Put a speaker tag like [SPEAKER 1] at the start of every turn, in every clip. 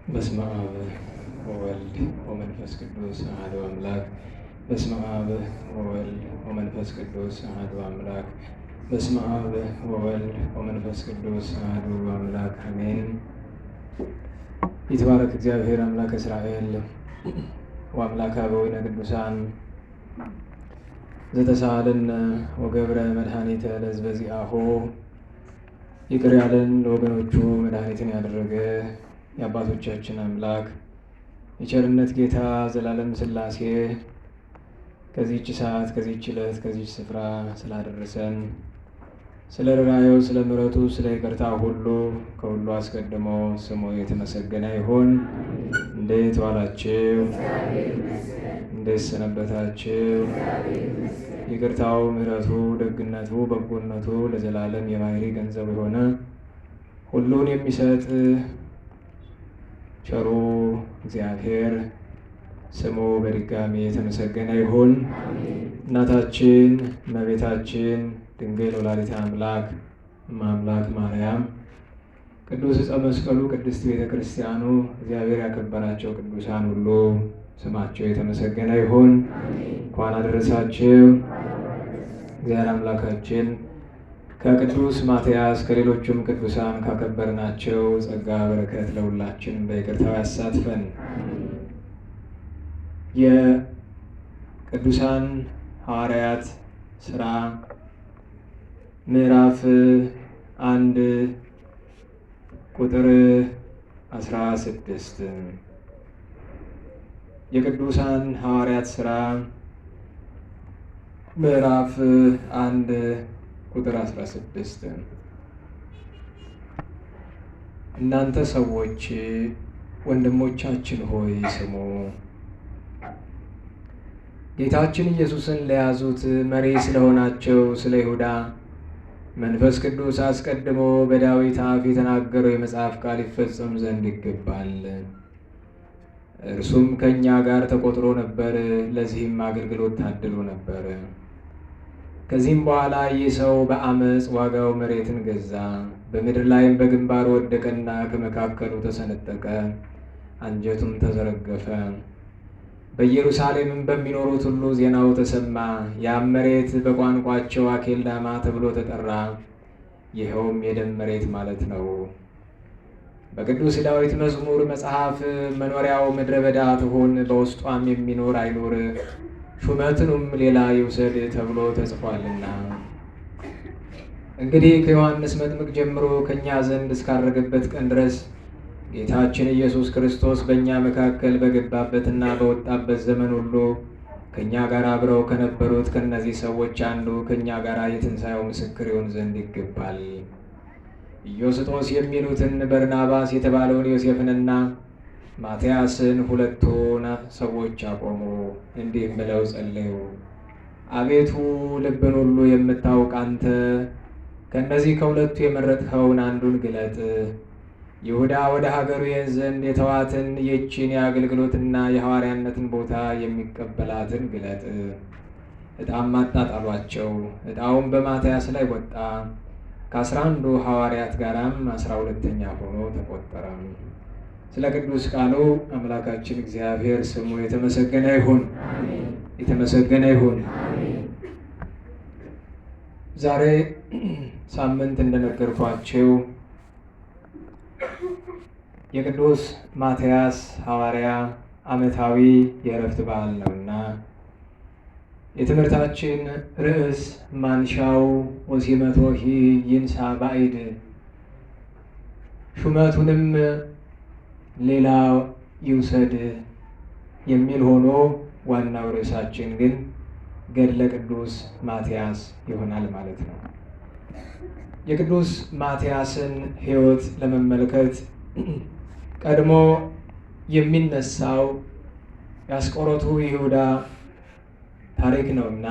[SPEAKER 1] በስመ አብ ወወልድ ወመንፈስ ቅዱስ አሐዱ አምላክ። በስመ አብ ወወልድ ወመንፈስ ቅዱስ አሐዱ አምላክ። በስመ አብ ወወልድ ወመንፈስ ቅዱስ አሐዱ አምላክ አሜን። ይትባረክ እግዚአብሔር አምላከ እስራኤል ወአምላከ አበዊነ ቅዱሳን ዘተሳሃለነ ወገብረ መድኃኒተ ለሕዝበ ዚአሁ። ይቅር ያለን ለወገኖቹ መድኃኒትን ያደረገ የአባቶቻችን አምላክ የቸርነት ጌታ ዘላለም ሥላሴ ከዚህች ሰዓት ከዚህች ዕለት ከዚህች ስፍራ ስላደረሰን ስለ ርኅራኄው ስለ ምሕረቱ ስለ ይቅርታ ሁሉ ከሁሉ አስቀድሞ ስሙ የተመሰገነ ይሁን። እንዴት ዋላችሁ? እንዴት ሰነበታችሁ? ይቅርታው ምሕረቱ ደግነቱ በጎነቱ ለዘላለም የባሕርይ ገንዘብ የሆነ ሁሉን የሚሰጥ ቸሩ እግዚአብሔር ስሙ በድጋሚ የተመሰገነ ይሁን። እናታችን እመቤታችን ድንግል ወላዲተ አምላክ እመአምላክ ማርያም፣ ቅዱስ ዕፀ መስቀሉ፣ ቅድስት ቤተ ክርስቲያኑ፣ እግዚአብሔር ያከበራቸው ቅዱሳን ሁሉ ስማቸው የተመሰገነ ይሁን። እንኳን አደረሳችሁ። እግዚአብሔር አምላካችን ከቅዱስ ማትያስ ከሌሎቹም ቅዱሳን ካከበርናቸው ጸጋ በረከት ለሁላችን በይቅርታው ያሳትፈን። የቅዱሳን ሐዋርያት ሥራ ምዕራፍ 1 ቁጥር 16። የቅዱሳን ሐዋርያት ሥራ ምዕራፍ 1 ቁጥር 16። እናንተ ሰዎች ወንድሞቻችን ሆይ ስሙ። ጌታችን ኢየሱስን ለያዙት መሪ ስለሆናቸው ስለ ይሁዳ መንፈስ ቅዱስ አስቀድሞ በዳዊት አፍ የተናገረው የመጽሐፍ ቃል ይፈጸም ዘንድ ይገባል። እርሱም ከእኛ ጋር ተቆጥሮ ነበር፣ ለዚህም አገልግሎት ታድሎ ነበር። ከዚህም በኋላ ይህ ሰው በአመፅ ዋጋው መሬትን ገዛ፣ በምድር ላይም በግንባሩ ወደቀና ከመካከሉ ተሰነጠቀ፣ አንጀቱም ተዘረገፈ። በኢየሩሳሌምም በሚኖሩት ሁሉ ዜናው ተሰማ። ያም መሬት በቋንቋቸው አኬልዳማ ተብሎ ተጠራ። ይኸውም የደም መሬት ማለት ነው። በቅዱስ ዳዊት መዝሙር መጽሐፍ መኖሪያው ምድረ በዳ ትሁን፣ በውስጧም የሚኖር አይኑር፣ ሹመትንም ሌላ ይውሰድ ተብሎ ተጽፏልና። እንግዲህ ከዮሐንስ መጥምቅ ጀምሮ ከእኛ ዘንድ እስካረገበት ቀን ድረስ ጌታችን ኢየሱስ ክርስቶስ በእኛ መካከል በገባበትና በወጣበት ዘመን ሁሉ ከእኛ ጋር አብረው ከነበሩት ከእነዚህ ሰዎች አንዱ ከእኛ ጋር የትንሣኤው ምስክር ይሆን ዘንድ ይገባል። ኢዮስጦስ የሚሉትን በርናባስ የተባለውን ዮሴፍንና ማትያስን ሁለቱን ሰዎች አቆሙ፣ እንዲህ ብለው ጸለዩ። አቤቱ ልብን ሁሉ የምታውቅ አንተ ከእነዚህ ከሁለቱ የመረጥኸውን አንዱን ግለጥ። ይሁዳ ወደ ሀገሩ ይሄድ ዘንድ የተዋትን ይህችን የአገልግሎትና የሐዋርያነትን ቦታ የሚቀበላትን ግለጥ። ዕጣም አጣጣሏቸው። ዕጣውም በማትያስ ላይ ወጣ። ከ11 ሐዋርያት ጋራም 12ኛ ሆኖ ተቆጠረ። ስለ ቅዱስ ቃሉ አምላካችን እግዚአብሔር ስሙ የተመሰገነ ይሁን። የተመሰገነ ይሁን። ዛሬ ሳምንት እንደነገርኳችሁ የቅዱስ ማትያስ ሐዋርያ ዓመታዊ የዕረፍት በዓል ነውና የትምህርታችን ርዕስ ማንሻው ወሲመቶሂ ይንሣ ባዕድ፣ ሹመቱንም ሌላ ይውሰድ የሚል ሆኖ ዋናው ርዕሳችን ግን ገድለ ቅዱስ ማትያስ ይሆናል ማለት ነው። የቅዱስ ማትያስን ሕይወት ለመመልከት ቀድሞ የሚነሳው የአስቆሮቱ ይሁዳ ታሪክ ነውና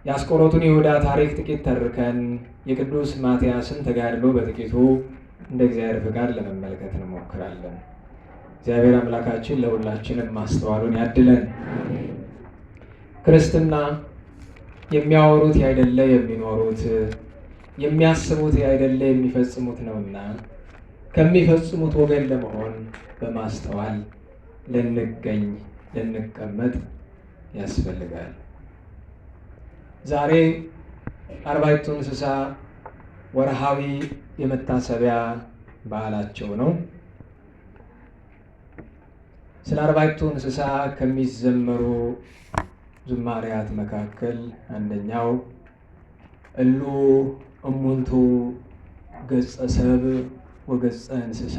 [SPEAKER 1] የአስቆሮቱን ይሁዳ ታሪክ ጥቂት ተርከን የቅዱስ ማትያስን ተጋድሎ በጥቂቱ እንደ እግዚአብሔር ፍቃድ ለመመልከት እንሞክራለን። እግዚአብሔር አምላካችን ለሁላችንም ማስተዋሉን ያድለን። ክርስትና የሚያወሩት ያይደለ የሚኖሩት፣ የሚያስቡት ያይደለ የሚፈጽሙት ነውና ከሚፈጽሙት ወገን ለመሆን በማስተዋል ልንቀመጥ ያስፈልጋል። ዛሬ አርባዕቱ እንስሳ ወርሃዊ የመታሰቢያ በዓላቸው ነው። ስለ አርባዕቱ እንስሳ ከሚዘመሩ ዝማሬያት መካከል አንደኛው እሉ እሙንቱ ገጸ ሰብእ ወገጸ እንስሳ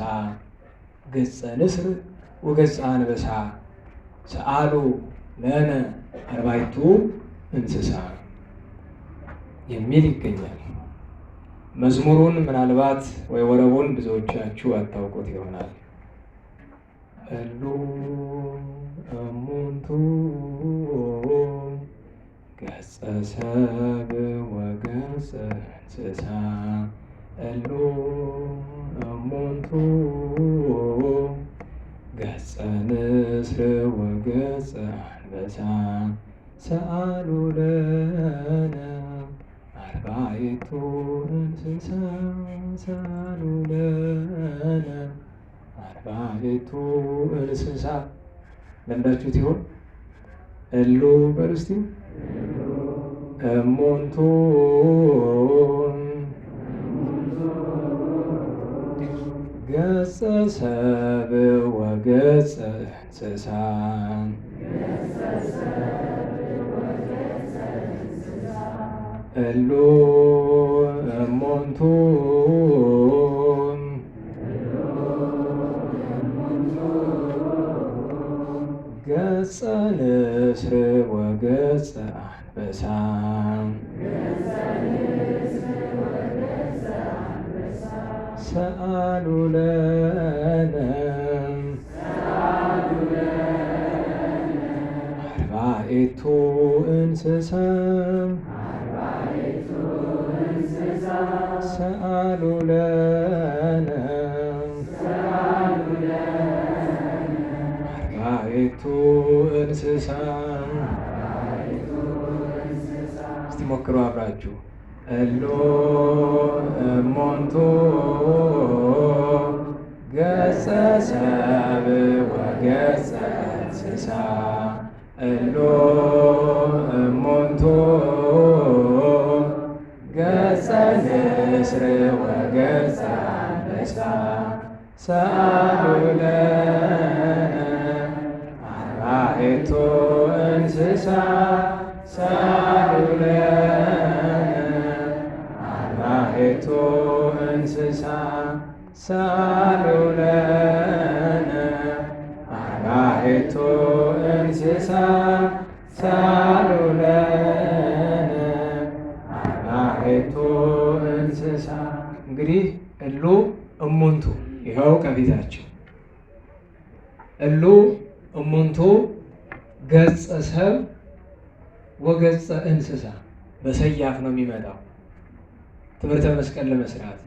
[SPEAKER 1] ገጸ ንስር ወገጸ አንበሳ ሰአሉ ለነ አርባዕቱ እንስሳ የሚል ይገኛል። መዝሙሩን ምናልባት ወይ ወረቡን ብዙዎቻችሁ አታውቁት ይሆናል። እሉ እሙንቱ ገጸ ሰብእ ወገጸ እንስሳ እሉ እሙንቱ ገጸ ንስር ወገጸ አንበሳ ሰአሉ ለነ አርባዕቱ እንስሳ ሰአሉ ለነ አርባዕቱ እንስሳ። ለምዳችሁት ይሆን? እሉ በሉ እስቲ። እሙንቱ ገጸ ሰብእ ወገጸ እንስሳ እሉ እሙንቱ ገጸ ንስር ወገጸ አንበሳ ሰአሉ ለነ አርባዕቱ እንስሳ ሰአሉ ለነ አርባዕቱ እንስሳ። እስቲ ሞክሩ አብራችሁ። እሉ እሙንቱ ገጸ ሰብእ ወገጸ እንስሳ እሉ እሙንቱ ገጸ ንስር ወገጸ አንበሳ ሰአሉ ለነ አርባዕቱ እንስሳ ሰአሉ ለነ አርባዕቱ እንስሳ ሰአሉ ለነ አርባዕቱ እንስሳ ሰአሉ ለነ አርባዕቱ እንስሳ። እንግዲህ እሉ እሙንቱ ይኸው ከፊታቸው እሉ እሙንቱ ገጸ ሰብእ ወገጸ እንስሳ በሰያፍ ነው የሚመጣው ትምህርተ መስቀል ለመስራት።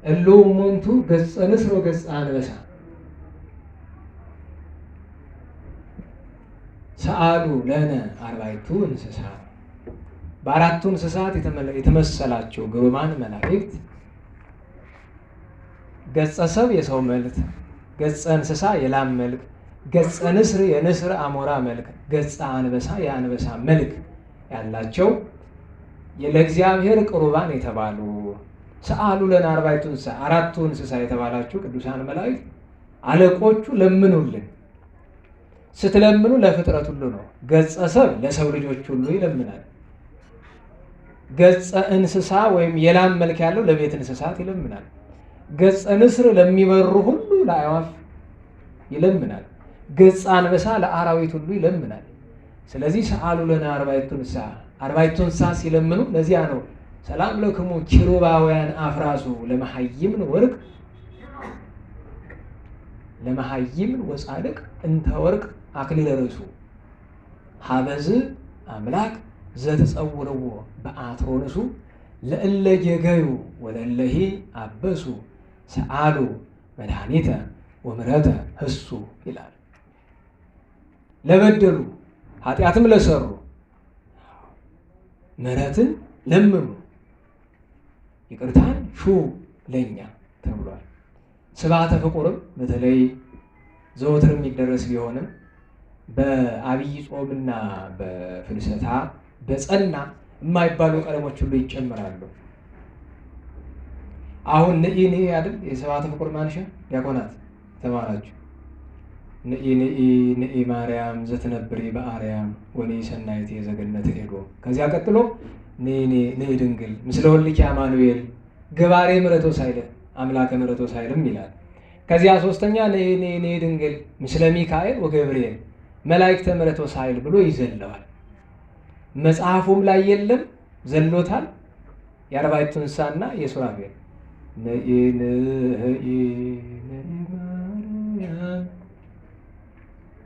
[SPEAKER 1] እሉ እሙንቱ ገጸ ንስር ወገጸ አንበሳ ሰአሉ ለነ አርባዕቱ እንስሳ። በአራቱ እንስሳት የተመሰላቸው ግሩማን መላእክት ገጸ ሰብእ የሰው መልክ፣ ገጸ እንስሳ የላም መልክ፣ ገጸ ንስር የንስር አሞራ መልክ፣ ገጸ አንበሳ የአንበሳ መልክ ያላቸው ለእግዚአብሔር ቅሩባን የተባሉ ሰአሉ ለነ አርባዕቱ እንስሳ አራቱ እንስሳ የተባላችሁ ቅዱሳን መላእክት አለቆቹ ለምኑልን። ስትለምኑ ለፍጥረት ሁሉ ነው። ገጸ ሰብእ ለሰው ልጆች ሁሉ ይለምናል። ገጸ እንስሳ ወይም የላም መልክ ያለው ለቤት እንስሳት ይለምናል። ገጸ ንስር ለሚበሩ ሁሉ ለአዕዋፍ ይለምናል። ገጸ አንበሳ ለአራዊት ሁሉ ይለምናል። ስለዚህ ሰአሉ ለነ አርባዕቱ እንስሳ አርባዕቱ እንስሳ ሲለምኑ ለዚያ ነው ሰላም ለክሙ ኪሩባውያን አፍራሱ ለመሐይምን ወርቅ ለመሐይምን ወጻድቅ እንተ ወርቅ አክሊለ ርእሱ ሀበዝ አምላክ ዘተጸውርዎ በአትሮንሱ ለእለ ጌገዩ ወለእለሂ አበሱ ሰአሉ መድኃኒተ ወምሕረተ ህሱ ይላል። ለበደሉ ኃጢአትም ለሰሩ ምሕረትን ለምኑ ይቅርታን ሹ ለኛ ተብሏል። ስብሐተ ፍቁርም በተለይ ዘወትር የሚደረስ ቢሆንም በአብይ ጾምና በፍልሰታ በጸና የማይባሉ ቀለሞች ሁሉ ይጨምራሉ። አሁን ንኢ አይደል የስብሐተ ፍቁር ማንሻ ዲያቆናት ተማራችሁ። ንኢ ማርያም ዘትነብሪ በአርያም ወንኢ ሰናይት የዘገነት ሄዶ ከዚያ ቀጥሎ ንኢ ድንግል ምስለ ወልድኪ አማኑኤል ገባሬ ምሕረቶ ሳይለ አምላከ ምሕረቶ ሳይልም ይላል። ከዚያ ሶስተኛ ንኢ ድንግል ምስለ ሚካኤል ወገብርኤል መላእክተ ምሕረቶ ሳይል ብሎ ይዘለዋል። መጽሐፉም ላይ የለም ዘሎታል። የአርባዕቱ እንስሳና የሱራፌል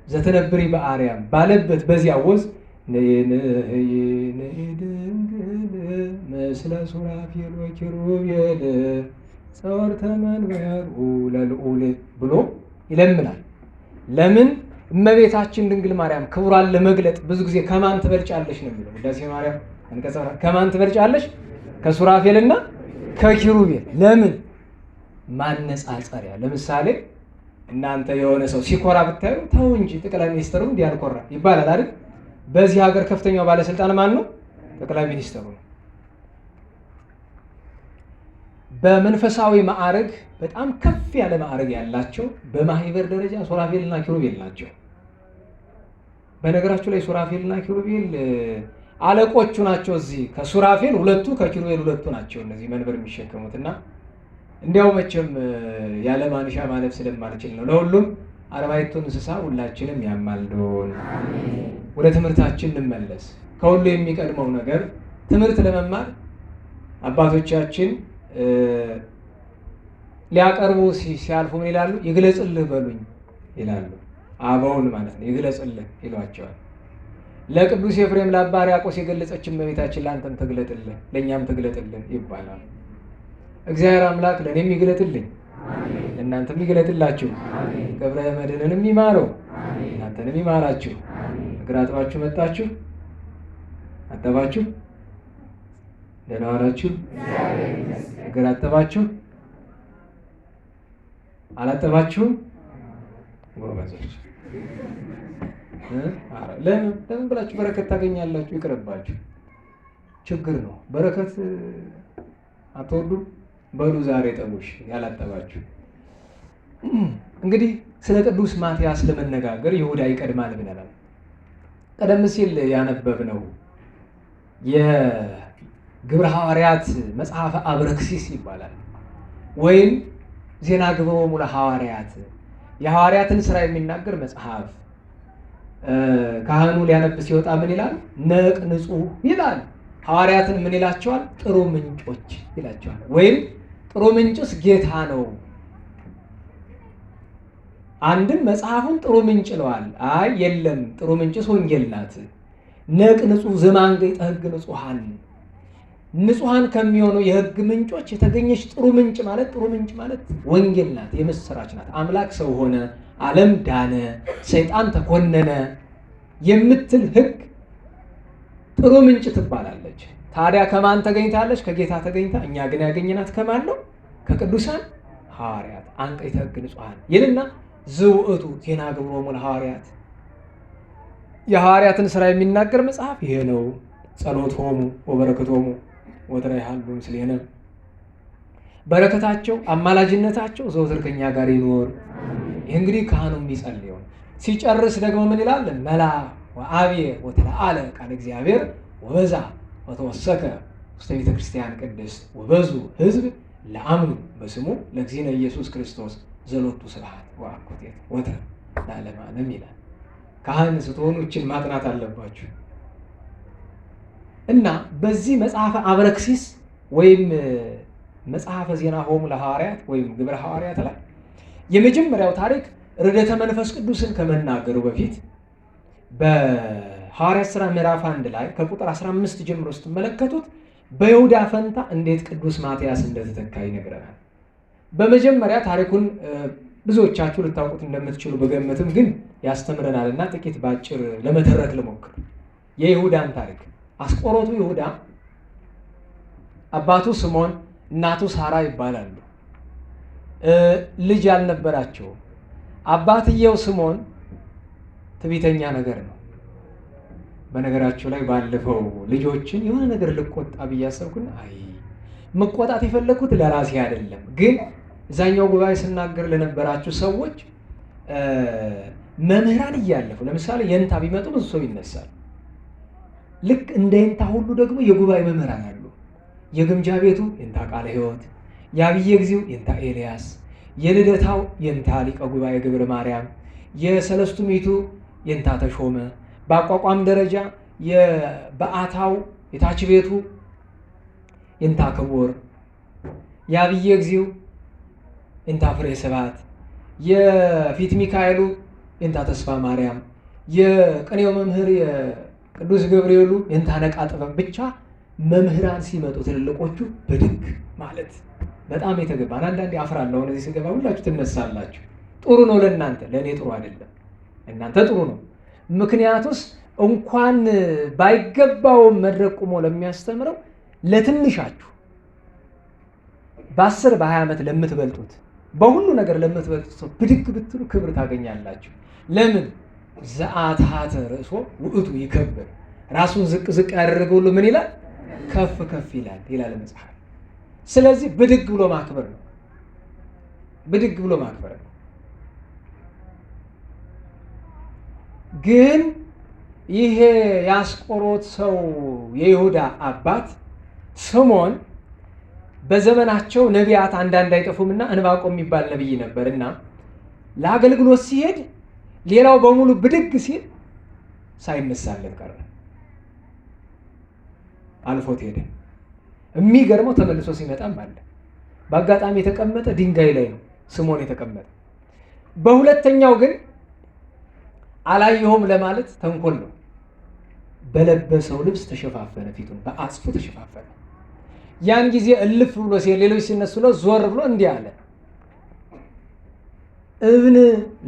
[SPEAKER 1] ዘትነብሪ በአርያም ባለበት በዚያ ወዝ ምስለ ሱራፌል ወኪሩቤል ጸወርተ መንበሩ ለልዑል ብሎ ይለምናል። ለምን? እመቤታችን ድንግል ማርያም ክብሯን ለመግለጥ ብዙ ጊዜ ከማን ትበልጫለሽ ነው የሚለው ውዳሴ ማርያም አንቀጸ ከማን ትበልጫለሽ? ከሱራፌልና ከኪሩቤል። ለምን? ማነጻጸሪያ። ለምሳሌ እናንተ የሆነ ሰው ሲኮራ ብታዩ ተው እንጂ ጠቅላይ ሚኒስትሩ እንዲያልኮራ ይባላል አይደል? በዚህ ሀገር ከፍተኛው ባለስልጣን ማን ነው? ጠቅላይ ሚኒስትሩ ነው። በመንፈሳዊ ማዕረግ በጣም ከፍ ያለ ማዕረግ ያላቸው በማህበር ደረጃ ሱራፌልና ኪሩቤል ናቸው። በነገራችሁ ላይ ሱራፌልና ኪሩቤል አለቆቹ ናቸው። እዚህ ከሱራፌል ሁለቱ ከኪሩቤል ሁለቱ ናቸው እነዚህ መንበር የሚሸከሙትና እንዲያው መቼም ያለ ማንሻ ማለፍ ስለማልችል ነው። ለሁሉም አርባዕቱ እንስሳ ሁላችንም ያማልዶን። ወደ ትምህርታችን እንመለስ። ከሁሉ የሚቀድመው ነገር ትምህርት ለመማር አባቶቻችን ሊያቀርቡ ሲያልፉ ምን ይላሉ? ይግለጽልህ በሉኝ ይላሉ። አበውን ማለት ነው። ይግለጽልህ ይሏቸዋል። ለቅዱስ ኤፍሬም ለአባ ሕርያቆስ የገለጸችን እመቤታችን ለአንተም ትግለጥልህ ለእኛም ትግለጥልን ይባላል። እግዚአብሔር አምላክ ለእኔም ይግለጥልኝ ለእናንተም ይግለጥላችሁ። ገብረ መድኅንንም ይማረው እናንተንም ይማራችሁ። እግር አጥባችሁ መጣችሁ? አጠባችሁ? ደህና ዋላችሁ? እግር አጠባችሁ? አላጠባችሁም? ጎበዞች። ለምን ብላችሁ በረከት ታገኛላችሁ? ይቅርባችሁ። ችግር ነው። በረከት አትወዱም? በሉ ዛሬ ጠቡሽ ያላጠባችሁ። እንግዲህ ስለ ቅዱስ ማትያስ ለመነጋገር ይሁዳ ይቀድማል ብለናል። ቀደም ሲል ያነበብነው የግብረ ሐዋርያት መጽሐፈ አብረክሲስ ይባላል። ወይም ዜና ግብሮሙ ለሐዋርያት የሐዋርያትን ስራ የሚናገር መጽሐፍ። ካህኑ ሊያነብ ሲወጣ ምን ይላል? ነቅ ንጹሕ ይላል። ሐዋርያትን ምን ይላቸዋል? ጥሩ ምንጮች ይላቸዋል። ወይም ጥሩ ምንጭስ ጌታ ነው። አንድም መጽሐፉን ጥሩ ምንጭ ይለዋል። አይ የለም ጥሩ ምንጭስ ወንጌል ናት። ነቅ ንጹሕ ዘማንገይጠ ሕግ ንጹሐን ንጹሐን ከሚሆኑ የሕግ ምንጮች የተገኘች ጥሩ ምንጭ ማለት ወንጌል ናት፣ የምስራች ናት። አምላክ ሰው ሆነ፣ ዓለም ዳነ፣ ሰይጣን ተኮነነ የምትል ሕግ ጥሩ ምንጭ ትባላለች። ታዲያ ከማን ተገኝታለች? ከጌታ ተገኝታ። እኛ ግን ያገኘናት ከማን ነው? ከቅዱሳን ሐዋርያት። አንቀይተ ሕግ ንጹሐን ይልና ዝውእቱ ዜና ግብሮሙ ለሐዋርያት የሐዋርያትን ስራ የሚናገር መጽሐፍ ይሄ ነው። ጸሎቶሙ ወበረከቶሙ ወትረ ይሃሉ ምስሌነ በረከታቸው አማላጅነታቸው ዘወትር ከኛ ጋር ይኖር። ይህ እንግዲህ ካህኑ የሚጸልየው። ሲጨርስ ደግሞ ምን ይላል? መላ ወአብየ ወተለአለ ቃለ እግዚአብሔር ወበዛ ወተወሰከ ውስተ ቤተ ክርስቲያን ቅድስት ወበዙ ሕዝብ ለአምኑ በስሙ ለእግዚእነ ኢየሱስ ክርስቶስ ዘሎቱ ስብሐት ወአኮቴት ወትረ ለዓለመ ዓለም ይላል። ካህን ስትሆኑ ይህችን ማጥናት አለባችሁ። እና በዚህ መጽሐፈ አብረክሲስ ወይም መጽሐፈ ዜናሆሙ ለሐዋርያት ወይም ግብረ ሐዋርያት ላይ የመጀመሪያው ታሪክ ርደተ መንፈስ ቅዱስን ከመናገሩ በፊት በሐዋርያት ሥራ ምዕራፍ 1 ላይ ከቁጥር 15 ጀምሮ ስትመለከቱት በይሁዳ ፈንታ እንዴት ቅዱስ ማትያስ እንደተተካ ይነግረናል። በመጀመሪያ ታሪኩን ብዙዎቻችሁ ልታውቁት እንደምትችሉ በገመትም ግን ያስተምረናልና ጥቂት ባጭር ለመተረክ ልሞክር። የይሁዳን ታሪክ አስቆሮቱ ይሁዳ አባቱ ስምዖን እናቱ ሳራ ይባላሉ። ልጅ ያልነበራቸው አባትየው ስምዖን ትዕቢተኛ ነገር ነው። በነገራቸው ላይ ባለፈው ልጆችን የሆነ ነገር ልቆጣ ብዬ አሰብኩና መቆጣት የፈለኩት ለራሴ አይደለም፣ ግን እዛኛው ጉባኤ ስናገር ለነበራችሁ ሰዎች መምህራን እያለፉ ለምሳሌ የንታ ቢመጡ ብዙ ሰው ይነሳል። ልክ እንደ የንታ ሁሉ ደግሞ የጉባኤ መምህራን አሉ። የግምጃ ቤቱ የንታ ቃለ ሕይወት፣ የአብየ ጊዜው የንታ ኤልያስ፣ የልደታው የንታ ሊቀ ጉባኤ ገብረ ማርያም፣ የሰለስቱ ምዕቱ የንታ ተሾመ፣ በአቋቋም ደረጃ የበዓታው የታች ቤቱ የንታ ክቡር፣ የአብየ ጊዜው የንታ ፍሬ ስብሐት፣ የፊት ሚካኤሉ የንታ ተስፋ ማርያም፣ የቅኔው መምህር የቅዱስ ገብርኤሉ የንታ ነቃ ጥበብ። ብቻ መምህራን ሲመጡ ትልልቆቹ ብድግ ማለት በጣም የተገባን። አንዳንዴ አፍራለሁ እዚህ ስገባ ሁላችሁ ትነሳላችሁ። ጥሩ ነው ለእናንተ፣ ለእኔ ጥሩ አይደለም። እናንተ ጥሩ ነው። ምክንያቱስ እንኳን ባይገባውም መድረክ ቁሞ ለሚያስተምረው ለትንሻችሁ በ10 በ20 ዓመት ለምትበልጡት በሁሉ ነገር ለምትበልጡት ሰው ብድግ ብትሉ ክብር ታገኛላችሁ። ለምን? ዘአትሐተ ርእሶ ውእቱ ይከብር። ራሱን ዝቅ ዝቅ ያደረገ ሁሉ ምን ይላል? ከፍ ከፍ ይላል መጽሐፍ። ስለዚህ ብድግ ብሎ ማክበር ነው። ብድግ ብሎ ማክበር ነው። ግን ይሄ የአስቆሮት ሰው የይሁዳ አባት ስምዖን በዘመናቸው ነቢያት አንዳንድ አይጠፉምና ዕንባቆም የሚባል ነቢይ ነበርና ለአገልግሎት ሲሄድ ሌላው በሙሉ ብድግ ሲል ሳይነሳለት ቀረ። አልፎት ሄደ። የሚገርመው ተመልሶ ሲመጣም አለ። በአጋጣሚ የተቀመጠ ድንጋይ ላይ ነው ስምዖን የተቀመጠ። በሁለተኛው ግን አላየሁም ለማለት ተንኮል ነው። በለበሰው ልብስ ተሸፋፈነ፣ ፊቱን በአጽፉ ተሸፋፈነ። ያን ጊዜ እልፍ ብሎ ሲሄድ ሌሎች ሲነሱ ለው ዞር ብሎ እንዲህ አለ፣ እብን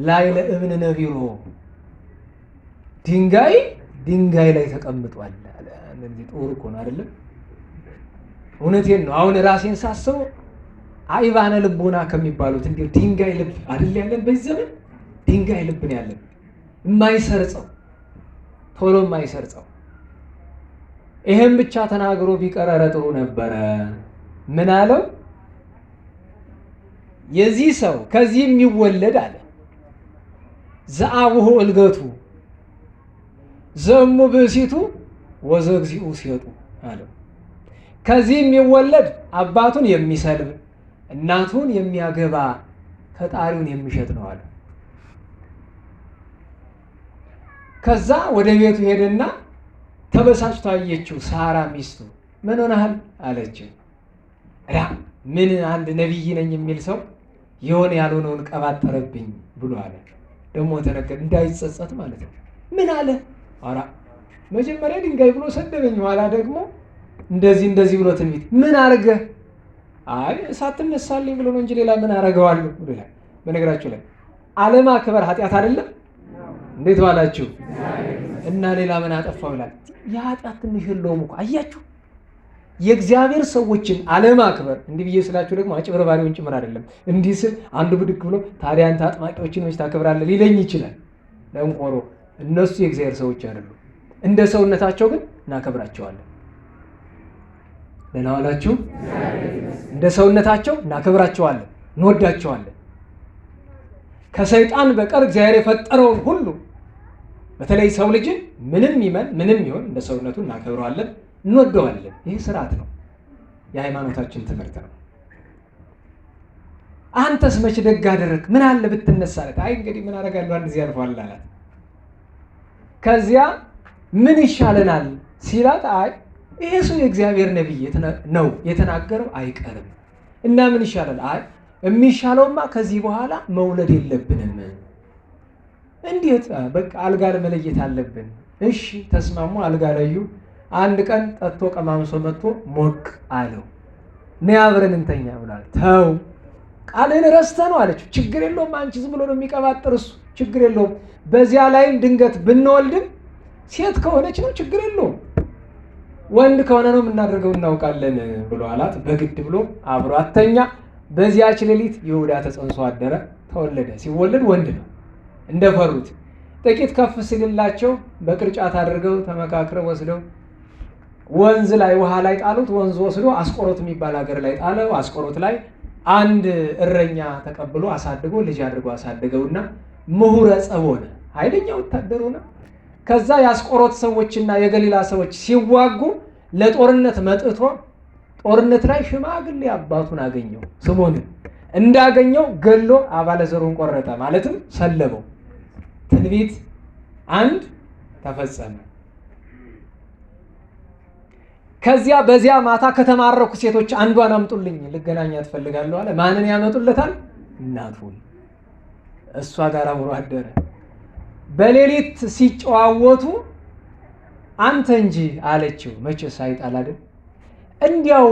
[SPEAKER 1] ላይ ለእብን ነቢሮ፣ ድንጋይ ድንጋይ ላይ ተቀምጧል አለ። እንደዚህ ጦር እኮ ነው አይደለም? እውነቴን ነው። አሁን ራሴን ሳስበው አይባነ ልቦና ከሚባሉት እንዲሁ ድንጋይ ልብ አይደል ያለን? በዚህ ዘመን ድንጋይ ልብ ነው ያለን፣ የማይሰርጸው ቶሎ የማይሰርጸው። ይሄን ብቻ ተናግሮ ቢቀረረ ጥሩ ነበረ። ምን አለው? የዚህ ሰው ከዚህ የሚወለድ አለ ዘአቡሁ እልገቱ ዘሙ ብእሲቱ ወዘግዚኡ ሲጡ አለው። ከዚህ የሚወለድ አባቱን የሚሰልብ እናቱን የሚያገባ ፈጣሪውን የሚሸጥ ነው አለ። ከዛ ወደ ቤቱ ሄደና ተበሳጭቶ አየችው። ሳራ ሚስቱ ምን ሆነሃል አለችው። ምን አንድ ነቢይ ነኝ የሚል ሰው የሆነ ያልሆነውን ቀባጠረብኝ ብሎ አለ። ደግሞ ተነገር እንዳይጸጸት ማለት ነው። ምን አለ? ኧረ መጀመሪያ ድንጋይ ብሎ ሰደበኝ፣ ኋላ ደግሞ እንደዚህ እንደዚህ ብሎ ትንቢት። ምን አርገህ? አይ ሳትነሳልኝ ብሎ ነው እንጂ ሌላ ምን አረገዋለሁ ብሏል። በነገራችሁ ላይ አለማክበር ኃጢአት አይደለም? እንዴት ዋላችሁ? እና ሌላ ምን አጠፋው ይላል። የኃጢአት ትንሽ የለውም እኮ አያችሁ። የእግዚአብሔር ሰዎችን አለማክበር እንዲህ ብዬ ስላችሁ ደግሞ አጭበርባሪውን ጭምር አይደለም። እንዲህ ስል አንዱ ብድግ ብሎ ታዲያ አንተ አጥማቂዎችን መች ታከብራለህ ሊለኝ ይችላል። ለእንቆሮ እነሱ የእግዚአብሔር ሰዎች አይደሉም። እንደ ሰውነታቸው ግን እናከብራቸዋለን። ደህና ዋላችሁ። እንደ ሰውነታቸው እናከብራቸዋለን፣ እንወዳቸዋለን። ከሰይጣን በቀር እግዚአብሔር የፈጠረውን ሁሉ በተለይ ሰው ልጅን ምንም ይመን ምንም ይሆን እንደ ሰውነቱ እናከብረዋለን፣ እንወደዋለን። ይህ ስርዓት ነው፣ የሃይማኖታችን ትምህርት ነው። አንተስ መች ደግ አደረግ ምን አለ ብትነሳለት? አይ እንግዲህ ምን አደርጋለሁ አንድ ጊዜ አልፏል አላት። ከዚያ ምን ይሻለናል ሲላት፣ አይ ይሄ ሰው የእግዚአብሔር ነቢይ ነው የተናገረው አይቀርም እና ምን ይሻላል? አይ የሚሻለውማ ከዚህ በኋላ መውለድ የለብንም። እንዴት? በቃ አልጋ መለየት አለብን። እሺ ተስማሙ፣ አልጋ ለዩ። አንድ ቀን ጠጥቶ ቀማምሶ መጥቶ ሞቅ አለው። ነይ አብረን እንተኛ ብሏል። ተው ቃልህን ረስተህ ነው አለችው። ችግር የለውም አንቺ ዝም ብሎ ነው የሚቀባጥር እሱ፣ ችግር የለውም። በዚያ ላይም ድንገት ብንወልድም ሴት ከሆነች ነው ችግር የለውም፣ ወንድ ከሆነ ነው የምናደርገው እናውቃለን ብሎ አላት። በግድ ብሎ አብሮ አተኛ። በዚያች ሌሊት ይሁዳ ተጸንሶ አደረ፣ ተወለደ። ሲወለድ ወንድ ነው እንደፈሩት። ጥቂት ከፍ ሲልላቸው በቅርጫት አድርገው ተመካክረው ወስደው ወንዝ ላይ ውሃ ላይ ጣሉት። ወንዝ ወስዶ አስቆሮት የሚባል ሀገር ላይ ጣለው። አስቆሮት ላይ አንድ እረኛ ተቀብሎ አሳድጎ ልጅ አድርጎ አሳደገውና ምሁረ ጸብ ሆነ። ኃይለኛ ወታደር ሆነ። ከዛ የአስቆሮት ሰዎችና የገሊላ ሰዎች ሲዋጉ ለጦርነት መጥቶ ጦርነት ላይ ሽማግሌ አባቱን አገኘው። ስምዖንን እንዳገኘው ገሎ አባለ ዘሩን ቆረጠ፣ ማለትም ሰለበው። ትንቢት አንድ ተፈጸመ። ከዚያ በዚያ ማታ ከተማረኩ ሴቶች አንዷን አምጡልኝ ልገናኛት እፈልጋለሁ አለ። ማንን ያመጡለታል? እናቱን። እሷ ጋር አብሮ አደረ። በሌሊት ሲጨዋወቱ አንተ እንጂ አለችው። መቼስ አይጣል አይደል? እንዲያው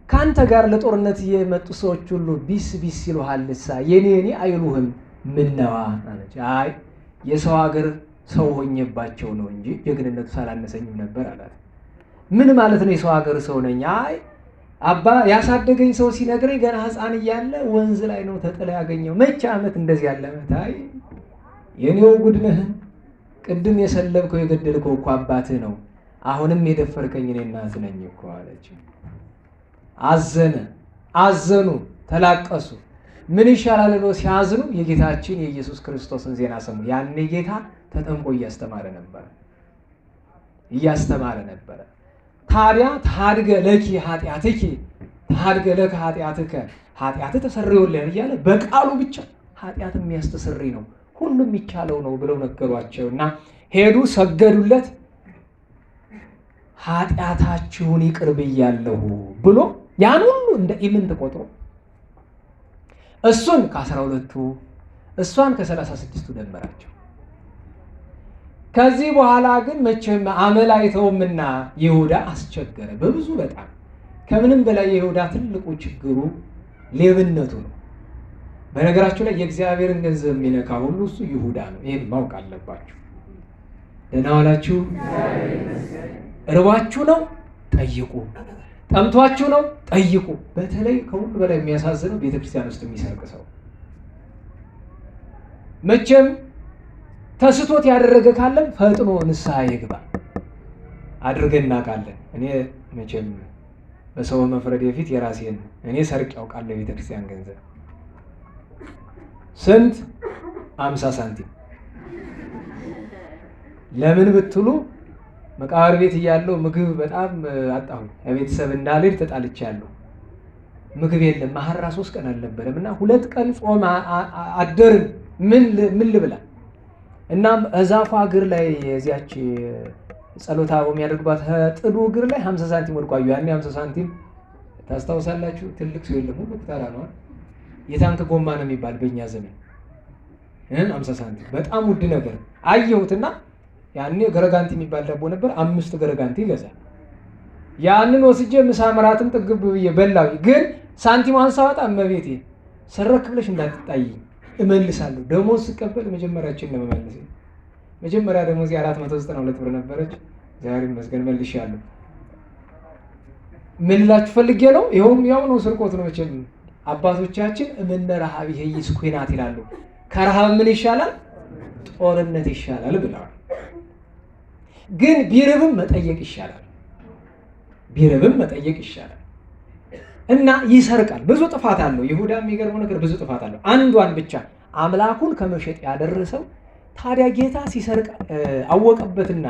[SPEAKER 1] ካንተ ጋር ለጦርነት የመጡ ሰዎች ሁሉ ቢስ ቢስ ይሉሃልሳ የኔ አይሉህም ምነዋ አለች። አይ የሰው ሀገር ሰው ሆኜባቸው ነው እንጂ ጀግንነቱ ሳላነሰኝም ነበር አላት። ምን ማለት ነው የሰው ሀገር ሰው ነኝ? አይ አባ ያሳደገኝ ሰው ሲነግረኝ ገና ሕፃን እያለ ወንዝ ላይ ነው ተጥላ ያገኘው። መቼ ዓመት እንደዚህ ያለ ዓመት? አይ የኔው ጉድ ነህ። ቅድም የሰለብከው የገደልከው እኮ አባትህ ነው። አሁንም የደፈርከኝ እኔ እናትህ ነኝ እኮ አለች። አዘኑ፣ ተላቀሱ። ምን ይሻላል ብሎ ሲያዝኑ የጌታችን የኢየሱስ ክርስቶስን ዜና ሰሙ። ያኔ ጌታ ተጠምቆ እያስተማረ ነበረ። ታዲያ ታድገ ለኪ ኃጢአትኪ ታድገ ለከ ኃጢአትከ ኃጢአትህ ተሰርዮልህ እያለ በቃሉ ብቻ ኃጢአት የሚያስተሰርይ ነው፣ ሁሉም የሚቻለው ነው ብለው ነገሯቸውና ሄዱ፣ ሰገዱለት። ኃጢአታችሁን ይቅር ብያለሁ ብሎ ያን ሁሉ እንደ ኢምንት ቆጥሮ እሱን ከ12ቱ እሷን ከ36ቱ ደመራቸው። ከዚህ በኋላ ግን መቼም አመል አይተውምና ይሁዳ አስቸገረ በብዙ በጣም። ከምንም በላይ የይሁዳ ትልቁ ችግሩ ሌብነቱ ነው። በነገራችሁ ላይ የእግዚአብሔርን ገንዘብ የሚነካ ሁሉ እሱ ይሁዳ ነው። ይህን ማወቅ አለባችሁ። ደህና ዋላችሁ። እርባችሁ ነው ጠይቁ፣ ጠምቷችሁ ነው ጠይቁ። በተለይ ከሁሉ በላይ የሚያሳዝነው ቤተክርስቲያን ውስጥ የሚሰርቅ ሰው መቼም ተስቶት ያደረገ ካለም ፈጥኖ ንስሐ ይግባ። አድርገን እናውቃለን። እኔ መቼም በሰው መፍረድ በፊት የራሴን እኔ ሰርቅ ያውቃለሁ። ቤተክርስቲያን ገንዘብ ስንት 50 ሳንቲም። ለምን ብትሉ መቃብር ቤት እያለሁ ምግብ በጣም አጣሁኝ። ቤተሰብ እንዳልሄድ ተጣልቻለሁ። ምግብ የለም። ማህራ 3 ቀን አልነበረም እና 2 ቀን ጾም አደርን። ምን ልብላ? እናም እዛፏ እግር ላይ የዚያች ጸሎታ የሚያደርግባት ጥዱ እግር ላይ 50 ሳንቲም ወድቋዩ። ያኔ 50 ሳንቲም ታስታውሳላችሁ? ትልቅ ሰው የለም፣ ሁሉ ኩታራ ነው። የታንክ ጎማ ነው የሚባል በእኛ ዘመን 50 ሳንቲም በጣም ውድ ነገር አየሁትና ያኔ ገረጋንቲ የሚባል ዳቦ ነበር። 5 ገረጋንቲ ይገዛል። ያንን ወስጄ ምሳ መራትም ጥግብ ብዬ በላው። ግን ሳንቲሟን ሳወጣ እመቤቴ ሰረክ ብለሽ እንዳትጣይ እመልሳለሁ። ደሞዝ ስቀበል መጀመሪያችን ነው መመለስ። መጀመሪያ ደሞዝ 492 ብር ነበረች። ዛሬ መስገን መልሻለሁ። ምን ልላችሁ ፈልጌ ነው? ይኸውም ያው ነው፣ ስርቆት ነው። መቼም አባቶቻችን እምነ ረሃብ ይሄ ይስኩናት ይላሉ። ከረሃብ ምን ይሻላል? ጦርነት ይሻላል ብለዋል። ግን ቢርብም መጠየቅ ይሻላል። እና ይሰርቃል። ብዙ ጥፋት አለው። ይሁዳ የሚገርመው ነገር ብዙ ጥፋት አለው። አንዷን ብቻ አምላኩን ከመሸጥ ያደረሰው። ታዲያ ጌታ ሲሰርቅ አወቀበትና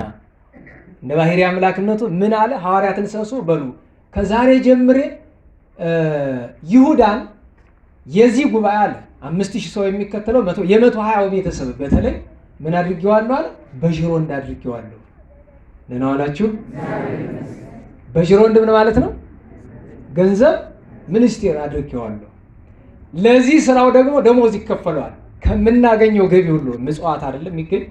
[SPEAKER 1] እንደ ባህሪ አምላክነቱ ምን አለ? ሐዋርያትን ሰብስቦ በሉ ከዛሬ ጀምሬ ይሁዳን የዚህ ጉባኤ አለ 5000 ሰው የሚከተለው 120 ቤተሰብ በተለይ ምን አድርጌዋለሁ አለ? በጅሮንድ አድርጌዋለሁ። ደህና ዋላችሁ። በጅሮንድ ምን ማለት ነው? ገንዘብ ሚኒስቴር አድርጌዋለሁ። ለዚህ ስራው ደግሞ ደሞዝ ይከፈለዋል። ከምናገኘው ገቢ ሁሉ ምጽዋት አይደለም የሚገኝ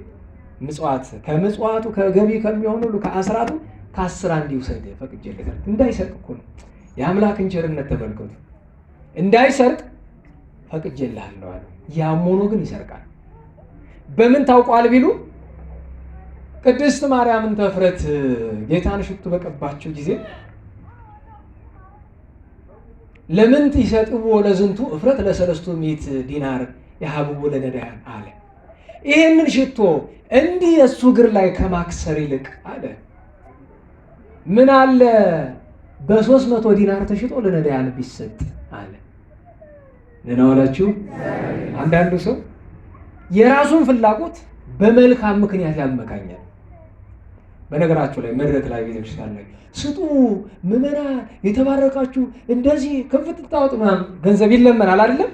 [SPEAKER 1] ምጽዋት፣ ከምጽዋቱ ከገቢ ከሚሆን ሁሉ ከአስራቱ ከ10 አንድ ይውሰድ ፈቅጄለታል። እንዳይሰርቅ እኮ ነው። የአምላክን ቸርነት ተመልከቱ። እንዳይሰርቅ ፈቅጄልሃለሁ አለ። ያም ሆኖ ግን ይሰርቃል። በምን ታውቋል ቢሉ ቅድስት ማርያምን ተፍረት ጌታን ሽቱ በቀባቸው ጊዜ ለምን ይሰጥዎ ለዝንቱ እፍረት ለሰለስቱ ምዕት ዲናር የሀብቡ ለነዳያን አለ። ይሄንን ሽቶ እንዲህ የእሱ እግር ላይ ከማክሰር ይልቅ አለ ምን አለ በ300 ዲናር ተሽጦ ለነዳያን ቢሰጥ አለ። ደህና ዋላችሁ። አንዳንዱ ሰው የራሱን ፍላጎት በመልካም ምክንያት ያመካኛል። በነገራችሁ ላይ መድረክ ላይ ቤተክርስቲያን ላይ ስጡ ምዕመናን የተባረካችሁ እንደዚህ ከፍት ታወጡ ምናምን ገንዘብ ይለመናል አይደለም?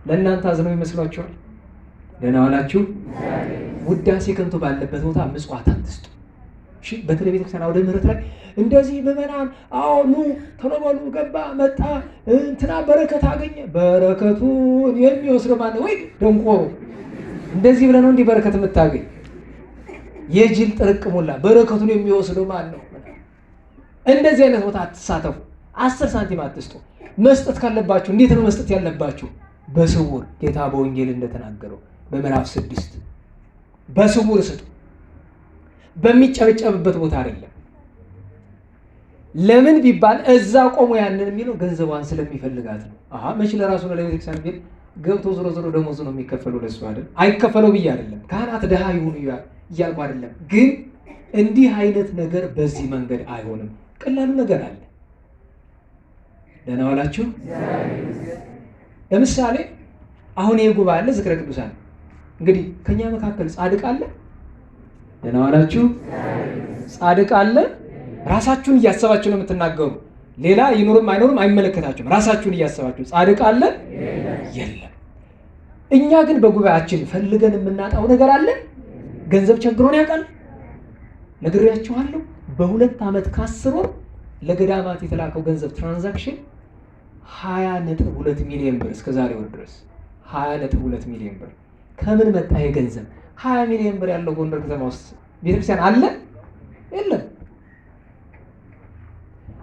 [SPEAKER 1] ለእናንተ አዝነው ይመስሏችኋል? ደህና ዋላችሁ። ውዳሴ ከንቱ ባለበት ቦታ ምጽዋት አትስጡ። እሺ፣ በተለይ ቤተክርስቲያን አውደ ምሕረት ላይ እንደዚህ ምዕመናን አዎ ኑ ቶሎ በሉ ገባ መጣ እንትና በረከት አገኘ። በረከቱን የሚወስደው ማነው? ወይ ደንቆሮ እንደዚህ ብለህ ነው እንዲህ በረከት የምታገኝ? የጅል ጥርቅሙላ በረከቱን የሚወስደው ማን ነው? እንደዚህ አይነት ቦታ አትሳተፉ። 10 ሳንቲም አትስጡ። መስጠት ካለባችሁ እንዴት ነው መስጠት ያለባችሁ? በስውር ጌታ በወንጌል እንደተናገረው በምዕራፍ 6 በስውር ስጡ። በሚጨበጨብበት ቦታ አይደለም። ለምን ቢባል እዛ ቆሞ ያንን የሚለው ገንዘቧን ስለሚፈልጋት ነው። መች ለራሱ ነው ለቤተክርስቲያን ቤት ገብቶ ዞሮ ዞሮ ደሞዙ ነው የሚከፈለው ለሱ አይደል? አይከፈለው ብዬ አይደለም። ካህናት ድሃ ይሁኑ እያልኩ አይደለም። ግን እንዲህ አይነት ነገር በዚህ መንገድ አይሆንም። ቀላሉ ነገር አለ። ደህና ዋላችሁ። ለምሳሌ አሁን ይሄ ጉባኤ አለ፣ ዝክረ ቅዱሳን። እንግዲህ ከኛ መካከል ጻድቅ አለ። ደህና ዋላችሁ። ጻድቅ አለ። ራሳችሁን እያሰባችሁ ነው የምትናገሩ። ሌላ ይኖርም አይኖርም አይመለከታችሁም። ራሳችሁን እያሰባችሁ ጻድቅ አለ የለም። እኛ ግን በጉባኤያችን ፈልገን የምናጣው ነገር አለ። ገንዘብ ቸግሮን ያውቃል? ነግሬያችኋለሁ። በ2 ዓመት ከ10 ወር ለገዳማት የተላከው ገንዘብ ትራንዛክሽን 20.2 ሚሊዮን ብር እስከ ዛሬ ወር ድረስ 20.2 ሚሊዮን ብር። ከምን መጣ ይሄ ገንዘብ? 20 ሚሊዮን ብር ያለው ጎንደር ከተማ ውስጥ ቤተክርስቲያን አለ የለም?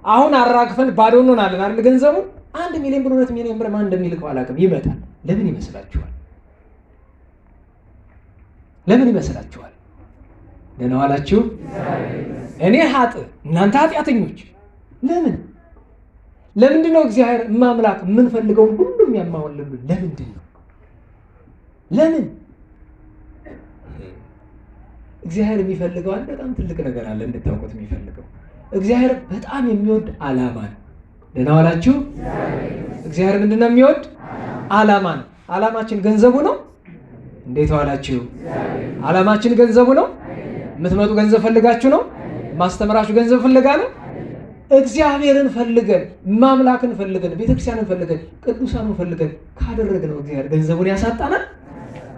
[SPEAKER 1] አሁን አራግፈን ባዶ እንሆናለን አይደል? ገንዘቡ 1 ሚሊዮን ብር 2 ሚሊዮን ብር ማን እንደሚልከው አላውቅም። ይመጣል። ለምን ይመስላችኋል? ለምን ይመስላችኋል? ደህና ዋላችሁ። እኔ ኃጥእ እናንተ ኃጢአተኞች። ለምንድን ነው እግዚአብሔር ማምላክ የምንፈልገውን ሁሉም ያማወልልን? ለምንድን ነው? ለምን እግዚአብሔር የሚፈልገው አንድ በጣም ትልቅ ነገር አለ እንድታውቁት የሚፈልገው። እግዚአብሔር በጣም የሚወድ ዓላማ ነው። ደህና ዋላችሁ። እግዚአብሔር ምንድን ነው የሚወድ? ዓላማ ነው። ዓላማችን ገንዘቡ ነው። እንዴት ዋላችሁ? ዓላማችን ገንዘቡ ነው። የምትመጡ ገንዘብ ፈልጋችሁ ነው። ማስተምራችሁ ገንዘብ ፈልጋ ነው። እግዚአብሔርን ፈልገን ማምላክን ፈልገን ቤተክርስቲያንን ፈልገን ቅዱሳኑን ፈልገን ካደረግነው እግዚአብሔር ገንዘቡን ያሳጣናል?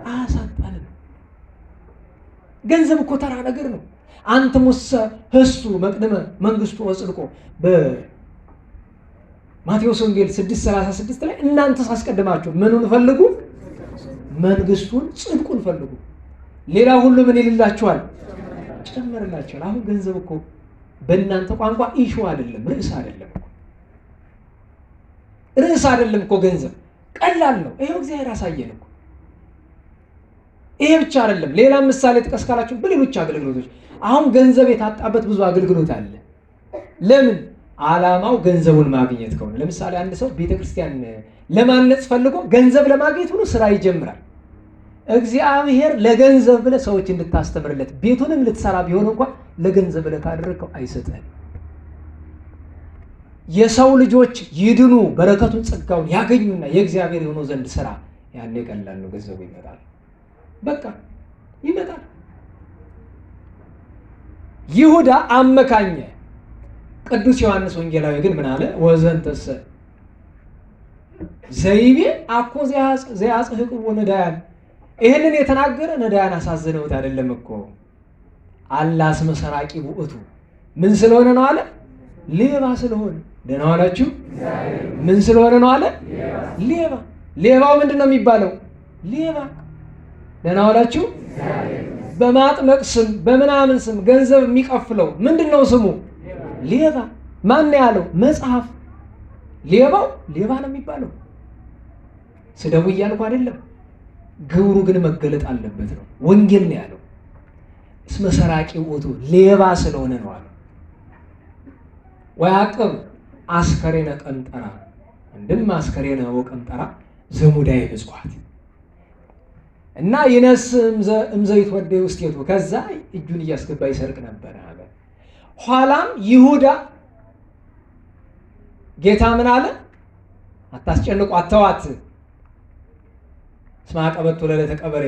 [SPEAKER 1] አያሳጣንም። ገንዘብ እኮ ተራ ነገር ነው። አንትሙሰ ህሱ መቅድመ መንግስቱ ወጽድቆ በማቴዎስ ወንጌል 6:36 ላይ እናንተስ አስቀድማችሁ ምኑን ፈልጉ? መንግስቱን ጽድቁን ፈልጉ፣ ሌላ ሁሉ ምን ይልላችኋል? ጨመርላችኋል። አሁን ገንዘብ እኮ በእናንተ ቋንቋ ኢሹ አይደለም፣ ርዕስ አይደለም እኮ ርዕስ አይደለም እኮ ገንዘብ ቀላል ነው። ይሄው እግዚአብሔር አሳየን እኮ። ይሄ ብቻ አይደለም። ሌላ ምሳሌ ጥቀስ ካላችሁ በሌሎች አገልግሎቶች አሁን ገንዘብ የታጣበት ብዙ አገልግሎት አለ። ለምን? ዓላማው ገንዘቡን ማግኘት ከሆነ። ለምሳሌ አንድ ሰው ቤተክርስቲያን ለማነጽ ፈልጎ ገንዘብ ለማግኘት ሁሉ ስራ ይጀምራል። እግዚአብሔር ለገንዘብ ብለህ ሰዎች እንድታስተምርለት ቤቱንም ልትሰራ ቢሆን እንኳን ለገንዘብ ብለህ ካደረግከው አይሰጥህም። የሰው ልጆች ይድኑ በረከቱን ጸጋውን ያገኙና የእግዚአብሔር የሆነው ዘንድ ስራ ያኔ ቀላል ነው። ገንዘቡ ይመጣል፣ በቃ ይመጣል። ይሁዳ አመካኘ። ቅዱስ ዮሐንስ ወንጌላዊ ግን ምን አለ? ወዘንተሰ ዘይቤ አኮ ዘያጽሕቅዎ ነዳያን። ይህንን የተናገረ ነዳያን አሳዝነውት አይደለም እኮ አላስመ ሰራቂ ውእቱ። ምን ስለሆነ ነው አለ? ሌባ ስለሆነ። ደህና ዋላችሁ። ምን ስለሆነ ነው አለ? ሌባ። ሌባው ምንድን ነው የሚባለው? ሌባ። ደህና ዋላችሁ። በማጥመቅ ስም በምናምን ስም ገንዘብ የሚቀፍለው ምንድን ነው ስሙ? ሌባ። ማን ያለው? መጽሐፍ። ሌባው ሌባ ነው የሚባለው። ስደቡ እያልኩ አይደለም፣ ግብሩ ግን መገለጥ አለበት ነው። ወንጌል ነው ያለው። እስመ ሰራቂ ውእቱ ሌባ ስለሆነ ነው አለ። ወያዕቅብ አስከሬነ ቀንጠራ አንድም አስከሬነ ወቀምጠራ ዘሙዳየ ምጽዋት እና ይነስ እምዘይት ወደ ውስጤቱ ከዛ እጁን እያስገባ ይሰርቅ ነበር አለ። ኋላም ይሁዳ ጌታ ምን አለ? አታስጨንቁ፣ አተዋት እስመ አቀበቱ ለለተቀበረ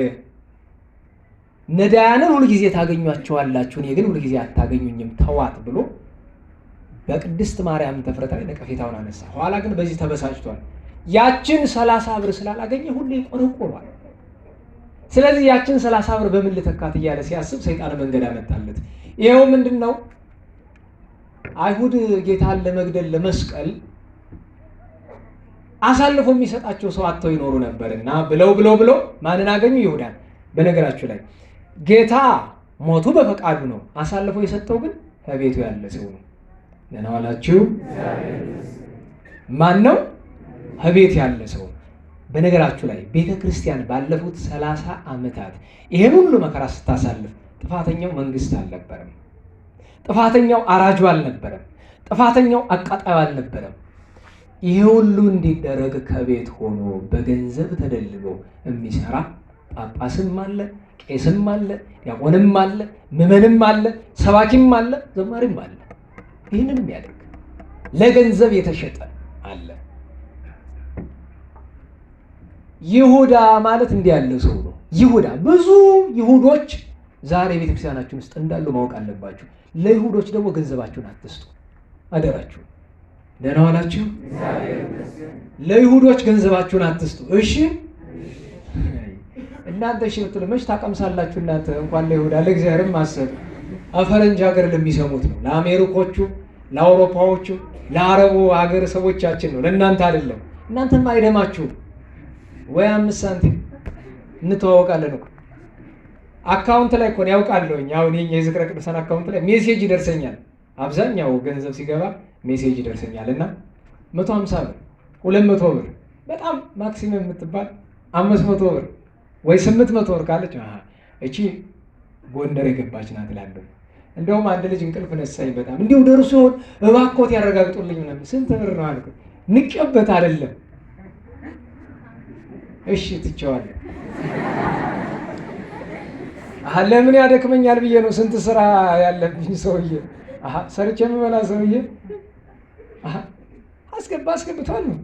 [SPEAKER 1] ነዳያንን ሁሉ ጊዜ ታገኟቸዋላችሁ፣ እኔ ግን ሁሉ ጊዜ አታገኙኝም፣ ተዋት ብሎ በቅድስት ማርያም ተፍረታ ላይ ነቀፌታውን አነሳ። ኋላ ግን በዚህ ተበሳጭቷል። ያችን 30 ብር ስላላገኘ ሁሉ ይቆረቆሯል። ስለዚህ ያችን 30 ብር በምን ልተካት እያለ ሲያስብ ሰይጣን መንገድ አመጣለት። ይሄው ምንድነው? አይሁድ ጌታን ለመግደል ለመስቀል አሳልፎ የሚሰጣቸው ሰው አጥተው ይኖሩ ነበርና ብለው ማንን አገኙ? ይሁዳን። በነገራችሁ ላይ ጌታ ሞቱ በፈቃዱ ነው። አሳልፎ የሰጠው ግን ከቤቱ ያለ ሰው ነው። ደህና ዋላችሁ። ማን ነው? ከቤት ያለ ሰው። በነገራችሁ ላይ ቤተ ክርስቲያን ባለፉት 30 ዓመታት ይሄን ሁሉ መከራ ስታሳልፍ ጥፋተኛው መንግስት አልነበረም። ጥፋተኛው አራጁ አልነበረም። ጥፋተኛው አቃጣዩ አልነበረም። ይሄ ሁሉ እንዲደረግ ከቤት ሆኖ በገንዘብ ተደልሎ የሚሰራ ጳጳስም አለ፣ ቄስም አለ፣ ዲያቆንም አለ፣ ምዕመንም አለ፣ ሰባኪም አለ፣ ዘማሪም አለ። ይህንን የሚያደርግ ለገንዘብ የተሸጠ አለ። ይሁዳ ማለት እንዲህ ያለ ሰው ነው። ይሁዳ ብዙ ይሁዶች ዛሬ ቤተክርስቲያናችን ውስጥ እንዳሉ ማወቅ አለባችሁ። ለይሁዶች ደግሞ ገንዘባችሁን አትስጡ፣ አደራችሁ። ደህና ዋላችሁ። ለይሁዶች ገንዘባችሁን አትስጡ። እሺ እናንተ እሺ ብትሉ መች ታቀምሳላችሁ? እናንተ እንኳን ለይሁዳ ለእግዚአብሔርም ማሰብ አፈረንጅ ሀገር ለሚሰሙት ነው። ለአሜሪኮቹ፣ ለአውሮፓዎቹ፣ ለአረቡ ሀገር ሰዎቻችን ነው፣ ለእናንተ አይደለም። እናንተም አይደማችሁ ወይ 5 ሳንቲም እንተዋወቃለን እኮ አካውንት ላይ እኮ ነው ያውቃለሁኝ። አሁን የኛ የዝክረ ቅዱሳን አካውንት ላይ ሜሴጅ ይደርሰኛል። አብዛኛው ገንዘብ ሲገባ ሜሴጅ ይደርሰኛል እና 150 ብር 200 ብር በጣም ማክሲመም የምትባል 500 ብር ወይ 800 ብር ካለች እቺ ጎንደር የገባች ናት እላለሁ። እንደውም አንድ ልጅ እንቅልፍ ነሳኝ በጣም እንዲሁ ደርሶ እባክዎት ያረጋግጡልኝ ነው። ስንት ብር ነው አልኩት። ንቄበት አይደለም እሺ ትቼዋለሁ። ለምን ያደክመኛል ብዬ ነው። ስንት ስራ ያለብኝ ሰውዬ፣ ሰርቼ የምበላ ሰውዬ አስገብቷል ነው።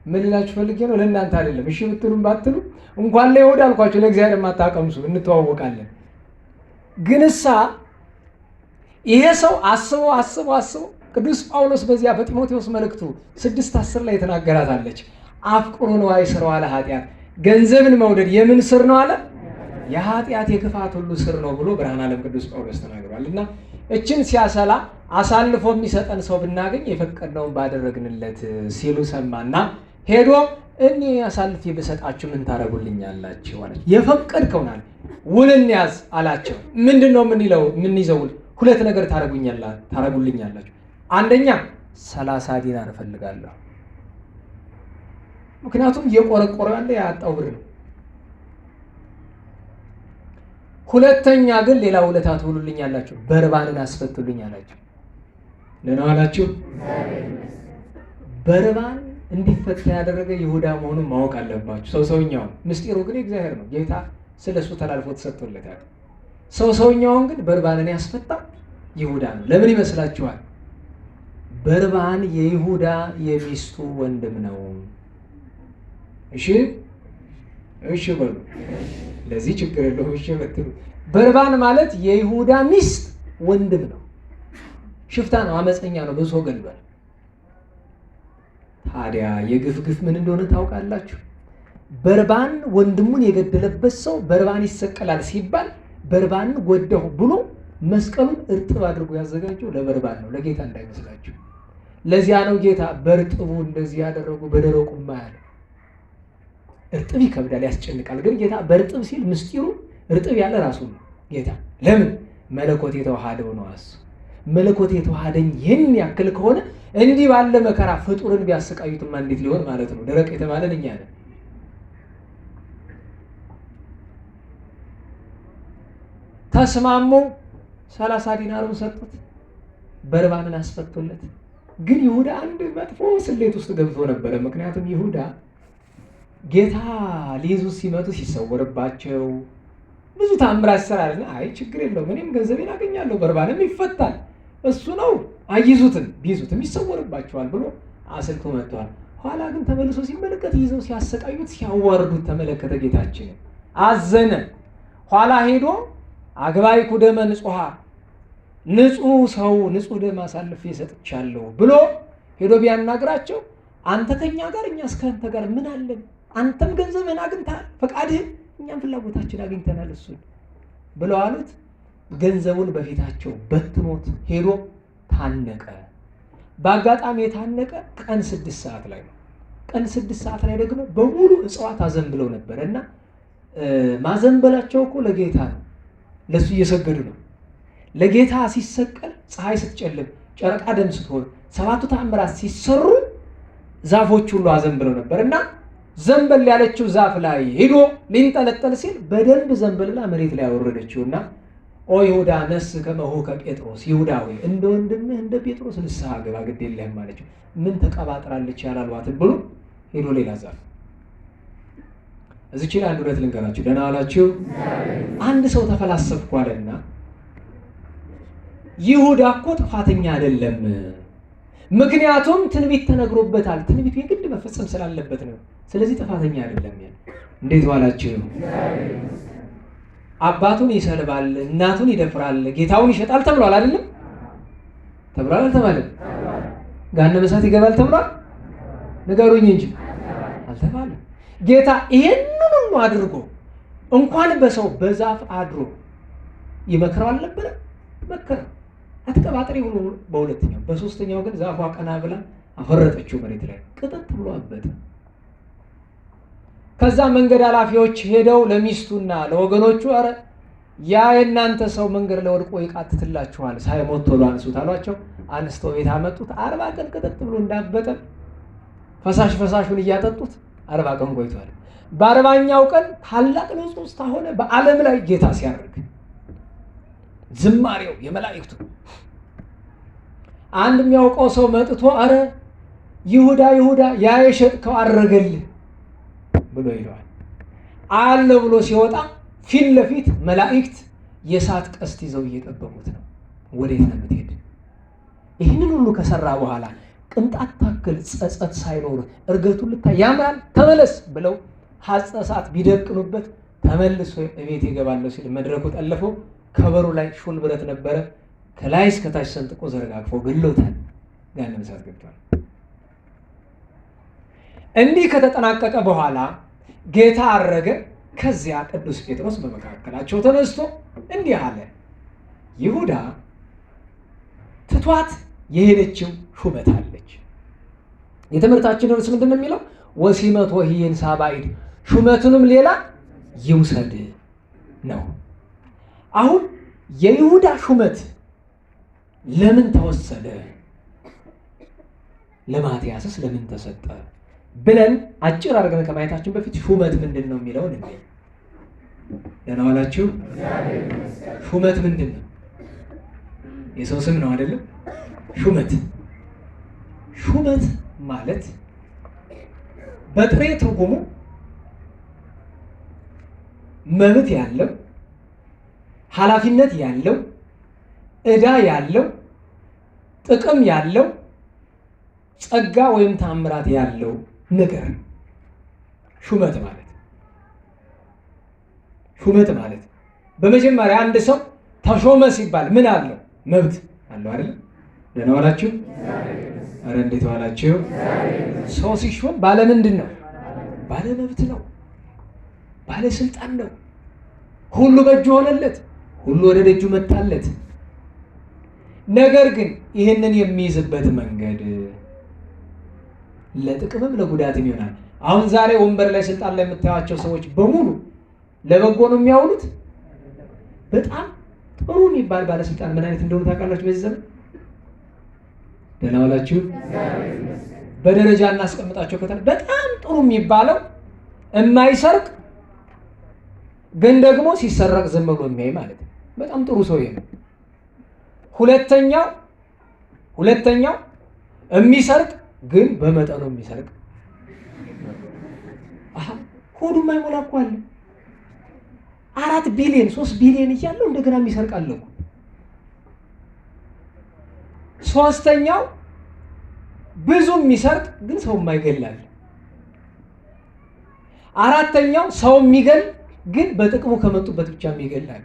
[SPEAKER 1] ምን ልላችሁ ፈልጌ ነው፣ ለእናንተ አይደለም። እሺ ብትሉም ባትሉ እንኳን ለይሁዳ አልኳችሁ፣ ለእግዚአብሔር የማታቀምሱ እንተዋወቃለን። ግን ይሄ ሰው አስበው ቅዱስ ጳውሎስ በዚያ በጢሞቴዎስ መልእክቱ 6:10 ላይ የተናገራታለች። አፍቅሮ ነዋይ ስራው አለ ኃጢአት፣ ገንዘብን መውደድ የምን ስር ነው አለ? የኃጢአት የክፋት ሁሉ ስር ነው ብሎ ብርሃነ ዓለም ቅዱስ ጳውሎስ ተናግሯል። እና እችን ሲያሰላ አሳልፎ የሚሰጠን ሰው ብናገኝ የፈቀድነውን ባደረግንለት ሲሉ ሰማና ሄዶ እኔ አሳልፌ ብሰጣችሁ ምን ታረጉልኛላችሁ አላቸው። የፈቀድከውን አለ ውል እንያዝ አላቸው። ምንድን ነው የምንይዘው ውል? 2 ነገር ታረጉልኛላችሁ። አንደኛ 30 ዲናር እፈልጋለሁ። ምክንያቱም እየቆረቆረ ያለ ያጣው ብር ነው። ሁለተኛ ግን ሌላ ውለታ ትውሉልኛላችሁ፣ በርባንን አስፈቱልኝ አላቸው። ደህና ዋላችሁ። በርባን እንዲፈታ ያደረገ ይሁዳ መሆኑን ማወቅ አለባችሁ። ሰውኛውን ምስጢሩ ግን እግዚአብሔር ነው። ጌታ ስለሱ ተላልፎ ተሰጥቶለታል። ሰውኛውን ግን በርባንን ያስፈታ ይሁዳ ነው። ለምን ይመስላችኋል? በርባን የይሁዳ የሚስቱ ወንድም ነው። እሺ በሉ። ለዚህ ችግር የለውም። እሺ በትሉ። በርባን ማለት የይሁዳ ሚስት ወንድም ነው። ሽፍታ ነው፣ አመፀኛ ነው፣ ብዙ ገልበል። ታዲያ የግፍ ምን እንደሆነ ታውቃላችሁ? በርባን ወንድሙን የገደለበት ሰው በርባን ይሰቀላል ሲባል በርባንን ጎዳሁ ብሎ መስቀሉን እርጥብ አድርጎ ያዘጋጀው ለበርባን ነው፣ ለጌታ እንዳይመስላችሁ። ለዚያ ነው ጌታ በርጥቡ እንደዚህ ያደረጉ በደረቁማ ያለ። እርጥብ ይከብዳል፣ ያስጨንቃል። ግን ጌታ በርጥብ ሲል ምስጢሩ እርጥብ ያለ ራሱ ነው ጌታ። ለምን? መለኮት የተዋሃደው ነው። መለኮት የተዋሃደኝ ይህን ያክል ከሆነ እንዲህ ባለ መከራ ፍጡርን ቢያሰቃዩትማ እንዴት ሊሆን ማለት ነው? ደረቅ የተባለን እኛ ነን። ተስማሙ። 30 ዲናሩን ሰጡት፣ በርባንን አስፈቱለት። ግን ይሁዳ አንድ መጥፎ ስሌት ውስጥ ገብቶ ነበረ። ምክንያቱም ይሁዳ ጌታ ሊይዙ ሲመጡ ሲሰወርባቸው ብዙ ታምራት ይሰራልና፣ አይ ችግር የለውም እኔም ገንዘቤን አገኛለሁ፣ በርባንም ይፈታል፣ እሱ ነው አይዙትም፣ ቢይዙትም ይሰወርባቸዋል ብሎ አስልቶ መጥቷል። ኋላ ግን ተመልሶ ሲመለከት ይዘው ሲያሰቃዩት ሲያዋርዱት ተመለከተ። ጌታችን አዘነ። ኋላ ሄዶ አግባይኩ ደመ ንጹሐ፣ ንጹሕ ሰው ንጹሕ ደም አሳልፌ ሰጥቻለሁ ብሎ ሄዶ ቢያናግራቸው አንተ ከኛ ጋር እኛስ ከአንተ ጋር ምን አለን? አንተም ገንዘብህን አግኝተሃል፣ ፈቃድህን፣ እኛም ፍላጎታችን አግኝተናል እሱን ብለው አሉት። ገንዘቡን በፊታቸው በትኖት ሄዶ ታነቀ። በአጋጣሚ የታነቀ ቀን 6 ሰዓት ላይ ነው። ቀን 6 ሰዓት ላይ ደግሞ በሙሉ እጽዋት አዘንብለው ነበር እና ማዘንበላቸው እኮ ለጌታ ነው፣ ለሱ እየሰገዱ ነው። ለጌታ ሲሰቀል ፀሐይ ስትጨልም ጨረቃ ደም ስትሆን 7ቱ ተአምራት ሲሰሩ ዛፎች ሁሉ አዘንብለው ነበር እና ዘንበል ያለችው ዛፍ ላይ ሄዶ ሊንጠለጠል ሲል በደንብ ዘንበልና መሬት ላይ አወረደችውና ኦ ይሁዳ ነስ ከመሆ ከጴጥሮስ፣ ይሁዳ ሆይ እንደ ወንድምህ እንደ ጴጥሮስ ንስሐ ግባ፣ ግድ የለህም አለችው። ምን ተቀባጥራለች ያላልዋትን ብሎ ሄዶ ሌላ ዛፍ። እዚች ላይ አንድ እውነት ልንገራችሁ። ደህና ዋላችሁ። አንድ ሰው ተፈላሰፍኩ አለና ይሁዳ እኮ ጥፋተኛ አይደለም፣ ምክንያቱም ትንቢት ተነግሮበታል፣ ትንቢቱ የግድ መፈጸም ስላለበት ነው፣ ስለዚህ ጥፋተኛ አይደለም። እንዴት ዋላችሁ? አባቱን ይሰልባል፣ እናቱን ይደፍራል፣ ጌታውን ይሸጣል ተብሏል አይደለም? ተብሏል አልተባለም? ገሃነመ እሳት ይገባል ተብሏል? ንገሩኝ እንጂ አልተባለም። ጌታ ይሄንን ሁሉ አድርጎ እንኳን በሰው በዛፍ አድሮ ይመክረው አልነበረም? መከረው። አትቀባጥሪ ብሎ በሁለተኛው፣ በሶስተኛው ግን ዛፏ ቀና ብላ አፈረጠችው መሬት ላይ፣ ቅጥጥ ብሎ አበጠ። ከዛ መንገድ ኃላፊዎች ሄደው ለሚስቱና ለወገኖቹ አረ ያ የእናንተ ሰው መንገድ ላይ ወድቆ ይቃትትላችኋል፣ ሳይሞት ቶሎ አንሱት አሏቸው። አንስተው ቤት አመጡት። 40 ቀን ቅጥጥ ብሎ እንዳበጠ ፈሳሹን እያጠጡት 40 ቀን ቆይቷል። በ40ኛው ቀን ታላቅ ንውጽውጽታ ሆነ በዓለም ላይ ጌታ ሲያርግ፣ ዝማሬው የመላእክቱ። አንድ የሚያውቀው ሰው መጥቶ አረ ይሁዳ ይሁዳ ያ የሸጥከው አረገልህ ብሎ ይለዋል። አያለው ብሎ ሲወጣ ፊት ለፊት መላእክት የእሳት ቀስት ይዘው እየጠበቁት ነው። ወዴት ነው የምትሄድ? ይህንን ሁሉ ከሰራ በኋላ ቅንጣት ታክል ጸጸት ሳይኖር እርገቱን ልታይ ያምራል ተመለስ ብለው ሐፀ እሳት ቢደቅኑበት ተመልሶ እቤት ይገባለሁ ሲል መድረኩ ጠለፈው። ከበሩ ላይ ሹል ብረት ነበረ፣ ከላይ እስከታች ሰንጥቆ ዘረጋግፎ ገሎታል። ገሃነመ እሳት ገብቷል። እንዲህ ከተጠናቀቀ በኋላ ጌታ አረገ። ከዚያ ቅዱስ ጴጥሮስ በመካከላቸው ተነስቶ እንዲህ አለ፣ ይሁዳ ትቷት የሄደችው ሹመት አለች። የትምህርታችን ርዕስ ምንድን ነው የሚለው? ወሲመት ወሂየን ሳባይድ፣ ሹመቱንም ሌላ ይውሰድ ነው። አሁን የይሁዳ ሹመት ለምን ተወሰደ? ለማትያስስ ለምን ተሰጠ ብለን አጭር አድርገን ከማየታችን በፊት ሹመት ምንድን ነው የሚለውን እንዴ። ደህና ዋላችሁ። ሹመት ምንድን ነው? የሰው ስም ነው አይደለም? ሹመት ማለት በጥሬ ትርጉሙ መብት ያለው፣ ኃላፊነት ያለው፣ ዕዳ ያለው፣ ጥቅም ያለው፣ ጸጋ ወይም ታምራት ያለው ነገር ሹመት ማለት በመጀመሪያ አንድ ሰው ተሾመ ሲባል ምን አለው? መብት አለው አይደል? ደህና ዋላችሁ። አረ እንዴት ዋላችሁ። ሰው ሲሾም ባለ ምንድን ነው? ባለ መብት ነው፣ ባለ ስልጣን ነው። ሁሉ በእጁ ሆነለት፣ ሁሉ ወደ ደጁ መጣለት። ነገር ግን ይህንን የሚይዝበት መንገድ ለጥቅምም ለጉዳትም ይሆናል። አሁን ዛሬ ወንበር ላይ ስልጣን ላይ የምታዩቸው ሰዎች በሙሉ ለበጎ ነው የሚያውሉት። በጣም ጥሩ የሚባል ባለስልጣን ምን አይነት እንደሆነ ታውቃላችሁ? በዚህ ዘመን ደህና ዋላችሁ። በደረጃ እናስቀምጣቸው ከተባለ በጣም ጥሩ የሚባለው የማይሰርቅ ግን ደግሞ ሲሰረቅ ዝም ብሎ የሚያይ ማለት ነው። በጣም ጥሩ ሰው ነው። ሁለተኛው የሚሰርቅ ግን በመጠኑ የሚሰርቅ ሆዱ የማይሞላ እኮ አለ። 4 ቢሊዮን 3 ቢሊዮን እያለው እንደገና የሚሰርቅ አለ እኮ። ሶስተኛው ብዙ የሚሰርቅ ግን ሰው የማይገላል። አራተኛው ሰው የሚገል ግን በጥቅሙ ከመጡበት ብቻ የሚገላል።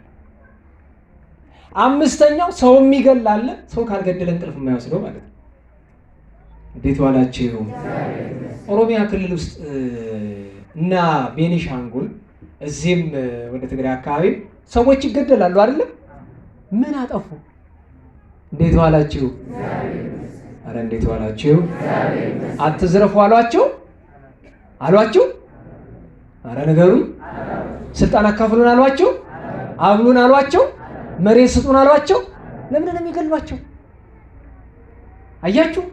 [SPEAKER 1] አምስተኛው ሰው የሚገላል ሰው ካልገደለ እንቅልፍ የማይወስደው ማለት ነው። እንዴት ዋላችሁ? ኦሮሚያ ክልል ውስጥ እና ቤኒሻንጉል እዚህም ወደ ትግራይ አካባቢ ሰዎች ይገደላሉ አይደለም? ምን አጠፉ? እንዴት ዋላችሁ? አረ እንዴት ዋላችሁ? አትዝረፉ አሏቸው አሏቸው? አረ ነገሩኝ። ስልጣን አካፍሉን አሏቸው? አብሉን አሏቸው? መሬት ስጡን አሏቸው? ለምን ነው የሚገሏቸው? አያችሁ?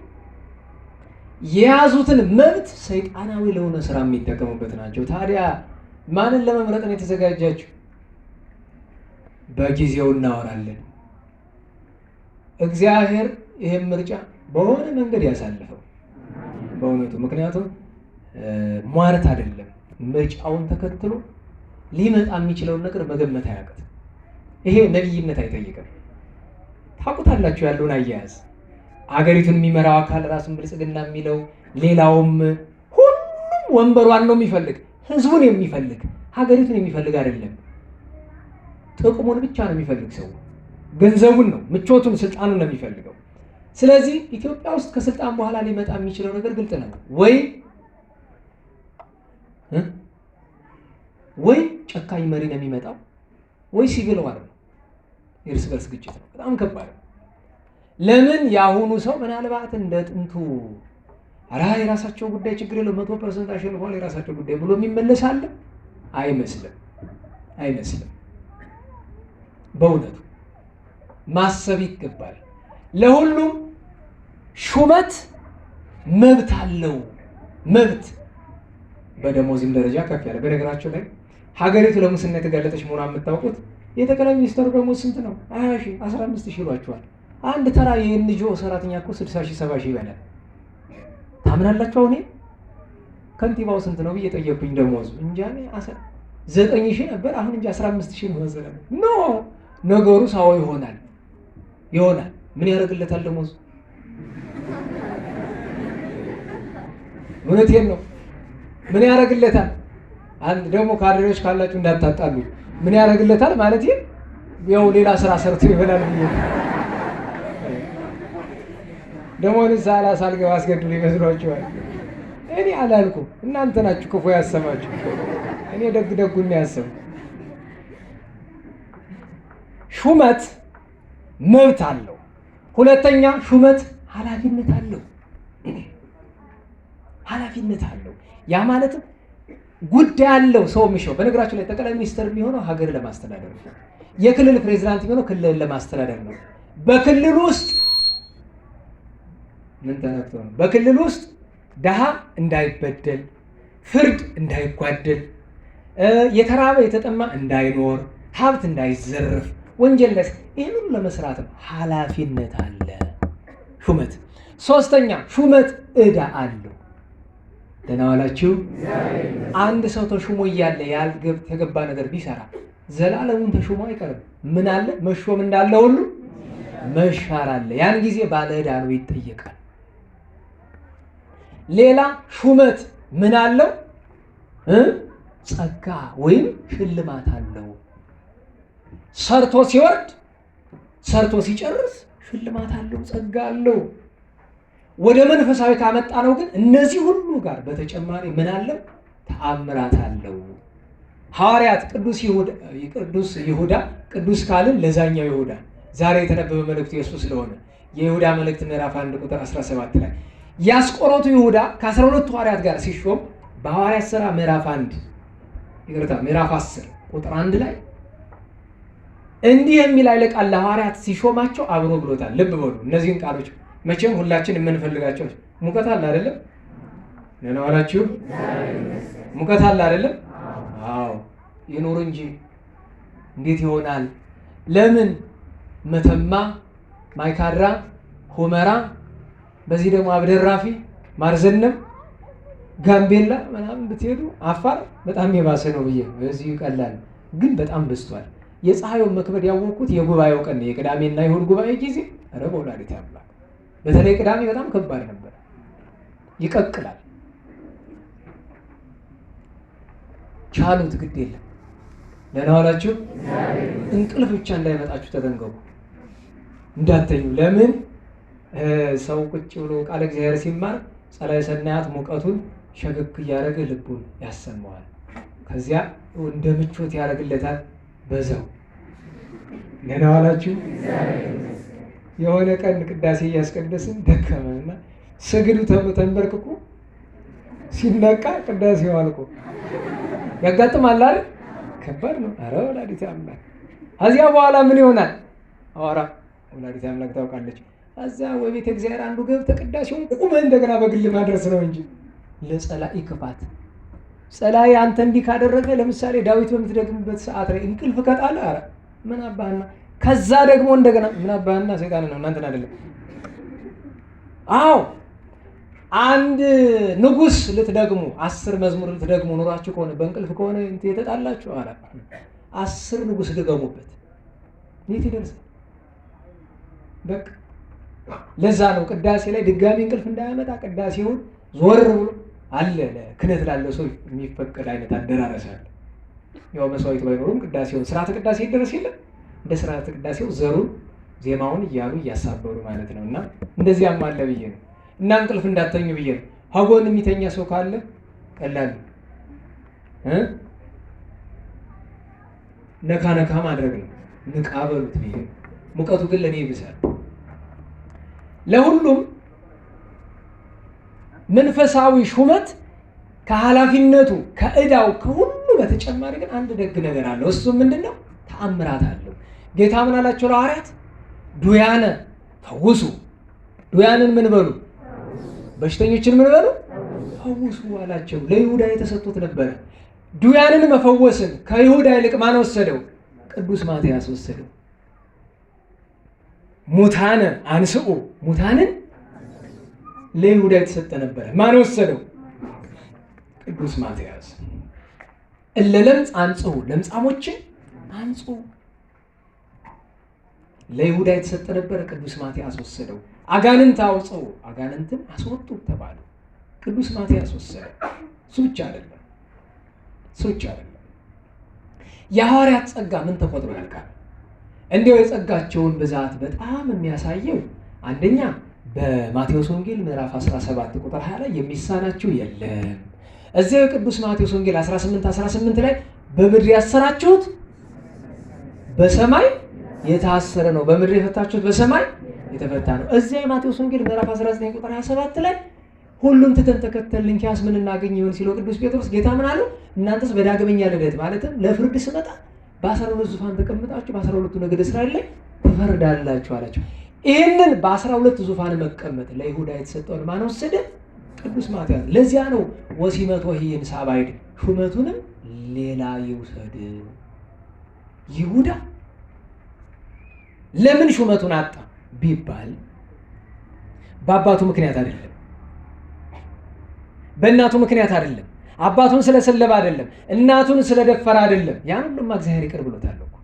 [SPEAKER 1] የያዙትን መብት ሰይጣናዊ ለሆነ ስራ የሚጠቀሙበት ናቸው። ታዲያ ማንን ለመምረጥ ነው የተዘጋጃችሁ? በጊዜው እናወራለን። እግዚአብሔር ይሄን ምርጫ በሆነ መንገድ ያሳልፈው በእውነቱ። ምክንያቱም ሟርት አይደለም። ምርጫውን ተከትሎ ሊመጣ የሚችለውን ነገር መገመት አያውቅም። ይሄ ነቢይነት አይጠይቅም። ታውቁታላችሁ ያለውን አያያዝ። አገሪቱን የሚመራው አካል ራሱን ብልጽግና የሚለው ሌላውም ሁሉም ወንበሯን ነው የሚፈልግ፣ ህዝቡን የሚፈልግ ሀገሪቱን የሚፈልግ አይደለም። ጥቅሙን ብቻ ነው የሚፈልግ ሰው፣ ገንዘቡን ነው፣ ምቾቱን፣ ስልጣኑን ነው የሚፈልገው። ስለዚህ ኢትዮጵያ ውስጥ ከስልጣን በኋላ ሊመጣ የሚችለው ነገር ግልጽ ነው። ወይ ጨካኝ መሪ ነው የሚመጣው፣ ወይ ሲቪል ዋር ነው፣ የእርስ በርስ ግጭት ነው። በጣም ከባድ ነው። ለምን የአሁኑ ሰው ምናልባት እንደ ጥንቱ የራሳቸው ጉዳይ ችግር የለው 100% አሸንፏል የራሳቸው ጉዳይ ብሎ የሚመለሳለ አይመስልም። በእውነቱ ማሰብ ይገባል። ለሁሉም ሹመት መብት አለው። መብት በደሞዝም ደረጃ ከፍ ያለ። በነገራቸው ላይ ሀገሪቱ ለሙስና የተጋለጠች መሆኗን የምታውቁት የጠቅላይ ሚኒስትሩ ደሞዝ ስንት ነው? 20 ሺህ 15 ሺህ ይሏቸዋል። አንድ ተራ የኤንጂኦ ሰራተኛ እኮ 60 ሺህ 70 ሺህ ይበላል። ታምናላችሁ? አሁን ከንቲባው ስንት ነው ብዬ ጠየኩኝ ደሞዙ። እንጃ 9 ሺህ ነበር፣ አሁን እንጂ 15 ሺህ ነው መሰለኝ። ኖ ነገሩ ሳው ይሆናል። ምን ያደርግለታል ደሞዙ? እውነቴን ነው። ምን ያደርግለታል? አንድ ደግሞ ካድሬዎች ካላችሁ እንዳታጣሉ። ምን ያደርግለታል ማለት ያው ሌላ ስራ ሰርቶ ይበላል ብዬ ደግሞ ንሳላ ሳልገባ አስገድሉ ይመስሏችኋል? እኔ አላልኩም፣ እናንተ ናችሁ ክፉ ያሰማችሁ። እኔ ደጉን ያሰሙ። ሹመት መብት አለው። ሁለተኛ ሹመት ኃላፊነት አለው። ያ ማለትም ጉዳይ አለው ሰው የሚሾው። በነገራችሁ ላይ ጠቅላይ ሚኒስትር የሚሆነው ሀገር ለማስተዳደር ነው። የክልል ፕሬዝዳንት የሚሆነው ክልል ለማስተዳደር ነው። በክልል ውስጥ ምን ተነክቶ ነው? በክልል ውስጥ ድሃ እንዳይበደል፣ ፍርድ እንዳይጓደል፣ የተራበ የተጠማ እንዳይኖር፣ ሀብት እንዳይዘርፍ፣ ወንጀልነት ይህን ሁሉ ለመስራት ነው። ኃላፊነት አለ ሹመት። ሶስተኛ ሹመት ዕዳ አለው። ደህና ዋላችሁ። አንድ ሰው ተሹሞ እያለ ያልተገባ ነገር ቢሰራ ዘላለሙን ተሹሞ አይቀርም። ምን አለ? መሾም እንዳለ ሁሉ መሻር አለ። ያን ጊዜ ባለ ዕዳ ነው፣ ይጠየቃል። ሌላ ሹመት ምን አለው? ጸጋ ወይም ሽልማት አለው። ሰርቶ ሲወርድ፣ ሰርቶ ሲጨርስ ሽልማት አለው፣ ጸጋ አለው። ወደ መንፈሳዊ ካመጣ ነው ግን እነዚህ ሁሉ ጋር በተጨማሪ ምን አለው? ተአምራት አለው። ሐዋርያት ቅዱስ ይሁዳ ቅዱስ ካልን ለዛኛው ይሁዳ ዛሬ የተነበበ መልእክቱ የእሱ ስለሆነ የይሁዳ መልእክት ምዕራፍ 1 ቁጥር 17 ላይ ያስቆሮቱ ይሁዳ ከ12 ሐዋርያት ጋር ሲሾም በሐዋርያት ሥራ ምዕራፍ 10 ቁጥር 1 ላይ እንዲህ የሚል ኃይለ ቃል ለሐዋርያት ሲሾማቸው አብሮ ብሎታል። ልብ በሉ እነዚህን ቃሎች። መቼም ሁላችን የምንፈልጋቸው ሙቀት አለ አይደለም? ደህና ዋላችሁ። ሙቀት አለ አይደለም? አዎ ይኑር እንጂ እንዴት ይሆናል? ለምን መተማ፣ ማይካድራ፣ ሁመራ በዚህ ደግሞ አብደራፊ፣ ማርዘነም፣ ጋምቤላ ምናምን ብትሄዱ አፋር በጣም የባሰ ነው ብዬ በዚህ ቀላል ግን በጣም በዝቷል። የፀሐዩን መክበድ ያወቅኩት የጉባኤው ቀን የቅዳሜና የእሑድ ጉባኤ ጊዜ ኧረ በወላዲተ አምላክ በተለይ ቅዳሜ በጣም ከባድ ነበር። ይቀቅላል። ቻሉት፣ ግድ የለም ደህና ዋላችሁ። እንቅልፍ ብቻ እንዳይመጣችሁ ተጠንቀቁ፣ እንዳተኙ። ለምን ሰው ቁጭ ብሎ ቃለ እግዚአብሔር ሲማር ጸላዔ ሰናያት ሙቀቱን ሸገግ እያደረገ ልቡን ያሰማዋል። ከዚያ እንደ ምቾት ያደርግለታል። በዛው ደህና ዋላችሁ። የሆነ ቀን ቅዳሴ እያስቀደስን ደከመንና ስግዱ ተብሎ ተንበርክኮ ሲነቃ ቅዳሴው አልቆ ያጋጥማል አይደል? ከባድ ነው። ኧረ ወላዲተ አምላክ። ከዚያ በኋላ ምን ይሆናል? አዋራ ወላዲተ አምላክ ታውቃለች። እዚያ ወቤተ እግዚአብሔር አንዱ ገብተህ ቅዳሴውን ቁመህ እንደገና በግል ማድረስ ነው እንጂ ለጸላኢ ክፋት። ጸላኢ አንተ እንዲህ ካደረገ ለምሳሌ ዳዊት በምትደግምበት ሰዓት ላይ እንቅልፍ ከጣለ ኧረ ምን አባህና፣ ከዛ ደግሞ እንደገና ምን አባህና፣ ሰይጣን ነው እናንተን አይደለም። አዎ አንድ ንጉስ ልትደግሙ 10 መዝሙር ልትደግሙ ኑራችሁ ከሆነ በእንቅልፍ ከሆነ የተጣላችሁ ኧረ 10 ንጉስ ድገሙበት፣ የት ይደርሳል? በቃ ለዛ ነው ቅዳሴ ላይ ድጋሚ እንቅልፍ እንዳያመጣ ቅዳሴውን ዞር ብሎ አለ ለክህነት ላለው ሰው የሚፈቀድ አይነት አደራረስ አለ። ያው መስዋዕት ባይኖርም ቅዳሴውን ስርዓተ ቅዳሴ ይደረስ የለም እንደ ስርዓተ ቅዳሴው ዘሩን ዜማውን እያሉ እያሳበሩ ማለት ነው። እና እንደዚያም አለ ብዬ ነው። እና እንቅልፍ እንዳተኙ ብዬ ነው። ሀጎን የሚተኛ ሰው ካለ ቀላል ነካ ነካ ማድረግ ነው። ንቃ በሉት ብዬ ነው። ሙቀቱ ግን ለእኔ ይብሳል። ለሁሉም መንፈሳዊ ሹመት ከኃላፊነቱ ከዕዳው ከሁሉ በተጨማሪ ግን አንድ ደግ ነገር አለው። እሱም ምንድነው? ተአምራት አለው። ጌታ ምን አላቸው ለሐዋርያት? ዱያነ ፈውሱ። ዱያንን ምን በሉ? በሽተኞችን ምን በሉ? ፈውሱ አላቸው። ለይሁዳ የተሰጡት ነበረ። ዱያንን መፈወስን ከይሁዳ ይልቅ ማን ወሰደው? ቅዱስ ማትያስ ወሰደው። ሙታነ አንስኡ፣ ሙታንን ለይሁዳ የተሰጠ ነበረ። ማን ወሰደው? ቅዱስ ማትያስ። እለ ለምጽ አንጽሑ፣ ለምጻሞችን አንጹ፣ ለይሁዳ የተሰጠ ነበረ። ቅዱስ ማትያስ ወሰደው። አጋንንት አውጽሑ፣ አጋንንትን አስወጡ ተባሉ። ቅዱስ ማትያስ ወሰደው። እሱ ብቻ አይደለም፣ እሱ ብቻ አይደለም። የሐዋርያት ጸጋ ምን ተቆጥሮ ያልቃል? እንዲያው የጸጋቸውን ብዛት በጣም የሚያሳየው አንደኛ በማቴዎስ ወንጌል ምዕራፍ 17 ቁጥር 20 ላይ የሚሳናችሁ የለም። እዚያው የቅዱስ ማቴዎስ ወንጌል 18 ላይ በምድር ያሰራችሁት በሰማይ የታሰረ ነው፣ በምድር የፈታችሁት በሰማይ የተፈታ ነው። እዚያ የማቴዎስ ወንጌል ምዕራፍ 19 ቁጥር 27 ላይ ሁሉን ትተን ተከተልን እንኪያስ ምን እናገኝ ይሆን ሲለው ቅዱስ ጴጥሮስ ጌታ ምን አለው? እናንተስ በዳግመኛ ልደት ማለትም ለፍርድ ስመጣ በ12 ዙፋን ተቀምጣችሁ በ12ቱ ነገድ እስራኤል ላይ ትፈርዳላችሁ አላቸው። ይህንን በ12 ዙፋን መቀመጥ ለይሁዳ የተሰጠውን ማን ወሰደ? ቅዱስ ማትያስ። ለዚያ ነው ወሲመቶ ይህን ሳባይድ ሹመቱንም ሌላ ይውሰድ። ይሁዳ ለምን ሹመቱን አጣ ቢባል በአባቱ ምክንያት አይደለም፣ በእናቱ ምክንያት አይደለም፣ አባቱን ስለሰለበ አይደለም፣ እናቱን ስለደፈረ አይደለም። ያን ሁሉም እግዚአብሔር ይቅር ብሎታል እኮ።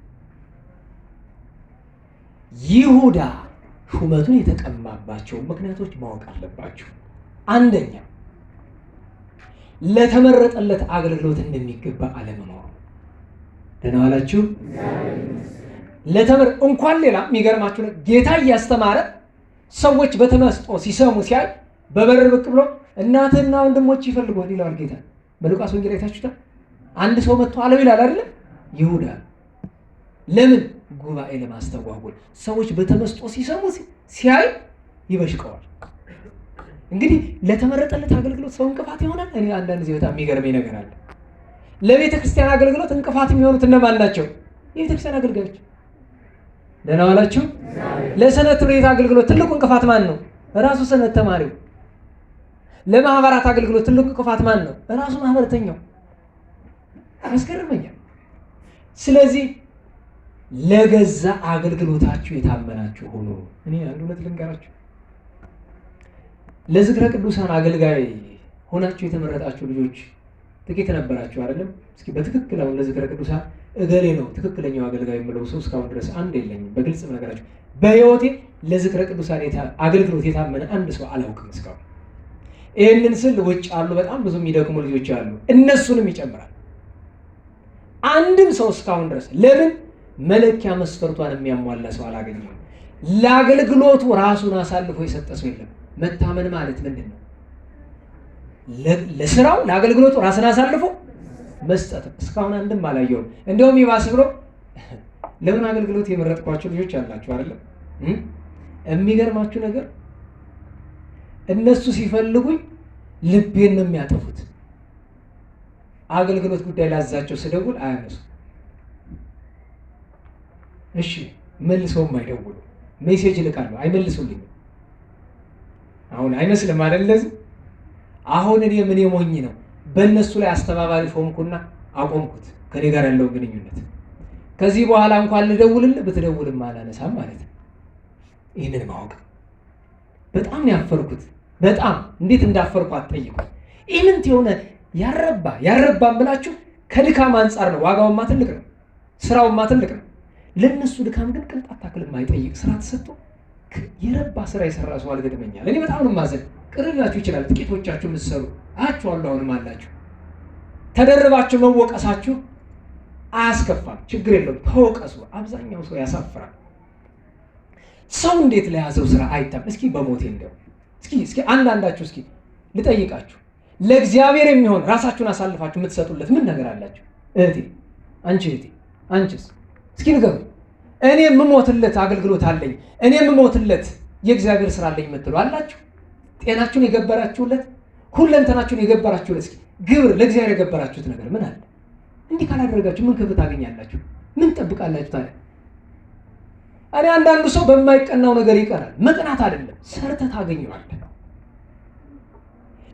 [SPEAKER 1] ይሁዳ ሹመቱን የተቀማባቸው ምክንያቶች ማወቅ አለባቸው። አንደኛ ለተመረጠለት አገልግሎት እንደሚገባ አለመኖሩ። ደህና ዋላችሁ። እንኳን ሌላ የሚገርማችሁ ጌታ እያስተማረ ሰዎች በተመስጦ ሲሰሙ ሲያይ በበር ብቅ ብሎ እናትና ወንድሞች ይፈልጓል ይለዋል ጌታ። በሉቃስ ወንጌል አይታችሁታል። አንድ ሰው መጥቶ አለው ይላል አይደል? ይሁዳ ለምን? ጉባኤ ለማስተጓጎል። ሰዎች በተመስጦ ሲሰሙ ሲያይ ይበሽቀዋል። እንግዲህ ለተመረጠለት አገልግሎት ሰው እንቅፋት ይሆናል። እኔ አንዳንድ ጊዜ በጣም የሚገርመኝ ነገር አለ። ለቤተ ክርስቲያን አገልግሎት እንቅፋት የሚሆኑት እነማን ናቸው? የቤተ ክርስቲያን አገልጋዮች። ደህና ዋላችሁ። ለሰንበት ትምህርት አገልግሎት ትልቁ እንቅፋት ማን ነው? ራሱ ሰንበት ተማሪው። ለማህበራት አገልግሎት ትልቁ እንቅፋት ማን ነው? ራሱ ማህበረተኛው። ያስገርመኛል። ስለዚህ ለገዛ አገልግሎታችሁ የታመናችሁ ሆኖ እኔ አንድ እውነት ልንገራችሁ። ለዝክረ ቅዱሳን አገልጋይ ሆናችሁ የተመረጣችሁ ልጆች ጥቂት ነበራችሁ አይደለም? እስኪ በትክክል አሁን ለዝክረ ቅዱሳን እገሌ ነው ትክክለኛው አገልጋይ የምለው ሰው እስካሁን ድረስ አንድ የለኝም። በግልጽ ነገራችሁ በሕይወቴ ለዝክረ ቅዱሳን አገልግሎት የታመነ አንድ ሰው አላውቅም እስካሁን። ይህንን ስል ውጭ አሉ በጣም ብዙ የሚደክሙ ልጆች አሉ፣ እነሱንም ይጨምራል። አንድም ሰው እስካሁን ድረስ ለምን መለኪያ መስፈርቷን የሚያሟላ ሰው አላገኘም። ለአገልግሎቱ ራሱን አሳልፎ የሰጠ ሰው የለም። መታመን ማለት ምንድን ነው? ለስራው ለአገልግሎቱ ራስን አሳልፎ መስጠት። እስካሁን አንድም አላየሁም። እንደውም ይባስ ብሎ ለምን አገልግሎት የመረጥኳቸው ልጆች አላችሁ አይደለም? የሚገርማችሁ ነገር እነሱ ሲፈልጉኝ ልቤን ነው የሚያጠፉት። አገልግሎት ጉዳይ ላዛቸው ስደውል አያነሱ። እሺ መልሰውም አይደውሉ። ሜሴጅ ልካለሁ አይመልሱልኝም። አሁን አይመስልም አይደል? ለዚህ አሁን እኔ ምን የሞኝ ነው በእነሱ ላይ አስተባባሪ ሆንኩና አቆምኩት ከኔ ጋር ያለው ግንኙነት። ከዚህ በኋላ እንኳን ልደውልልህ ብትደውልም አላነሳም ማለት ነው። ይህንን ማወቅ በጣም ያፈርኩት። በጣም እንዴት እንዳፈርኩ አትጠይቁ። ኢምንት የሆነ ያረባም ብላችሁ ከድካም አንጻር ነው። ዋጋውማ ትልቅ ነው፣ ስራውማ ትልቅ ነው። ለነሱ ድካም ግን ቅንጣት ታክል የማይጠይቅ ስራ ተሰጥቶ የረባ ስራ የሰራ ሰው አልገጥመኛል። እኔ በጣም ነው ማዘን። ቅርላችሁ ይችላል ጥቂቶቻችሁ የምትሰሩ አችኋለሁ። አሁንም አላችሁ ተደርባችሁ መወቀሳችሁ አያስከፋም፣ ችግር የለውም ተወቀሱ። አብዛኛው ሰው ያሳፍራል። ሰው እንዴት ለያዘው ስራ አይታም። እስኪ በሞቴ እንደው እስኪ አንዳንዳችሁ እስኪ ልጠይቃችሁ፣ ለእግዚአብሔር የሚሆን ራሳችሁን አሳልፋችሁ የምትሰጡለት ምን ነገር አላችሁ? እህቴ፣ አንቺ እህቴ፣ አንቺስ እስኪ ንገሩ። እኔ የምሞትለት አገልግሎት አለኝ፣ እኔ የምሞትለት የእግዚአብሔር ስራ አለኝ የምትሉ አላችሁ? ጤናችሁን የገበራችሁለት፣ ሁለንተናችሁን የገበራችሁለት፣ እስኪ ግብር ለእግዚአብሔር የገበራችሁት ነገር ምን አለ? እንዲህ ካላደረጋችሁ ምን ክብር ታገኛላችሁ? ምን ጠብቃላችሁ ታዲያ? እኔ አንዳንዱ ሰው በማይቀናው ነገር ይቀራል። መቅናት አይደለም ሰርተህ ታገኘዋለህ።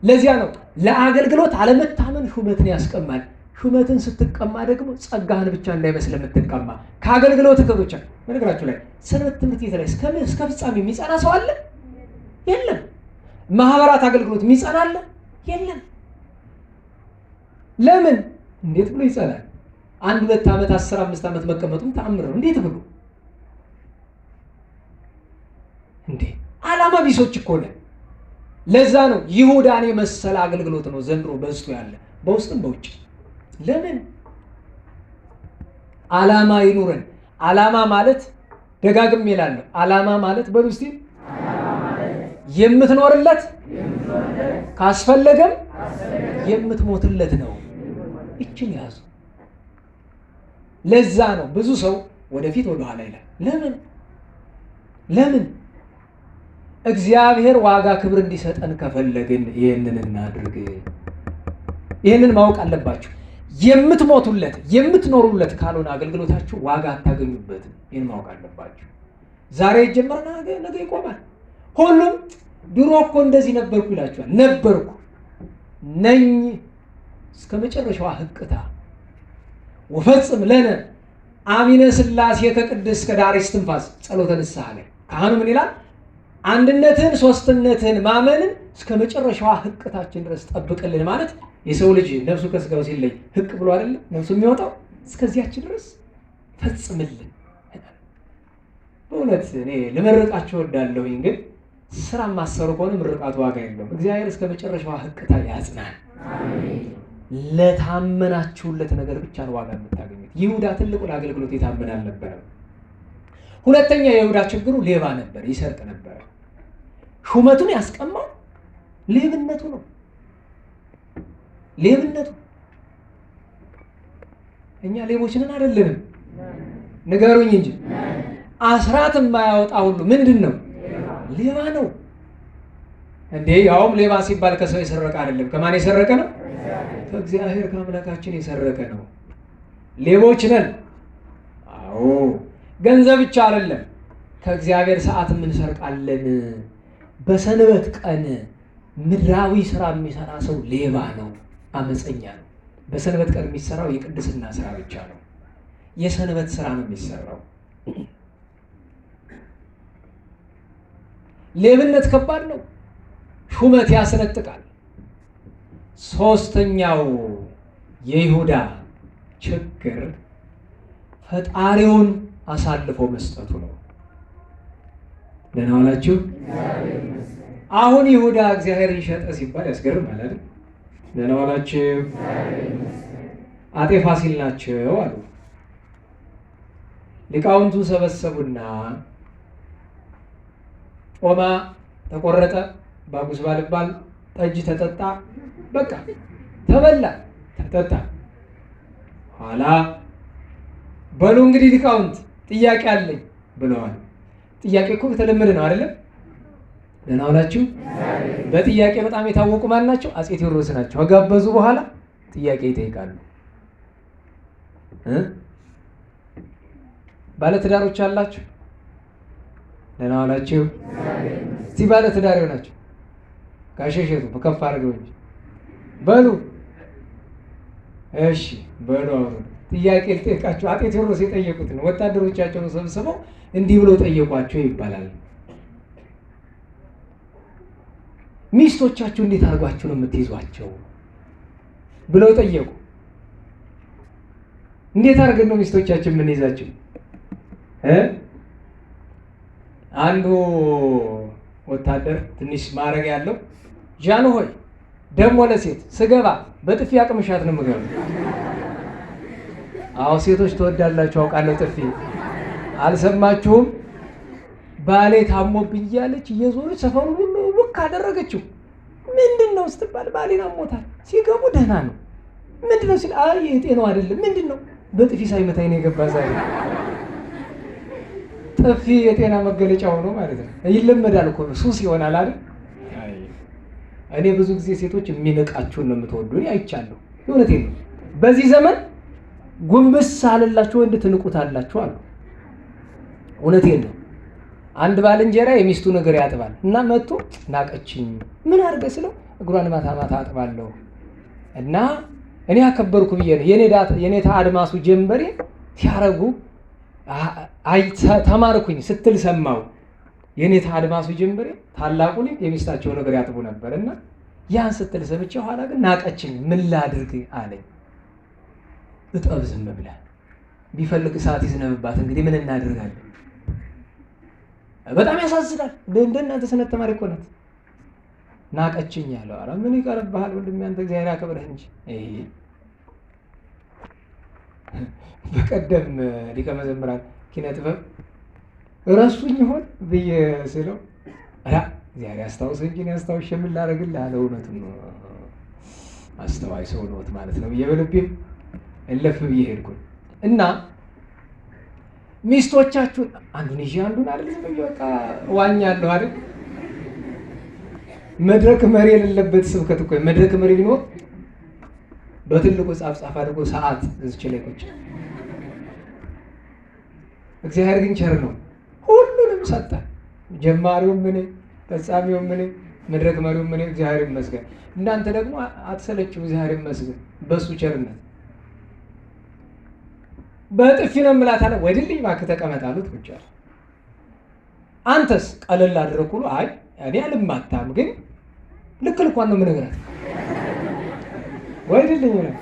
[SPEAKER 1] ለዚያ ነው ለአገልግሎት አለመታመን ሹመትን ያስቀማል። ሹመትን ስትቀማ ደግሞ ጸጋህን ብቻ እንዳይመስል የምትቀማ ከአገልግሎት ከብቻ። በነገራችሁ ላይ ሰንበት ትምህርት ቤት ላይ እስከ ፍጻሜ የሚጸና ሰው አለ? የለም። ማህበራት አገልግሎት የሚጸና አለ? የለም። ለምን? እንዴት ብሎ ይጸናል? 1 2 ዓመት 10 5 ዓመት መቀመጡም ተአምር ነው። እንዴት ብሎ እንዴ! ዓላማ ቢሶች እኮ ነን። ለዛ ነው ይሁዳን የመሰለ አገልግሎት ነው ዘንድሮ በዝቶ ያለ በውስጥም በውጭ። ለምን? ዓላማ ይኑረን። ዓላማ ማለት ደጋግሜ እላለሁ፣ ዓላማ ማለት በሉ እስቲ የምትኖርለት ካስፈለገም የምትሞትለት ነው። እችን ያዙ። ለዛ ነው ብዙ ሰው ወደፊት ወደ ኋላ ይላል። ለምን? እግዚአብሔር ዋጋ ክብር እንዲሰጠን ከፈለግን ይህንን እናድርግ። ይህንን ማወቅ አለባችሁ። የምትሞቱለት የምትኖሩለት ካልሆነ አገልግሎታችሁ ዋጋ አታገኙበትም። ይህን ማወቅ አለባችሁ። ዛሬ ይጀመርና ነገ ይቆማል። ሁሉም ድሮ እኮ እንደዚህ ነበርኩ ይላችኋል። ነበርኩ ነኝ እስከ መጨረሻዋ ህቅታ ወፈጽም ለነ አሚነ ሥላሴ ከቅድስ ከዳር እስትንፋስ ጸሎተ ንስሐ ላይ ካህኑ ምን ይላል? አንድነትን ሶስትነትን ማመንን እስከ መጨረሻዋ ህቅታችን ድረስ ጠብቅልን ማለት የሰው ልጅ ነፍሱ ከስጋው ሲለይ ህቅ ብሎ አይደለም ነፍሱ የሚወጣው፣ እስከዚያችን ድረስ ፈጽምልን። በእውነት እኔ ልመርቃችሁ እወዳለሁኝ፣ ግን ስራ ማሰሩ ከሆነ ምርቃቱ ዋጋ የለውም። እግዚአብሔር እስከ መጨረሻዋ ህቅታ ያጽናል። ለታመናችሁለት ነገር ብቻ ነው ዋጋ የምታገኙት። ይሁዳ ትልቁ ለአገልግሎት የታመነ አልነበረም። ሁለተኛ የይሁዳ ችግሩ ሌባ ነበር፣ ይሰርቅ ነበር። ሹመቱን ያስቀማው ሌብነቱ ነው። ሌብነቱ እኛ ሌቦች ነን አይደለንም? ንገሩኝ እንጂ አስራት የማያወጣ ሁሉ ምንድን ነው? ሌባ ነው እንዴ? ያውም ሌባ ሲባል ከሰው የሰረቀ አይደለም። ከማን የሰረቀ ነው? ከእግዚአብሔር ከአምላካችን የሰረቀ ነው። ሌቦች ነን። አዎ ገንዘብ ብቻ አይደለም፣ ከእግዚአብሔር ሰዓት እንሰርቃለን። በሰንበት ቀን ምድራዊ ስራ የሚሰራ ሰው ሌባ ነው፣ አመፀኛ ነው። በሰንበት ቀን የሚሰራው የቅድስና ስራ ብቻ ነው። የሰንበት ስራ ነው የሚሰራው። ሌብነት ከባድ ነው። ሹመት ያስነጥቃል። ሶስተኛው የይሁዳ ችግር ፈጣሪውን አሳልፎ መስጠቱ ነው። ደህና ዋላችሁ። አሁን ይሁዳ እግዚአብሔርን ሸጠ ሲባል ያስገርማል አይደል? ደህና ዋላችሁ። አጤ ፋሲል ናቸው አሉ። ሊቃውንቱ ሰበሰቡና ጮማ ተቆረጠ፣ ባጉስ ባልባል፣ ጠጅ ተጠጣ፣ በቃ ተበላ ተጠጣ። ኋላ በሉ እንግዲህ ሊቃውንት ጥያቄ አለኝ ብለዋል። ጥያቄ እኮ የተለመደ ነው አይደለም? ደህና ዋላችሁ። በጥያቄ በጣም የታወቁ ማን ናቸው? አፄ ቴዎድሮስ ናቸው። ከጋበዙ በኋላ ጥያቄ ይጠይቃሉ። ባለትዳሮች አላችሁ? ደህና ዋላችሁ። እስቲ ባለትዳር ናቸው ጋሸሸቱ በከፍ አድርገው እንጂ በሉ እሺ በሉ። አሁን ጥያቄ ልጠይቃችሁ። አፄ ቴዎድሮስ የጠየቁት ነው። ወታደሮቻቸውን ሰብስበው እንዲህ ብለው ጠየቋቸው ይባላል። ሚስቶቻችሁ እንዴት አድርጓችሁ ነው የምትይዟቸው ብለው ጠየቁ። እንዴት አድርገን ነው ሚስቶቻችን የምንይዛቸው? አንዱ ወታደር ትንሽ ማዕረግ ያለው ጃኑ ሆይ ደሞ ለሴት ስገባ በጥፊ አቅምሻት ነው የምገባ። አዎ ሴቶች ትወዳላችሁ አውቃለሁ ጥፊ። አልሰማችሁም? ባሌ ታሞብኝ እያለች እየዞረች ሰፈሩ ሁሉ ውክ አደረገችው። ምንድን ነው ስትባል ባሌን አሞታል። ሲገቡ ደህና ነው። ምንድን ነው ሲል አይ የጤናው አይደለም። ምንድን ነው? በጥፊ ሳይመታኝ ነው የገባ ዛሬ። ጥፊ የጤና መገለጫ ሆኖ ማለት ነው። ይለመዳል እኮ ሱስ ይሆናል አይደል? እኔ ብዙ ጊዜ ሴቶች የሚነቃችሁን ነው የምትወዱ። እኔ አይቻለሁ። እውነቴን ነው። በዚህ ዘመን ጉንብስ አለላችሁ ወንድ ትንቁታላችሁ አሉ። እውነቴን ነው። አንድ ባልንጀራ የሚስቱ ነገር ያጥባል እና መጥቶ ናቀችኝ። ምን አድርገ ስለው እግሯን ማታ ማታ አጥባለሁ እና እኔ አከበርኩ ብዬ ነው የኔታ አድማሱ ጀንበሬ ሲያረጉ ተማርኩኝ ስትል ሰማው። የኔታ አድማሱ ጀንበሬ ታላቁ ልጅ የሚስታቸው ነገር ያጥቡ ነበር እና ያን ስትል ሰምቼ ኋላ ግን ናቀችኝ። ምን ላድርግ አለኝ። እጠብ ዝም ብለህ ቢፈልግ ሰዓት ይዝነብባት። እንግዲህ ምን እናደርጋለን? በጣም ያሳዝናል። እንደናንተ ሰነት ተማሪ እኮ ናት። ናቀችኝ ያለው ኧረ ምን ይቀርብሃል ወንድሜ አንተ እግዚአብሔር ያክብርህ እንጂ። በቀደም ሊቀ መዘምራን ኪነ ጥበብ ረሱኝ ይሆን ብዬ ስለው ኧረ እግዚአብሔር ያስታውሰኝ እንጂ ያስታውሽ ምን ላደርግልህ አለ። እውነቱን ነው አስተዋይ ሰው ነዎት ማለት ነው ብዬ በልቤም እለፍ ብዬ ሄድኩኝ እና ሚስቶቻችሁን አንዱን ይዤ አንዱን አይደል ዝም ብዬ በቃ ዋኛለሁ አይደል። መድረክ መሪ የሌለበት ስብከት እኮ መድረክ መሪ ቢኖር በትልቁ ጻፍ አድርጎ ሰዓት እዚች ላይ ቁጭ። እግዚአብሔር ግን ቸር ነው፣ ሁሉንም ሰጠ። ጀማሪውም ምን ፈጻሚውም ምን መድረክ መሪውም ምን እግዚአብሔር ይመስገን። እናንተ ደግሞ አትሰለችው፣ እግዚአብሔር ይመስገን በሱ ቸርነት። በጥፊ ነው የምላት አለ። ወይድልኝ እባክህ ተቀመጥ አሉት። ቁጭ አለ። አንተስ ቀለል አድርኩ ሁሉ አይ እኔ አልማታም ግን ልክ ልኳን ነው የምነግራት። ወይድልኝ ነው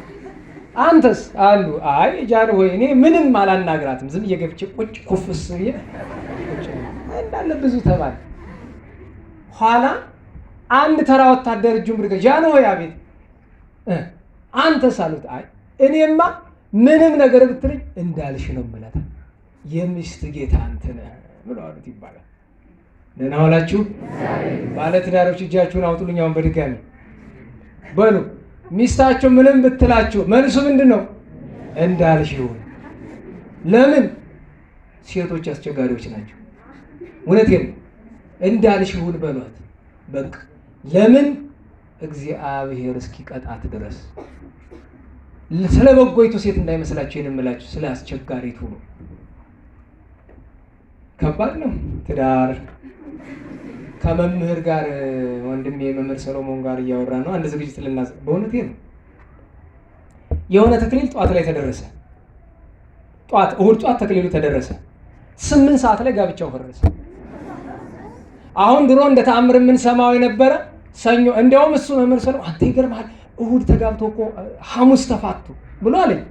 [SPEAKER 1] አንተስ አሉ። አይ ጃን ወይ እኔ ምንም አላናግራትም ዝም እየገብቼ ቁጭ ኩፍስ ብዬ እንዳለ ብዙ ተባለ። ኋላ አንድ ተራ ወታደር እጁን ብድገ ጃን ወይ አቤት አንተስ አሉት። አይ እኔማ ምንም ነገር ብትልኝ እንዳልሽ ነው የምላት የሚስት ጌታ አንተ ነህ ብሎ አሉት ይባላል። ደህና ዋላችሁ። ባለትዳሮች እጃችሁን አውጡልኝ አሁን በድጋሚ በሉ። ሚስታችሁ ምንም ብትላችሁ መልሱ ምንድን ነው? እንዳልሽ ይሁን። ለምን? ሴቶች አስቸጋሪዎች ናቸው። እውነቴን ነው። እንዳልሽ ይሁን በሏት በቃ። ለምን? እግዚአብሔር እስኪቀጣት ድረስ። ስለ በጎይቱ ሴት እንዳይመስላችሁ የምምላችሁ ስለ አስቸጋሪቱ ነው። ከባድ ነው ትዳር። ከመምህር ጋር ወንድሜ መምህር ሰሎሞን ጋር እያወራ ነው። አንድ ዝግጅት ልናዝ በእውነቴ ነው። የሆነ ተክሊል ጠዋት ላይ ተደረሰ። እሑድ ጠዋት ተክሊሉ ተደረሰ። 8 ሰዓት ላይ ጋብቻው ፈረሰ። አሁን ድሮ እንደ ተአምር የምንሰማው የነበረ ሰኞ እንዲያውም እሱ መምህር ሰለሞን አንተ ይገርምሃል እሁድ ተጋብቶ እኮ ሐሙስ ተፋቱ ብሎ አለኝ።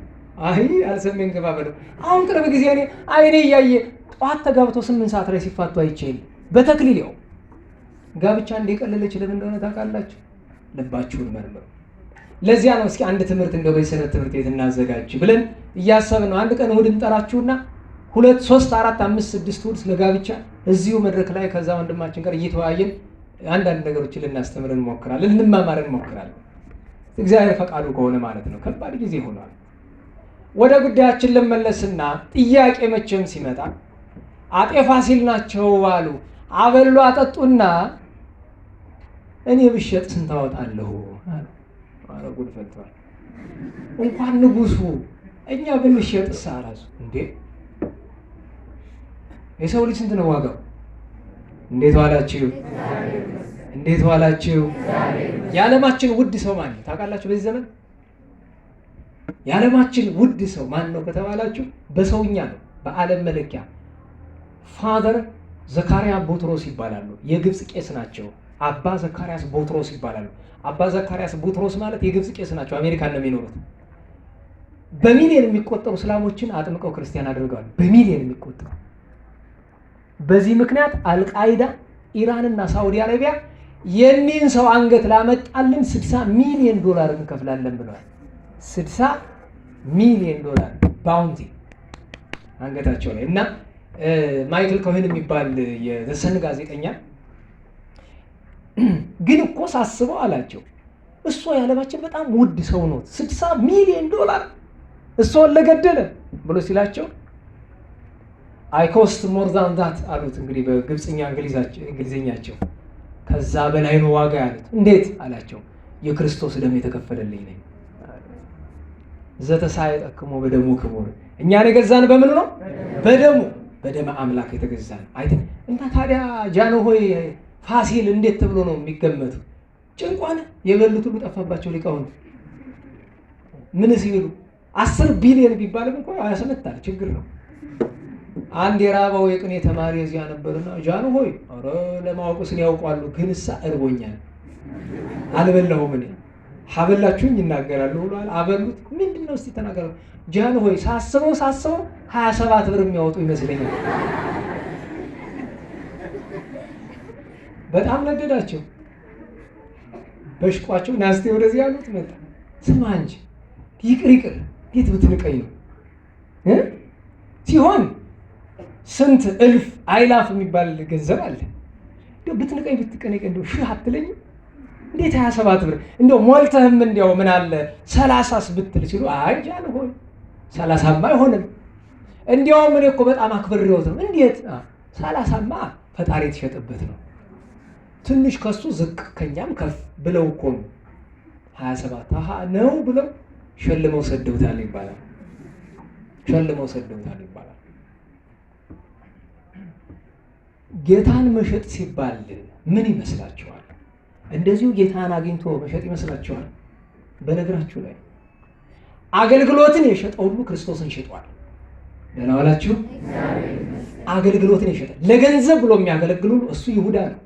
[SPEAKER 1] አይ አልሰሜን ገባ በለው። አሁን ቅርብ ጊዜ እኔ አይኔ እያየ ጠዋት ተጋብቶ 8 ሰዓት ላይ ሲፋቱ አይቼል በተክሊል ያው ጋብቻ እንደቀለለች ለምን እንደሆነ ታውቃላችሁ? ልባችሁን መርምሩ። ለዚያ ነው እስኪ አንድ ትምህርት እንደው በሰንበት ትምህርት ቤት እናዘጋጅ ብለን እያሰብን ነው። አንድ ቀን እሁድ እንጠራችሁና 2 3 4 5 6 እሁድ ስለ ጋብቻ እዚሁ መድረክ ላይ ከዛ ወንድማችን ጋር እየተወያየን አንዳንድ ነገሮችን ልናስተምር እንሞክራለን፣ ልንማማር እንሞክራለን። እግዚአብሔር ፈቃዱ ከሆነ ማለት ነው። ከባድ ጊዜ ሆኗል። ወደ ጉዳያችን ልመለስና ጥያቄ መቼም ሲመጣ አጤ ፋሲል ናቸው አሉ አበሉ አጠጡና እኔ ብሸጥ ስንት አወጣለሁ አሉ። ኧረ ጉድ ፈልቷል። እንኳን ንጉሱ እኛ ብንሸጥስ አራሱ እንዴ የሰው ልጅ ስንት ነው ዋጋው? እንዴት ዋላችሁ? እንዴት ዋላችሁ? የዓለማችን ውድ ሰው ማን ነው ታውቃላችሁ? በዚህ ዘመን የዓለማችን ውድ ሰው ማን ነው ከተባላችሁ በሰውኛ ነው፣ በዓለም መለኪያ ፋዘር ዘካርያስ ቦትሮስ ይባላሉ። የግብፅ ቄስ ናቸው። አባ ዘካርያስ ቦትሮስ ይባላሉ። አባ ዘካርያስ ቦትሮስ ማለት የግብፅ ቄስ ናቸው። አሜሪካን ነው የሚኖሩት። በሚሊዮን የሚቆጠሩ እስላሞችን አጥምቀው ክርስቲያን አድርገዋል። በሚሊዮን የሚቆጠሩ። በዚህ ምክንያት አልቃይዳ፣ ኢራንና ሳዑዲ አረቢያ የኒን ሰው አንገት ላመጣልን $60 ሚሊዮን እንከፍላለን ብለዋል። $60 ሚሊዮን ባውንቲ አንገታቸው ላይ እና ማይክል ኮሄን የሚባል የዘሰን ጋዜጠኛ ግን እኮ ሳስበው አላቸው እሱ የዓለማችን በጣም ውድ ሰው ነው $60 ሚሊዮን እሱን ለገደለ ብሎ ሲላቸው አይ ኮስት ሞር ዛን ዛት አሉት። እንግዲህ በግብጽኛ እንግሊዘኛቸው ከዛ በላይ ነው ዋጋ ያሉት። እንዴት አላቸው የክርስቶስ ደም የተከፈለልኝ ነኝ። ዘተሳይጠክሞ በደሙ ክቡር እኛን የገዛን በምን ነው? በደሙ በደም አምላክ የተገዛን አይደል? እና ታዲያ ጃንሆይ ፋሲል እንዴት ተብሎ ነው የሚገመቱ? ጭንቋን የበሉት ሁሉ ጠፋባቸው ሊቃውንት። ምን ሲሉ 10 ቢሊዮን ቢባልም እንኳን ያስመታል፣ ችግር ነው። አንድ የራባው የቅኔ ተማሪ እዚያ ነበርና ጃንሆይ ኧረ ለማወቁስን ያውቃሉ፣ ግንሳ እርቦኛል አልበላሁም እኔ ሀበላችሁኝ ይናገራሉ ብሏል። አበሉት። ምንድነው እስቲ ተናገሩ። ጃንሆይ ሳስበው 27 ብር የሚያወጡ ይመስለኛል። በጣም ነደዳቸው። በሽቋቸው ናስቴ ወደዚህ ያሉት መጣ። ስማ እንጂ ይቅር እንዴት ብትንቀኝ ነው ሲሆን ስንት እልፍ አይላፍ የሚባል ገንዘብ አለ። እንደው ብትንቀኝ እንደው ሺህ አትለኝም? እንዴት 27 ብር እንደው ሞልተህም እንደው ምን አለ 30ስ ብትል ሲሉ አይ ጃንሆይ 30ማ አይሆንም፣ እንደው ምን እኮ በጣም አክብሬዎት ነው። እንዴት 30ማ ፈጣሪ የተሸጠበት ነው፣ ትንሽ ከሱ ዝቅ ከኛም ከፍ ብለው እኮ ነው 27 ነው ብለው ሸልመው ሰደውታል ይባላል። ሸልመው ሰደውታል ይባላል። ጌታን መሸጥ ሲባል ምን ይመስላችኋል? እንደዚሁ ጌታን አግኝቶ መሸጥ ይመስላችኋል? በነገራችሁ ላይ አገልግሎትን የሸጠ ሁሉ ክርስቶስን ሸጧል። ደህና ዋላችሁ። አገልግሎትን የሸጠ ለገንዘብ ብሎ የሚያገለግሉ እሱ ይሁዳ ነው።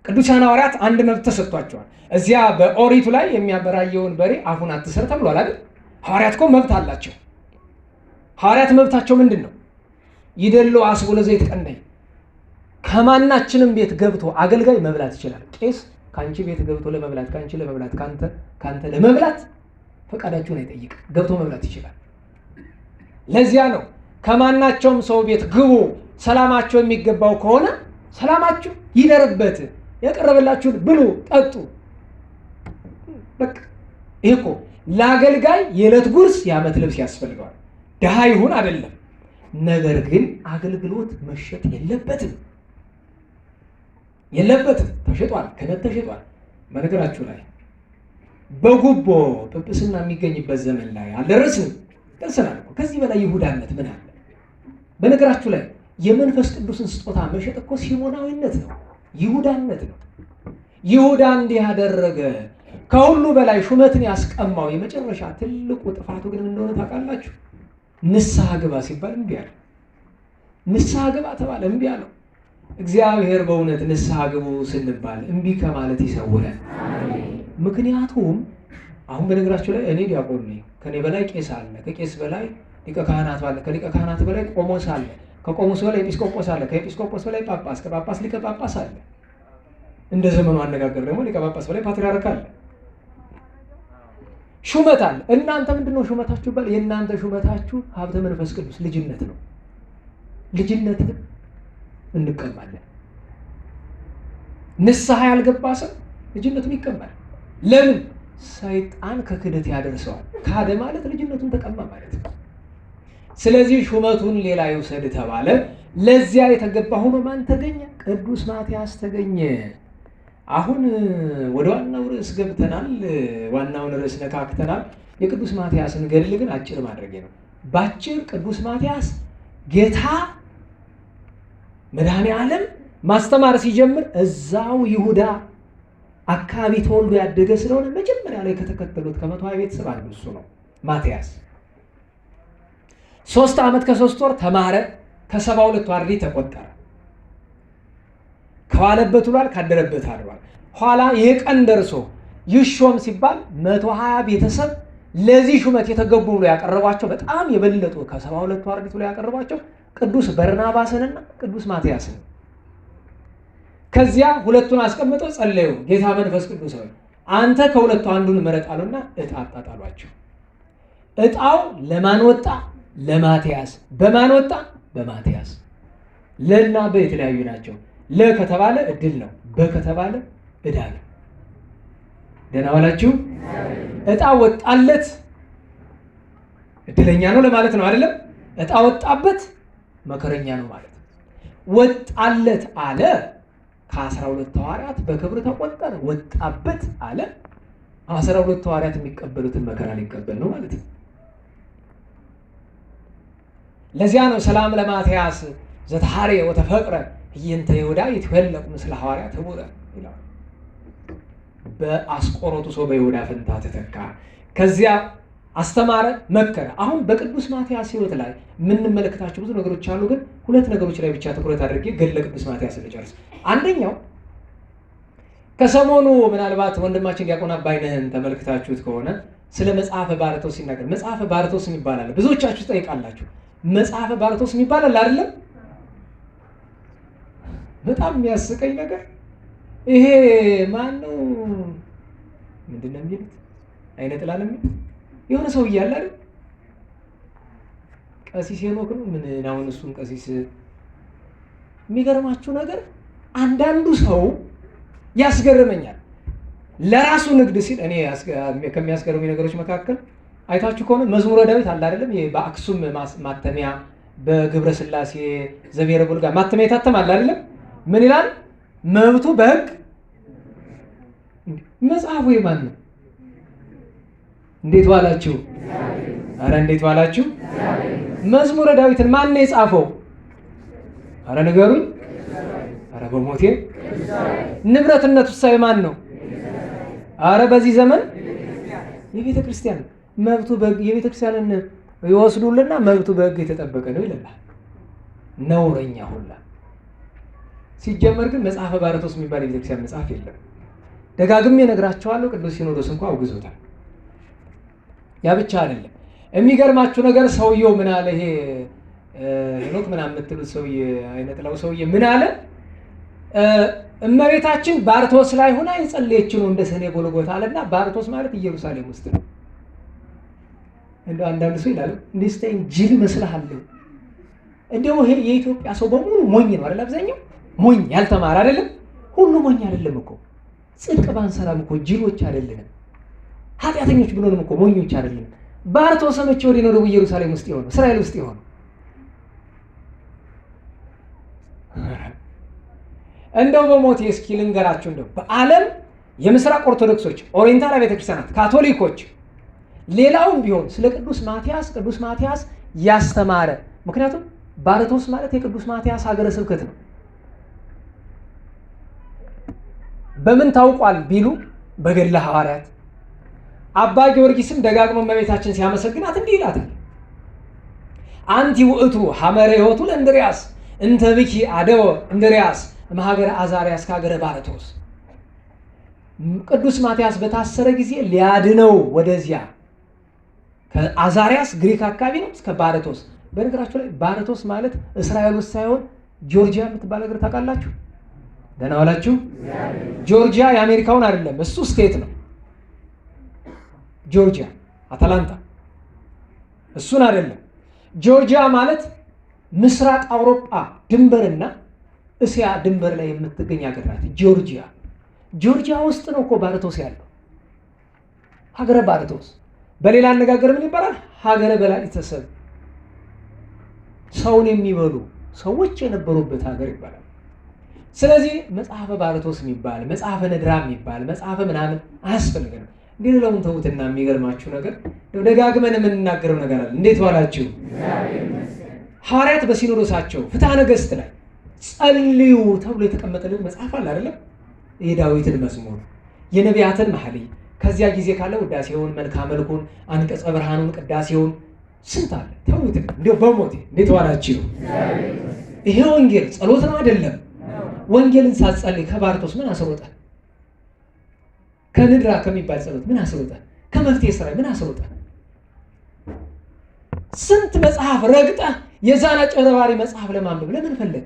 [SPEAKER 1] ቅዱሳን ሐዋርያት አንድ መብት ተሰጥቷቸዋል። እዚያ በኦሪቱ ላይ የሚያበራየውን በሬ አፉን አትሰር ተብሏል አይደል? ሐዋርያት እኮ መብት አላቸው። ሐዋርያት መብታቸው ምንድን ነው? ይደሉ አስቦ ለዘይት ቀናይ ከማናችንም ቤት ገብቶ አገልጋይ መብላት ይችላል። ቄስ ካንቺ ቤት ገብቶ ለመብላት ካንቺ ለመብላት ካንተ ለመብላት ፈቃዳችሁን አይጠይቅም፣ ገብቶ መብላት ይችላል። ለዚያ ነው ከማናቸውም ሰው ቤት ግቡ፣ ሰላማቸው የሚገባው ከሆነ ሰላማችሁ ይደርበት፣ የቀረበላችሁን ብሉ ጠጡ። በቃ ይሄ እኮ ለአገልጋይ የዕለት ጉርስ የዓመት ልብስ ያስፈልገዋል። ድሃ ይሁን አይደለም። ነገር ግን አገልግሎት መሸጥ የለበትም። ተሸጧል፣ ክህነት ተሸጧል። በነገራችሁ ላይ በጉቦ ጵጵስና የሚገኝበት ዘመን ላይ አልደረስንም። ደርሰናል እኮ። ከዚህ በላይ ይሁዳነት ምን አለ? በነገራችሁ ላይ የመንፈስ ቅዱስን ስጦታ መሸጥ እኮ ሲሞናዊነት ነው፣ ይሁዳነት ነው። ይሁዳ እንዲህ ያደረገ ከሁሉ በላይ ሹመትን ያስቀማው የመጨረሻ ትልቁ ጥፋቱ ግን እንደሆነ ታውቃላችሁ? ንስሐ ግባ ሲባል እምቢ አለ። ንስሐ ግባ ተባለ፣ እምቢ አለው። እግዚአብሔር በእውነት ንስሐ ግቡ ስንባል እምቢ ከማለት ይሰውረን። ምክንያቱም አሁን በነገራችሁ ላይ እኔ ዲያቆን ነኝ፣ ከኔ በላይ ቄስ አለ፣ ከቄስ በላይ ሊቀ ካህናት አለ፣ ከሊቀ ካህናት በላይ ቆሞስ አለ፣ ከቆሞስ በላይ ኤጲስቆጶስ አለ፣ ከኤጲስቆጶስ በላይ ጳጳስ፣ ከጳጳስ ሊቀ ጳጳስ አለ። እንደ ዘመኑ አነጋገር ደግሞ ሊቀ ጳጳስ በላይ ፓትርያርክ አለ። ሹመት አለ። እናንተ ምንድነው ሹመታችሁ ይባል? የእናንተ ሹመታችሁ ሀብተ መንፈስ ቅዱስ ልጅነት ነው። ልጅነትን እንቀማለን። ንስሐ ያልገባ ሰው ልጅነቱን ይቀማል። ለምን? ሰይጣን ከክደት ያደርሰዋል። ካደ ማለት ልጅነቱን ተቀማ ማለት ነው። ስለዚህ ሹመቱን ሌላ ይውሰድ ተባለ። ለዚያ የተገባ ሆኖ ማን ተገኘ? ቅዱስ ማትያስ ተገኘ። አሁን ወደ ዋናው ርዕስ ገብተናል። ዋናውን ርዕስ ነካክተናል። የቅዱስ ማትያስን ገድል ግን አጭር ማድረግ ነው። ባጭር ቅዱስ ማትያስ ጌታ መድኃኔ ዓለም ማስተማር ሲጀምር እዛው ይሁዳ አካባቢ ተወልዶ ያደገ ስለሆነ መጀመሪያ ላይ ከተከተሉት ከ120 ቤተሰብ አንዱ እሱ ነው። ማትያስ 3 ዓመት ከ3 ወር ተማረ። ከ72 አርድእት ተቆጠረ። ከዋለበት ውሏል፣ ካደረበት አድሯል። ኋላ ይሄ ቀን ደርሶ ይሾም ሲባል 120 ቤተሰብ ለዚህ ሹመት የተገቡ ብሎ ያቀረቧቸው በጣም የበለጡ ከ72 አርድእት ብሎ ያቀረቧቸው ቅዱስ በርናባስንና ቅዱስ ማትያስን። ከዚያ ሁለቱን አስቀምጠው ጸለዩ። ጌታ መንፈስ ቅዱስ ሆይ አንተ ከሁለቱ አንዱን ምረጥ አሉና ዕጣ አጣጣሏቸው። ዕጣው ለማን ወጣ? ለማትያስ። በማን ወጣ? በማትያስ። ለና በ የተለያዩ ናቸው። ለ ከተባለ እድል ነው፣ በ ከተባለ ዕዳ ነው። ደህና ዋላችሁ። ዕጣ ወጣለት እድለኛ ነው ለማለት ነው አይደለም? ዕጣ ወጣበት መከረኛ ነው ማለት ነው። ወጣለት አለ ከ12 ሐዋርያት በክብር ተቆጠረ። ወጣበት አለ 12 ሐዋርያት የሚቀበሉትን መከራ ሊቀበል ነው ማለት ነው። ለዚያ ነው ሰላም ለማትያስ ዘተሐሬ ወተፈቅረ እየንተ ይሁዳ ይትወለቁ ምስለ ሐዋርያት ህቡረ ይላል። በአስቆሮቱ ሰው በይሁዳ ፈንታ ተተካ። ከዚያ አስተማረ፣ መከረ። አሁን በቅዱስ ማትያስ ሕይወት ላይ የምንመለከታቸው ብዙ ነገሮች አሉ፣ ግን 2 ነገሮች ላይ ብቻ ትኩረት አድርጌ ገድለ ቅዱስ ማትያስ ልጨርስ። አንደኛው ከሰሞኑ ምናልባት ወንድማችን ዲያቆን አባይነህን ተመልክታችሁት ከሆነ ስለ መጽሐፈ ባርቶስ ሲናገር መጽሐፈ ባርቶስ ይባላል። ብዙዎቻችሁ ትጠይቃላችሁ፣ መጽሐፈ ባርቶስ ይባላል አይደለም? በጣም የሚያስቀኝ ነገር ይሄ ማን ነው? ምንድነው የሚሉት? አይነ ጥላ ነው የሚሉት። የሆነ ሰው እያለ አይደል? ቀሲስ ሄኖክ ነው ምን ነው? እሱን ቀሲስ የሚገርማችሁ ነገር አንዳንዱ ሰው ያስገርመኛል። ለራሱ ንግድ ሲል እኔ ከሚያስገርሙኝ ነገሮች መካከል አይታችሁ ከሆነ መዝሙረ ዳዊት አለ አይደለም? ይሄ በአክሱም ማተሚያ በግብረ ስላሴ ዘብሔረ ቡልጋ ማተሚያ ይታተማል አይደለም? ምን ይላል? መብቱ በሕግ መጽሐፉ የማን ነው? እንዴት ዋላችሁ? አረ እንዴት ዋላችሁ? መዝሙረ ዳዊትን ማን ነው የጻፈው? አረ ንገሩኝ። አረ በሞቴ ንብረትነቱ ሳይ ማን ነው? አረ በዚህ ዘመን የቤተ ክርስቲያን መብቱ በሕግ የቤተ ክርስቲያንን ይወስዱልና መብቱ በሕግ የተጠበቀ ነው ይላል። ነውረኛ ሁላ። ሲጀመር ግን መጽሐፈ ባርቶስ የሚባል የቤተ ክርስቲያን መጽሐፍ የለም። ደጋግሜ እነግራቸዋለሁ። ቅዱስ ሲኖዶስ እንኳን አውግዞታል። ያ ብቻ አይደለም። የሚገርማችሁ ነገር ሰውየው ምን አለ? ይሄ ሄኖክ ምናምን የምትሉት ሰውዬ አይነ ጥላው ሰውዬ ምን አለ? እመቤታችን ባርቶስ ላይ ሆና የጸለየችው ነው እንደ ሰኔ ጎልጎታ አለና ባርቶስ ማለት ኢየሩሳሌም ውስጥ ነው። እንደው አንዳንድ ሰው ይላል እንዲህ ስተኝ ጅል መስልሃለሁ። እንደው ይሄ የኢትዮጵያ ሰው በሙሉ ሞኝ ነው አይደል? አብዛኛው ሞኝ ያልተማረ አይደለም። ሁሉ ሞኝ አይደለም እኮ። ጽድቅ ባንሰራም እኮ ጅሎች አይደለንም። ኃጢአተኞች ብንሆንም እኮ ሞኞች አይደለንም። ባርቶስ መቼ ወዲህ ነው ደግሞ ኢየሩሳሌም ውስጥ የሆነው እስራኤል ውስጥ የሆነው? እንደው በሞቴ እስኪ ልንገራችሁ። እንደው በዓለም የምስራቅ ኦርቶዶክሶች፣ ኦሪየንታል ቤተክርስቲያናት፣ ካቶሊኮች ሌላውም ቢሆን ስለ ቅዱስ ማትያስ ያስተማረ። ምክንያቱም ባርቶስ ማለት የቅዱስ ማትያስ ሀገረ ስብከት ነው። በምን ታውቋል ቢሉ በገድለ ሐዋርያት። አባ ጊዮርጊስም ደጋግሞ እመቤታችን ሲያመሰግናት እንዲህ ይላታል፣ አንቲ ውእቱ ሐመረ ሕይወቱ ለእንድርያስ፣ እንተ ብኪ አደወ እንድርያስ እምሀገረ አዛርያስ ከሀገረ ባርቶስ። ቅዱስ ማትያስ በታሰረ ጊዜ ሊያድነው ወደዚያ ከአዛርያስ ግሪክ አካባቢ ነው እስከ ባርቶስ። በነገራችሁ ላይ ባርቶስ ማለት እስራኤል ውስጥ ሳይሆን ጆርጂያ የምትባል ሀገር ታውቃላችሁ? ደህና ዋላችሁ? ጆርጂያ የአሜሪካውን አይደለም፣ እሱ ስቴት ነው። ጆርጂያ አታላንታ እሱን አይደለም። ጆርጂያ ማለት ምስራቅ አውሮፓ ድንበርና እስያ ድንበር ላይ የምትገኝ ሀገር ናት ጆርጂያ። ጆርጂያ ውስጥ ነው እኮ ባርቶስ ያለው፣ ሀገረ ባርቶስ። በሌላ አነጋገር ምን ይባላል? ሀገረ በላዕተ ሰብእ፣ ሰውን የሚበሉ ሰዎች የነበሩበት ሀገር ይባላል። ስለዚህ መጽሐፈ ባርቶስ የሚባል መጽሐፈ ነድራ የሚባል መጽሐፈ ምናምን አያስፈልገንም። እንዲህ ለውን ተውትና የሚገርማችሁ ነገር ደጋግመን የምንናገረው ነገር አለ። እንዴት ዋላችሁ? ሐዋርያት በሲኖዶሳቸው ፍትሐ ነገሥት ላይ ጸልዩ ተብሎ የተቀመጠልን መጽሐፍ አለ አይደለም? የዳዊትን መዝሙር፣ የነቢያትን መኃልይ፣ ከዚያ ጊዜ ካለ ውዳሴውን፣ መልክአ መልኩን፣ አንቀጸ ብርሃኑን፣ ቅዳሴውን ስንት አለ። ተውት እንዲያው በሞቴ እንዴት ዋላችሁ? ይሄ ወንጌል ጸሎት ነው አይደለም? ወንጌልን ሳትጸልይ ከባርቶስ ምን አስሮጠ? ከንድራ ከሚባል ጸሎት ምን አስሮጠ? ከመፍትሔ ሥራይ ምን አስሮጠ? ስንት መጽሐፍ ረግጠ የዛና ጨረባሪ መጽሐፍ ለማንበብ ለምን ፈለግ?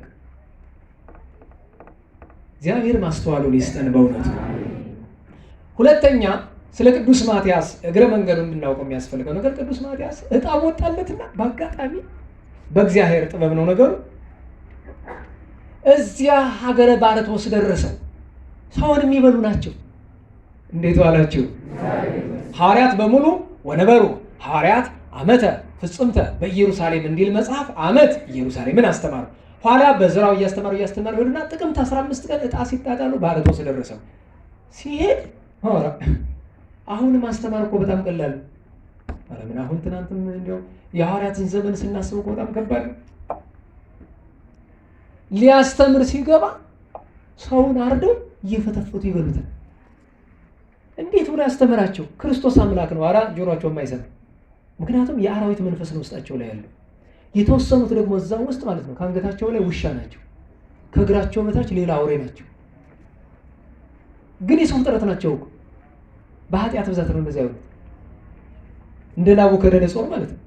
[SPEAKER 1] እግዚአብሔር ማስተዋሉን ይስጠን በእውነቱ። ሁለተኛ ስለ ቅዱስ ማትያስ እግረ መንገዱን እንድናውቀው የሚያስፈልገው ነገር ቅዱስ ማትያስ ዕጣ ወጣለትና በአጋጣሚ በእግዚአብሔር ጥበብ ነው ነገሩ። እዚያ ሀገረ ባርቶስ ደረሰው። ሰውን የሚበሉ ናቸው። እንዴት ዋላችሁ? ሐዋርያት በሙሉ ወነበሩ ሐዋርያት ዓመተ ፍጽምተ በኢየሩሳሌም እንዲል መጽሐፍ ዓመት ኢየሩሳሌምን አስተማሩ። ኋላ በዝራው እያስተማሩ ሄዱና ጥቅምት 15 ቀን ዕጣ ሲጣጣሉ ባርቶስ ደረሰው። ሲሄድ አሁን ማስተማር እኮ በጣም ቀላል ነው። ኧረ ምን አሁን ትናንትም እንደው የሐዋርያትን ዘመን ስናስብ እኮ በጣም ከባድ ነው። ሊያስተምር ሲገባ ሰውን አርደው እየፈተፈቱ ይበሉታል። እንዴት ብሎ ያስተምራቸው? ክርስቶስ አምላክ ነው። ኧረ ጆሮአቸው የማይሰማ ምክንያቱም የአራዊት መንፈስ ነው ውስጣቸው ላይ ያለው። የተወሰኑት ደግሞ እዛው ውስጥ ማለት ነው ከአንገታቸው ላይ ውሻ ናቸው፣ ከእግራቸው በታች ሌላ አውሬ ናቸው። ግን የሰው ፍጥረት ናቸው እኮ በኃጢአት ብዛት ነው እንደዚያ ያሉት። እንደ ናቡከደነፆር ማለት ነው።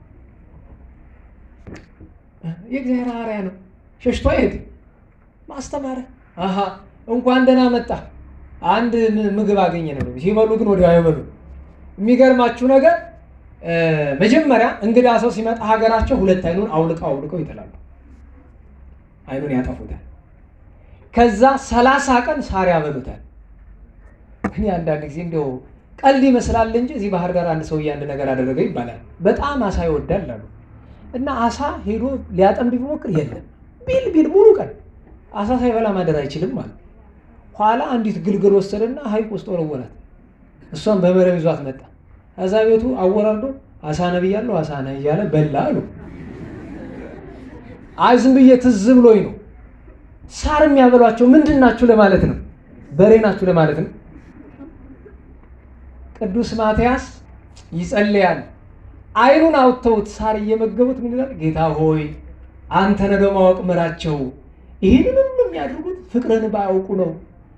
[SPEAKER 1] የእግዚአብሔር አርአያ ነው። ሸሽቶ አይሄድ ማስተማር። አሃ እንኳን ደህና መጣ አንድ ምግብ አገኘ ነው ሲበሉ ግን ወዲያው አይበሉ። የሚገርማችሁ ነገር መጀመሪያ እንግዳ ሰው ሲመጣ ሀገራቸው ሁለት አይኑን አውልቀው ይጥላሉ። አይኑን ያጠፉታል። ከዛ 30 ቀን ሳር ያበሉታል። እኔ አንዳንድ ጊዜ እንደው ቀልድ ይመስላል እንጂ እዚህ ባህር ዳር አንድ ሰውዬ አንድ ነገር አደረገ ይባላል። በጣም አሳ ይወዳል አሉ እና አሳ ሄዶ ሊያጠምድ ቢሞክር የለም ቢል ሙሉ ቀን አሳ ሳይበላ ማደር አይችልም ማለት። ኋላ አንዲት ግልግል ወሰደና ሐይቅ ውስጥ ወረወራት። እሷን በመረብ ይዟት መጣ። እዛ ቤቱ አወራርዶ አሳ ነብያለሁ አሳ ነህ እያለ በላ አሉ። አይ ዝም ብዬ ትዝ ብሎኝ ነው። ሳር የሚያበሏቸው ምንድን ናችሁ ለማለት ነው? በሬ ናችሁ ለማለት ነው። ቅዱስ ማትያስ ይጸልያል። አይኑን አውጥተውት ሳር እየመገቡት ምን ይላል? ጌታ ሆይ አንተን በማወቅ ምራቸው፣ ይህንን የሚያደርጉት ፍቅርን ባያውቁ ነው፣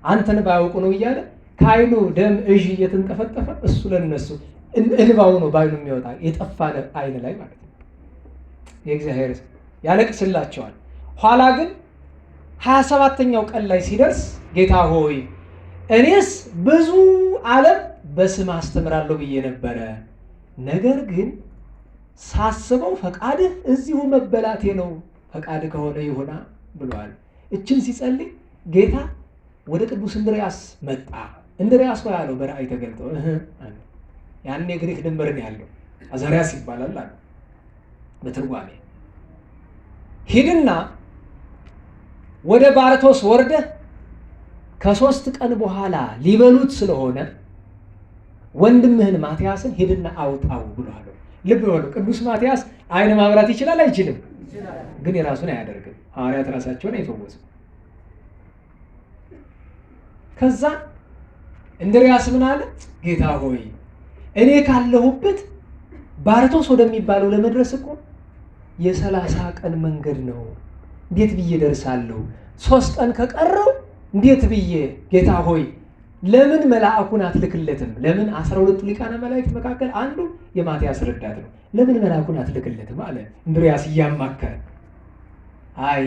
[SPEAKER 1] አንተን ባያውቁ ነው እያለ ከአይኑ ደም እዥ እየተንጠፈጠፈ እሱ ለነሱ እንባው ነው በአይኑ የሚወጣ የጠፋ አይን ላይ ማለት ነው። የእግዚአብሔር ያለቅስላቸዋል። ኋላ ግን 27ኛው ቀን ላይ ሲደርስ ጌታ ሆይ እኔስ ብዙ ዓለም በስም አስተምራለሁ ብዬ ነበረ፣ ነገር ግን ሳስበው ፈቃድህ እዚሁ መበላቴ ነው፣ ፈቃድ ከሆነ ይሁና ብሏል። እችን ሲጸልይ ጌታ ወደ ቅዱስ እንድርያስ መጣ። እንድርያስ ሆይ አለው በራእይ ተገልጦ ያን የግሪክ ድንበርን ያለው አዛርያስ ይባላል አለ በትርጓሜ። ሂድና ወደ ባርቶስ ወርደህ ከ3 ቀን በኋላ ሊበሉት ስለሆነ ወንድምህን ማትያስን ሂድና አውጣው ብሏል። ልብ በሉ ቅዱስ ማትያስ አይን ማብራት ይችላል አይችልም? ግን የራሱን አያደርግም። ሐዋርያት ራሳቸውን አይፈወስም። ከዛ እንድርያስ ምን አለ? ጌታ ሆይ እኔ ካለሁበት ባርቶስ ወደሚባለው ለመድረስ እኮ የ30 ቀን መንገድ ነው። እንዴት ብዬ ደርሳለሁ? 3 ቀን ከቀረው እንዴት ብዬ ጌታ ሆይ ለምን መልአኩን አትልክለትም? ለምን 12ቱ ሊቃነ መላእክት መካከል አንዱ የማትያስ ረዳት ነው። ለምን መልአኩን አትልክለትም አለ እንድርያስ እያማከረ። አይ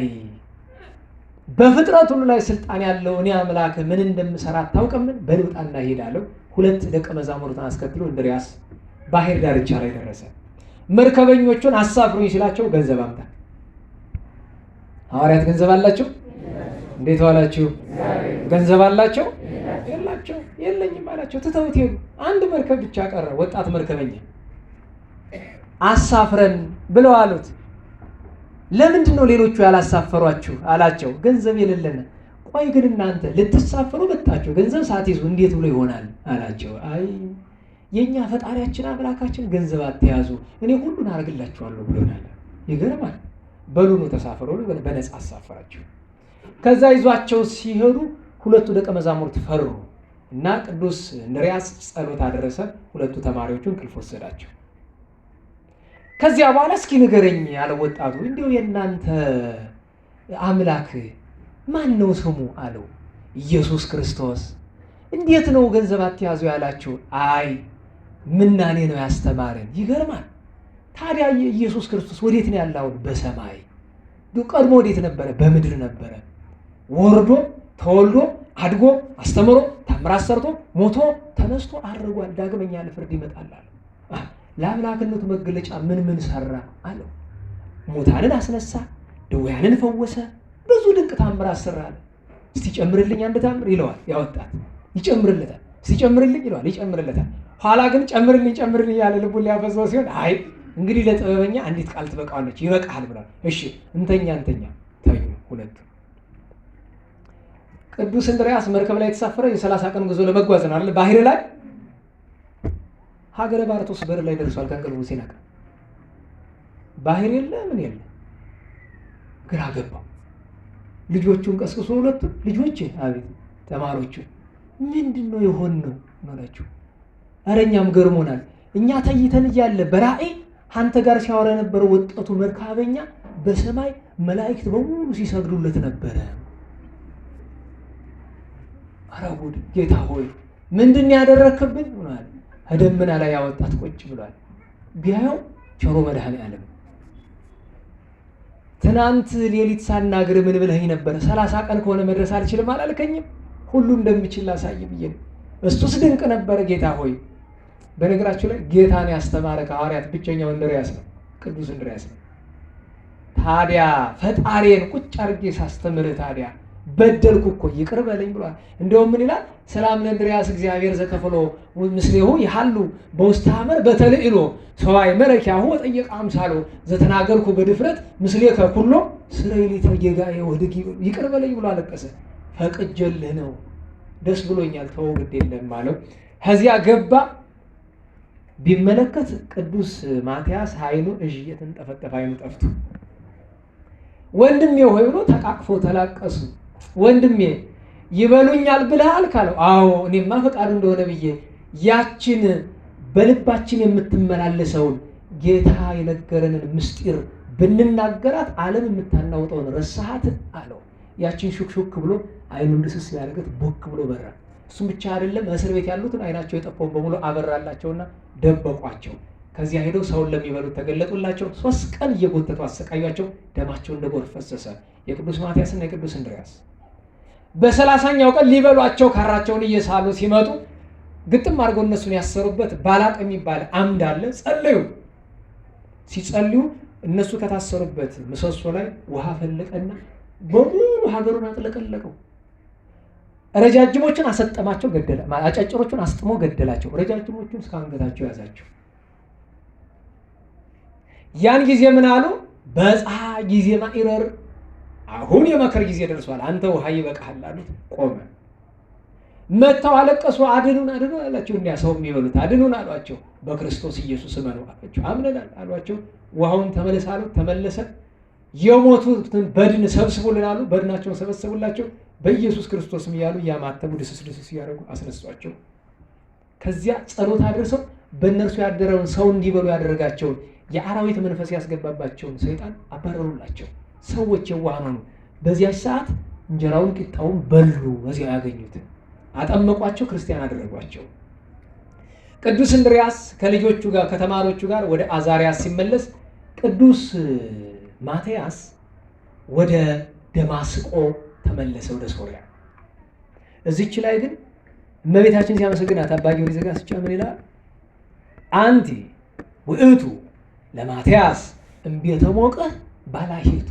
[SPEAKER 1] በፍጥረት ሁሉ ላይ ስልጣን ያለው እኔ አምላክ ምን እንደምሰራ አታውቅምን? በልውጣና ሄዳለሁ። 2 ደቀ መዛሙርትን አስከትሎ እንድርያስ ባህር ዳርቻ ላይ ደረሰ። መርከበኞቹን አሳፍሩኝ ሲላቸው ገንዘብ አምጣ። ሐዋርያት ገንዘብ አላቸው? እንዴት ዋላችሁ? ገንዘብ አላቸው? የላቸው። የለኝም አላቸው። ትተውት ሄዱ። አንድ መርከብ ብቻ ቀረ። ወጣት መርከበኛ አሳፍረን ብለው አሉት። ለምንድን ነው ሌሎቹ ያላሳፈሯችሁ አላቸው። ገንዘብ የሌለን። ቆይ ግን እናንተ ልትሳፈሩ መጣችሁ ገንዘብ ሳትይዙ እንዴት ብሎ ይሆናል አላቸው። አይ የኛ ፈጣሪያችን አምላካችን ገንዘብ አትያዙ እኔ ሁሉን አደርግላችኋለሁ ብሎናል። ይገርማል። በሉ ነው ተሳፈሩ፣ በነፃ አሳፈራቸው። ከዛ ይዟቸው ሲሄዱ 2ቱ ደቀ መዛሙርት ፈሩ እና ቅዱስ እንድርያስ ጸሎት አደረሰ። 2ቱ ተማሪዎቹን እንቅልፍ ወሰዳቸው። ከዚያ በኋላ እስኪ ንገረኝ ያለ ወጣቱ፣ እንዲያው የእናንተ አምላክ ማን ነው ስሙ አለው። ኢየሱስ ክርስቶስ። እንዴት ነው ገንዘብ አትያዙ ያላችሁ? አይ ምናኔ ነው ያስተማረን። ይገርማል። ታዲያ ኢየሱስ ክርስቶስ ወዴት ነው ያለው? በሰማይ። ቀድሞ ወዴት ነበረ? በምድር ነበረ። ወርዶ ተወልዶ አድጎ አስተምሮ ታምራት ሰርቶ ሞቶ ተነስቶ አድርጓል። ዳግመኛ ለፍርድ ይመጣል አለ። ለአምላክነቱ መገለጫ ምን ምን ሰራ አለው። ሙታንን አስነሳ፣ ድውያንን ፈወሰ፣ ብዙ ድንቅ ታምራት ሰራ አለ። እስቲ ጨምርልኝ አንድ ታምር ይለዋል። ያወጣት ይጨምርለታል። እስቲ ጨምርልኝ ይለዋል። ይጨምርለታል። ኋላ ግን ጨምርልኝ ያለ ልቡን ሊያፈዘው ሲሆን አይ እንግዲህ ለጥበበኛ አንዲት ቃል ትበቃዋለች፣ ይበቃል ብሏል። እሺ እንተኛ ተኙ 2ቱ። ቅዱስ እንድርያስ መርከብ ላይ የተሳፈረ የ30 ቀን ጉዞ ለመጓዝ ነው አይደል? ባህር ላይ ሀገረ ባርቶስ በር ላይ ደርሷል። ከእንቅልፉ ሲነቃ ባህር የለ ምን የለ፣ ግራ ገባው። ልጆቹን ቀስቅሶ 2ቱ ልጆቼ፣ አቤት ተማሪዎቹ ምንድነው የሆነው ማለችው። ኧረ እኛም ገርሞናል። እኛ ተይተን እያለ በራእይ አንተ ጋር ሲያወራ የነበረው ወጣቱ መርከበኛ በሰማይ መላእክት በሙሉ ሲሰግዱለት ነበረ። ኧረ ጉድ! ጌታ ሆይ ምንድን ያደረክብን ሆናል። ደመና ላይ ያወጣት ቁጭ ብሏል። ቢያየው ቸሮ መድኃኔዓለም ትናንት ሌሊት ሳናግር ምን ብለኸኝ ነበር? 30 ቀን ከሆነ መድረስ አልችልም አላልከኝም? ሁሉ እንደምችል ላሳይ ብዬ ነው። እሱስ ድንቅ ነበረ ጌታ ሆይ። በነገራችሁ ላይ ጌታን ያስተማረ ከሐዋርያት ብቸኛው እንድርያስ ነው፣ ቅዱስ እንድርያስ ነው። ታዲያ ፈጣሪን ቁጭ አድርጌ ሳስተምርህ ታዲያ በደልኩ እኮ ይቅር በለኝ ብሏል። እንደውም ምን ይላል? ሰላም ለእንድርያስ እግዚአብሔር ዘከፈሎ ምስሌሁ ይሃሉ በውስተ ሐመር በተልዕሎ ሰዋይ መረኪያሁ ወጠየቀ አምሳሎ ዘተናገርኩ በድፍረት ምስሌከ ኩሎ ስረይሊተ ጌጋዬ ወድጊ ይቅር በለኝ ብሎ አለቀሰ። ፈቅጄልህ ነው፣ ደስ ብሎኛል፣ ተወው ግድ የለም አለው። ከዚያ ገባ። ቢመለከት ቅዱስ ማትያስ አይኑ እየተንጠፈጠፈ አይኑ ጠፍቶ ወንድሜ ሆይ ብሎ ተቃቅፎ ተላቀሱ። ወንድሜ ይበሉኛል ብለሃል ካለው፣ አዎ እኔማ ፈቃዱ እንደሆነ ብዬ ያችን በልባችን የምትመላለሰውን ጌታ የነገረንን ምስጢር ብንናገራት ዓለም የምታናውጠውን ረሳሃት አለው። ያችን ሹክሹክ ብሎ አይኑን ድስስ ያደርገት ቦክ ብሎ በራ። እሱም ብቻ አይደለም፣ እስር ቤት ያሉትን አይናቸው የጠፋውን በሙሉ አበራላቸውና ደበቋቸው። ከዚያ ሄደው ሰውን ለሚበሉት ተገለጡላቸው። 3 ቀን እየጎተቱ አሰቃያቸው። ደማቸው እንደ ጎርፍ ፈሰሰ። የቅዱስ ማትያስና የቅዱስ እንድርያስ በ30ኛው ቀን ሊበሏቸው ካራቸውን እየሳሉ ሲመጡ ግጥም አድርገው እነሱን ያሰሩበት ባላቅ የሚባል አምድ አለ። ጸለዩ። ሲጸልዩ እነሱ ከታሰሩበት ምሰሶ ላይ ውሃ ፈለቀና በሙሉ ሀገሩን አጥለቀለቀው። ረጃጅሞቹን አሰጠማቸው፣ ገደለ። አጫጭሮቹን አስጥሞ ገደላቸው። ረጃጅሞቹን እስከ አንገታቸው ያዛቸው። ያን ጊዜ ምን አሉ? በፀሐ ጊዜ ማይረር፣ አሁን የመከር ጊዜ ደርሷል፣ አንተ ውሃ ይበቃሃል አሉት። ቆመ። መተው አለቀሱ። አድኑን አድኑን አላቸው። እንዲያ ሰው የሚበሉት አድኑን አሏቸው። በክርስቶስ ኢየሱስ እመኑ አላቸው። አምነናል አሏቸው። ውሃውን ተመለስ አሉት። ተመለሰ። የሞቱትን በድን ሰብስቡልን አሉ። በድናቸውን ሰበሰቡላቸው። በኢየሱስ ክርስቶስም እያሉ እያማተቡ ድስስ እያደረጉ አስነሷቸው። ከዚያ ጸሎት አድርሰው በእነርሱ ያደረውን ሰው እንዲበሉ ያደረጋቸውን የአራዊት መንፈስ ያስገባባቸውን ሰይጣን አባረሩላቸው። ሰዎች የዋህ ነው። በዚያች ሰዓት እንጀራውን ቂጣውን በሉ። በዚያ ያገኙትን አጠመቋቸው፣ ክርስቲያን አደረጓቸው። ቅዱስ እንድርያስ ከልጆቹ ጋር ከተማሪዎቹ ጋር ወደ አዛሪያስ ሲመለስ ቅዱስ ማትያስ ወደ ደማስቆ ተመለሰ፣ ወደ ሶሪያ። እዚች ላይ ግን እመቤታችን ሲያመሰግናት አባ ጊዮርጊስ ዘጋስጫ ምን ይላል? አንቲ ውእቱ ለማትያስ እምቤተ ሞቀ ባላሂቱ፣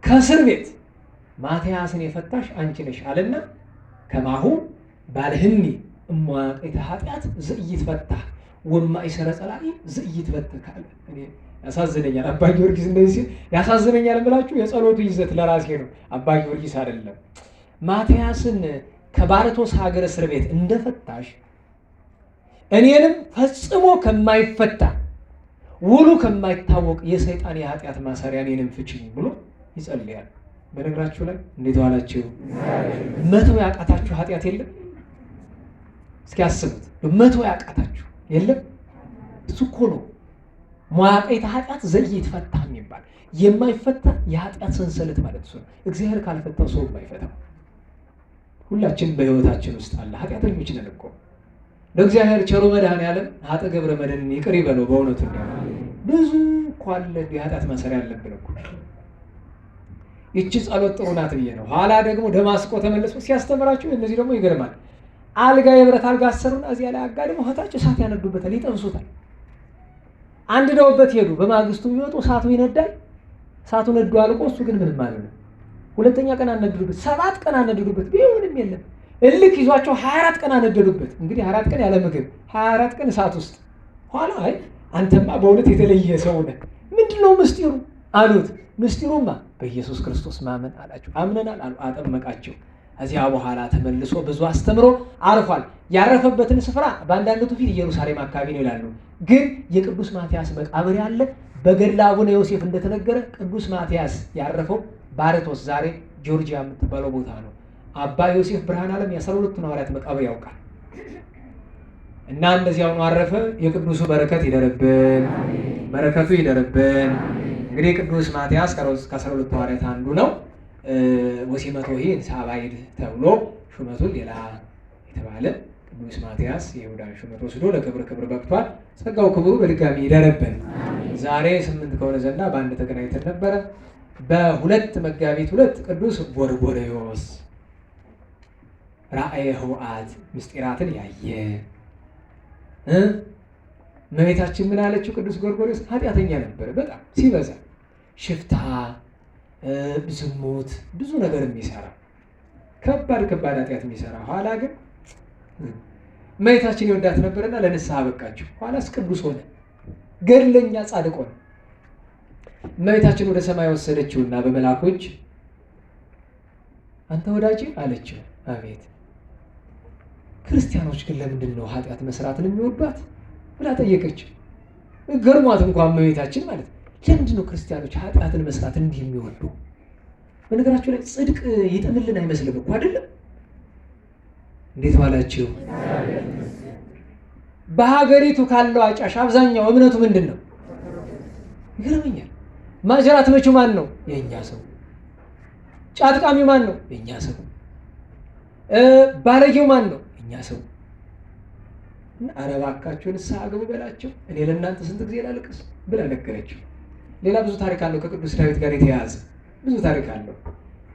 [SPEAKER 1] ከእስር ቤት ማትያስን የፈታሽ አንቺ ነሽ አለና ከማሁ ባልህኒ እሟቀይተ ኃጢአት ዘኢይትፈታ ወማእሰረ ጸላኢ ዘኢይትፈታ ካለ። እኔ ያሳዝነኛል አባ ጊዮርጊስ እንደዚህ ሲል ያሳዝነኛል ብላችሁ የጸሎቱ ይዘት ለራሴ ነው፣ አባ ጊዮርጊስ አይደለም። ማትያስን ከባርቶስ ሀገር እስር ቤት እንደፈታሽ እኔንም ፈጽሞ ከማይፈታ ውሉ ከማይታወቅ የሰይጣን የኃጢአት ማሰሪያ እኔንም ፍችኝ ብሎ ይጸልያል። በነገራችሁ ላይ እንዴት ዋላችሁ? መተው ያቃታችሁ ኃጢአት የለም? እስኪ አስቡት። መተው ያቃታችሁ የለም? እሱ እኮ ነው መዋቅይተ ኃጢአት ዘኢይትፈታ የሚባል የማይፈታ የኃጢአት ሰንሰለት ማለት እሱ ነው። እግዚአብሔር ካልፈታው ሰው የማይፈታው ሁላችን በሕይወታችን ውስጥ አለ። ኃጢአተኞች ነን እኮ። ለእግዚአብሔር ቸሩ መድኃኔዓለም ኃጥእ ገብረ መድኅንን ይቅር ይበለው። በእውነቱ ብዙ እኮ አለ የኃጢአት ማሰሪያ ያለብን እኮ። ይቺ ጸሎት ጥሩ ናት ብዬ ነው። ኋላ ደግሞ ደማስቆ ተመልሶ ሲያስተምራቸው እነዚህ ደግሞ ይገርማል። አልጋ የብረት አልጋ አሰሩና እዚያ ላይ አጋድመው እህታቸው እሳት ያነዱበታል፣ ይጠብሱታል። አንድደውበት ሄዱ። በማግስቱ ቢመጡ እሳቱ ይነዳል። እሳቱ ነዱ አልቆ እሱ ግን ምንም ማለት ነው። ሁለተኛ ቀን አነደዱበት፣ 7 ቀን አነደዱበት፣ ቢሆንም የለም። እልክ ይዟቸው 24 ቀን አነደዱበት። እንግዲህ 24 ቀን ያለ ምግብ 24 ቀን እሳት ውስጥ። ኋላ አይ አንተማ በእውነት የተለየ ሰው ነህ፣ ምንድነው ምስጢሩ አሉት። ምስጢሩማ በኢየሱስ ክርስቶስ ማመን አላቸው። አምነናል አሉ፣ አጠመቃቸው። ከዚያ በኋላ ተመልሶ ብዙ አስተምሮ አርፏል። ያረፈበትን ስፍራ በአንዳንዱ ፊት ኢየሩሳሌም አካባቢ ነው ይላሉ፣ ግን የቅዱስ ማትያስ መቃብር ያለ በገድለ አቡነ ዮሴፍ እንደተነገረ ቅዱስ ማትያስ ያረፈው ባርቶስ ዛሬ ጆርጂያ የምትባለው ቦታ ነው። አባ ዮሴፍ ብርሃን ዓለም የ12ቱን ሐዋርያት መቃብር ያውቃል። እና እንደዚያው ነው አረፈ። የቅዱሱ በረከት ይደርብን፣ በረከቱ ይደርብን። እንግዲህ ቅዱስ ማትያስ ከ12ቱ ሐዋርያት አንዱ ነው። ወሲመቶ ይህን ሳባይድ ተብሎ ሹመቱን ሌላ የተባለ ቅዱስ ማትያስ የይሁዳን ሹመት ወስዶ ለክብር በቅቷል። ጸጋው ክብሩ በድጋሚ ይደርብን። ዛሬ 8 ከሆነ ዘንዳ በአንድ ተገናኝተን ነበረ። በ2 መጋቢት 2 ቅዱስ ጎርጎርዮስ ራእየ ኅቡዓት ምስጢራትን ያየ እመቤታችን ምን አለችው? ቅዱስ ጎርጎርዮስ ኃጢአተኛ ነበረ፣ በጣም ሲበዛ ሽፍታ፣ ዝሙት፣ ብዙ ነገር የሚሰራ ከባድ ኃጢአት የሚሰራ ኋላ ግን እመቤታችን ይወዳት ነበርና ለንስሐ በቃቸው። ኋላስ ቅዱስ ሆነ፣ ገድለኛ ጻድቅ ሆነ። እመቤታችን ወደ ሰማይ ወሰደችውና በመላኮች አንተ ወዳጄ አለችው። አቤት። ክርስቲያኖች ግን ለምንድን ነው ኃጢአት መስራትን የሚወዷት ብላ ጠየቀች። ገርሟት እንኳን እመቤታችን ማለት ለምንድን ነው ክርስቲያኖች ኃጢአትን መስራት እንዲህ የሚወዱ? በነገራችሁ ላይ ጽድቅ ይጥምልን አይመስልም እኮ አይደለም? እንዴት ዋላችሁ? በሀገሪቱ ካለው አጫሽ አብዛኛው እምነቱ ምንድን ነው? ይገርመኛል። ማጅራት መቺው ማን ነው? የእኛ ሰው። ጫት ቃሚው ማን ነው? የእኛ ሰው። ባለጌው ማን ነው? የእኛ ሰው። ኧረ እባካችሁ ንስሐ ግቡ በላቸው፣ እኔ ለእናንተ ስንት ጊዜ ላልቅስ ብላ ነገረችው። ሌላ ብዙ ታሪክ አለው፣ ከቅዱስ ዳዊት ጋር የተያያዘ ብዙ ታሪክ አለው።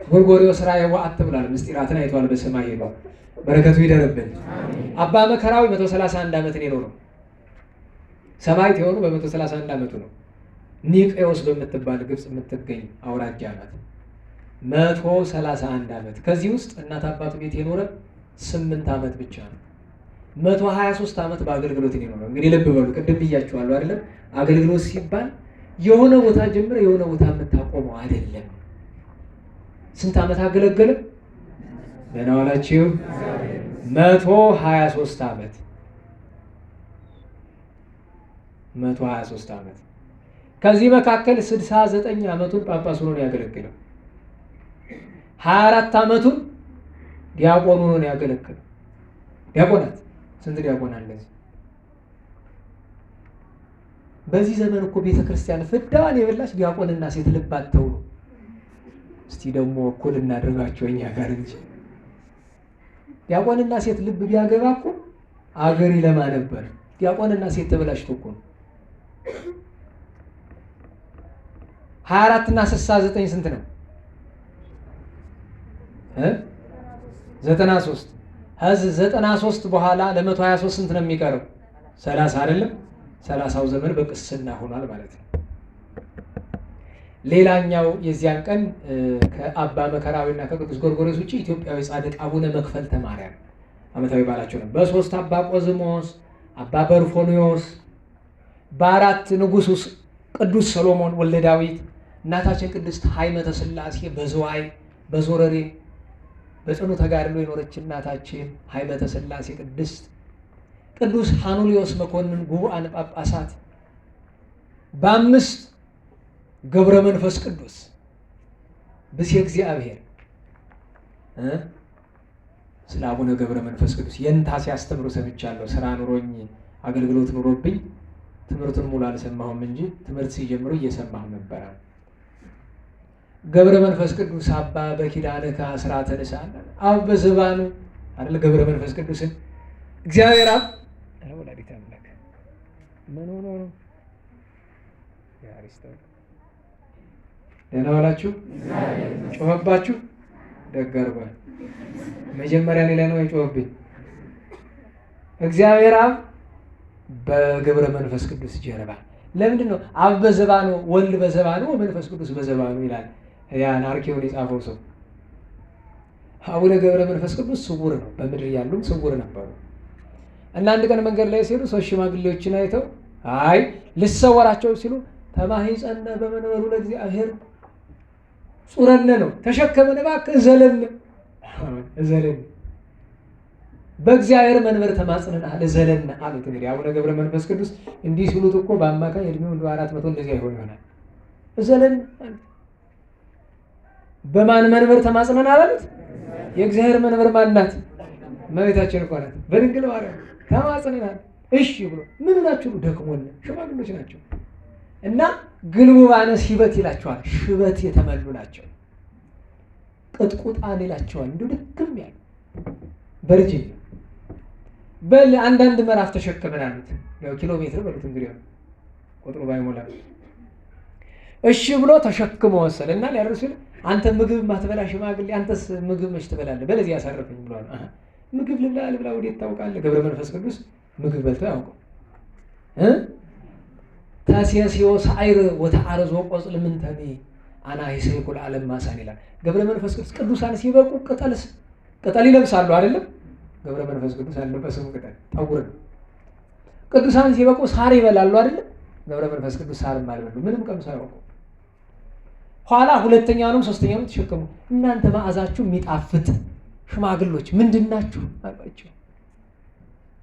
[SPEAKER 1] ጎርጎርዮስ ራእየ ኅቡዓት ብሏል። ምስጢራትን አይቷል፣ በሰማይ ሄዷል። በረከቱ ይደርብን። አባ መከራዊ 131 ዓመት ነው የኖረው። ሰማዕት የሆኑ በ131 ዓመቱ ነው። ኒቄዎስ በምትባል ግብፅ የምትገኝ አውራጃ ናት። 131 ዓመት። ከዚህ ውስጥ እናት አባቱ ቤት የኖረ 8 ዓመት ብቻ ነው። 123 ዓመት በአገልግሎት ነው የኖረው። እንግዲህ ልብ በሉ፣ ቅድም ብያችኋለሁ አይደለም? አገልግሎት ሲባል የሆነ ቦታ ጀምረ የሆነ ቦታ የምታቆመው አይደለም። ስንት ዓመት አገለገለ? ደህና ዋላችሁ? 123 ዓመት 123 ዓመት። ከዚህ መካከል 69 ዓመቱን ጳጳስ ሆኖ ነው ያገለገለው። 24 ዓመቱን ዲያቆን ሆኖ ነው ያገለገለው። ዲያቆናት ስንት ዲያቆን አለ? በዚህ ዘመን እኮ ቤተክርስቲያን ፍዳዋን የበላች ዲያቆንና ሴት ልብ አጥተው ነው። ደግሞ እኩል እናድርጋቸው እኛ ጋር እንጂ ዲያቆንና ሴት ልብ ቢያገባ እኮ አገር ይለማ ነበር። ዲያቆንና ሴት ተበላሽቶ እኮ ነው። 24 እና 69 ስንት ነው? 93 ከዚህ 93 በኋላ ለ123 ስንት ነው የሚቀረው? 30 አይደለም? 30ው ዘመን በቅስና ሆኗል ማለት ነው። ሌላኛው የዚያን ቀን ከአባ መከራዊና ከቅዱስ ጎርጎርዮስ ውጭ ኢትዮጵያዊ ጻድቅ አቡነ መክፈልተ ማርያም ዓመታዊ በዓላቸው ነው። በ3 አባ ቆዝሞስ፣ አባ በርፎኒዮስ፣ በ4 ንጉሡ ቅዱስ ሰሎሞን ወልደ ዳዊት፣ እናታችን ቅድስት ሀይመተ ሥላሴ በዝዋይ በዞረሬ በጽኑ ተጋድሎ የኖረች እናታችን ሀይመተ ሥላሴ ቅድስት፣ ቅዱስ ሐኑሊዮስ መኮንን ጉቡአን ጳጳሳት፣ በ5 ገብረ መንፈስ ቅዱስ ብሴ እግዚአብሔር ስለ አቡነ ገብረ መንፈስ ቅዱስ የንታ ሲያስተምሩ ሰምቻለሁ። ስራ ኑሮኝ አገልግሎት ኑሮብኝ ትምህርቱን ሙሉ አልሰማሁም እንጂ ትምህርት ሲጀምሩ እየሰማሁ ነበረ። ገብረ መንፈስ ቅዱስ አባ በኪዳንከ አስራተ ንስሐ አብ በዘባኑ አይደል? ገብረ መንፈስ ቅዱስን እግዚአብሔር አብ ወላዲተ አምላክ ምን ሆኖ ነው ያሪስተው ደህና ዋላችሁ? ጮኸባችሁ? ደግ አድርጓል። መጀመሪያ ሌላ ነው የጮኸብኝ። እግዚአብሔር አብ በገብረ መንፈስ ቅዱስ ጀርባ ለምንድን ነው አብ በዘባኑ ወልድ በዘባኑ መንፈስ ቅዱስ በዘባኑ ይላል? ያን አርኬውን የጻፈው ሰው አቡነ ገብረ መንፈስ ቅዱስ ስውር ነው። በምድር ያሉም ስውር ነበሩ እና አንድ ቀን መንገድ ላይ ሲሄዱ 3 ሽማግሌዎችን አይተው አይ ልሰወራቸው ሲሉ ተማሂፀነ በመንበሩ ለእግዚአብሔር ጹረነ ነው ተሸከመን እባክህ እዘለን በእግዚአብሔር መንበር ተማጽነናል እዘለን አሉት። እንግዲህ አቡነ ገብረ መንፈስ ቅዱስ እንዲህ ሲሉት እኮ በአማካኝ እድሜው እንደ 400 እንደዚህ አይሆን ይሆናል። እዘለን በማን መንበር ተማጽነናል አሉት? የእግዚአብሔር መንበር ማን ናት? እመቤታችን እኮ ናት። በድንግል ማርያም ተማጽነናል። እሺ ብሎ ምን ናችሁ? ደክሞን ሽማግሌዎች ናቸው እና ግልቡባነ ሽበት ይላቸዋል። ሽበት የተመሉ ናቸው። ቅጥቁጣን ይላቸዋል። እንዲሁ ድክም ያሉ በርጅኝ በል አንዳንድ ምዕራፍ ተሸክመን አሉት። ያው ኪሎ ሜትር በሉት እንግዲህ ቁጥሩ ባይሞላ እሺ ብሎ ተሸክሞ ወሰደ እና ሊያርሱ አንተ ምግብ ማትበላ ሽማግሌ አንተስ ምግብ መች ትበላለህ? በለዚህ ያሳርፈኝ ብሏል። ምግብ ልብላ ወዴት ታውቃለህ? ገብረ መንፈስ ቅዱስ ምግብ በልቶ ያውቀው ታሲያሲዮ ሳይር ወተአረዞ ቆጽል ምንተኒ አናሂሰ ይኩል ዓለም ማሳን ይላል ገብረ መንፈስ ቅዱስ። ቅዱሳን ሲበቁ ቅጠል ይለብሳሉ አይደለም? ገብረ መንፈስ ቅዱስ አልለበሰም ቅጠል፣ ጠጉር ነው። ቅዱሳን ሲበቁ ሳር ይበላሉ አይደለም? ገብረ መንፈስ ቅዱስ ሳርም አልበሉ፣ ምንም ቀምሰው አያውቁ። ኋላ ሁለተኛውንም ሶስተኛውንም ተሸከሙ። እናንተ መዓዛችሁ የሚጣፍጥ ሽማግሎች ምንድናችሁ አሏቸው።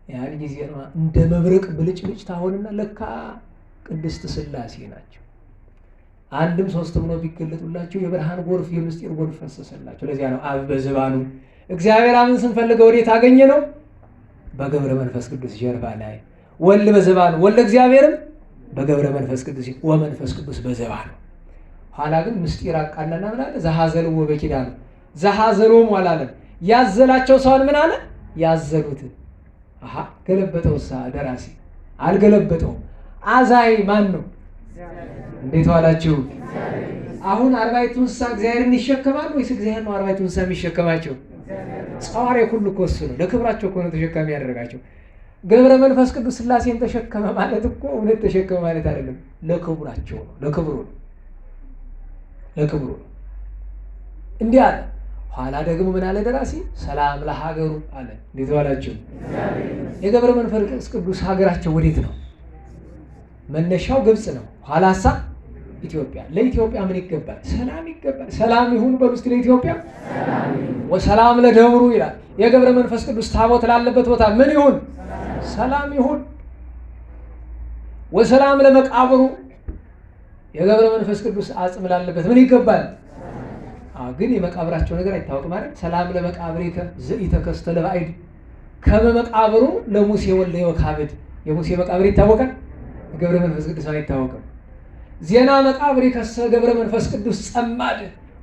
[SPEAKER 1] ያን ጊዜ ነው እንደ መብረቅ ብልጭልጭ ታሆንና ለካ ቅድስት ሥላሴ ናቸው። አንድም ሶስትም ነው ቢገለጡላቸው የብርሃን ጎርፍ የምስጢር ጎርፍ ፈሰሰላቸው። ለዚያ ነው አብ በዝባኑ እግዚአብሔር አብን ስንፈልገው ወዴት አገኘ ነው? በገብረ መንፈስ ቅዱስ ጀርባ ላይ። ወልድ በዝባኑ ወልድ እግዚአብሔርም በገብረ መንፈስ ቅዱስ ወመንፈስ ቅዱስ በዝባኑ። ኋላ ግን ምስጢር አቃናና ምን አለ? ዘሐዘልዎ በኪዳኑ ዘሐዘሎም አላለም። ያዘላቸው ሰውን ምን አለ? ያዘሉት። አሃ ገለበጠውሳ ደራሲ አልገለበጠውም። አዛይ ማን ነው? እንዴት ዋላችሁ? አሁን 40ቱ እንስሳ እግዚአብሔርን ይሸከማሉ ወይስ እግዚአብሔር ነው 40ቱ እንስሳ የሚሸከማቸው? ጸዋሪ ሁሉ እኮ እሱ ነው። ለክብራቸው እኮ ነው ተሸካሚ ያደረጋቸው። ገብረ መንፈስ ቅዱስ ሥላሴን ተሸከመ ማለት እኮ እውነት ተሸከመ ማለት አይደለም። ለክብራቸው ነው። ለክብሩ ነው። እንዲህ አለ። ኋላ ደግሞ ምን አለ ደራሲ? ሰላም ለሀገሩ አለ። እንዴት ዋላችሁ? የገብረ መንፈስ ቅዱስ ሀገራቸው ወዴት ነው? መነሻው ግብጽ ነው። ኋላሳ ኢትዮጵያ። ለኢትዮጵያ ምን ይገባል? ሰላም ይገባል። ሰላም ይሁን በሉ እስቲ ለኢትዮጵያ። ወሰላም ለደብሩ ይላል። የገብረ መንፈስ ቅዱስ ታቦት ላለበት ቦታ ምን ይሁን? ሰላም ይሁን። ወሰላም ለመቃብሩ የገብረ መንፈስ ቅዱስ አጽም ላለበት ምን ይገባል? ግን የመቃብራቸው ነገር አይታወቅም አይደል? ሰላም ለመቃብሪከ ዘኢተከስተ ለባዕድ ከመ መቃብሩ ለሙሴ ወልደ ዮካብድ። የሙሴ መቃብር ይታወቃል፣ ገብረ መንፈስ ቅዱስ አይታወቅም። ዜና መቃብሪከ ገብረ መንፈስ ቅዱስ ጸማድ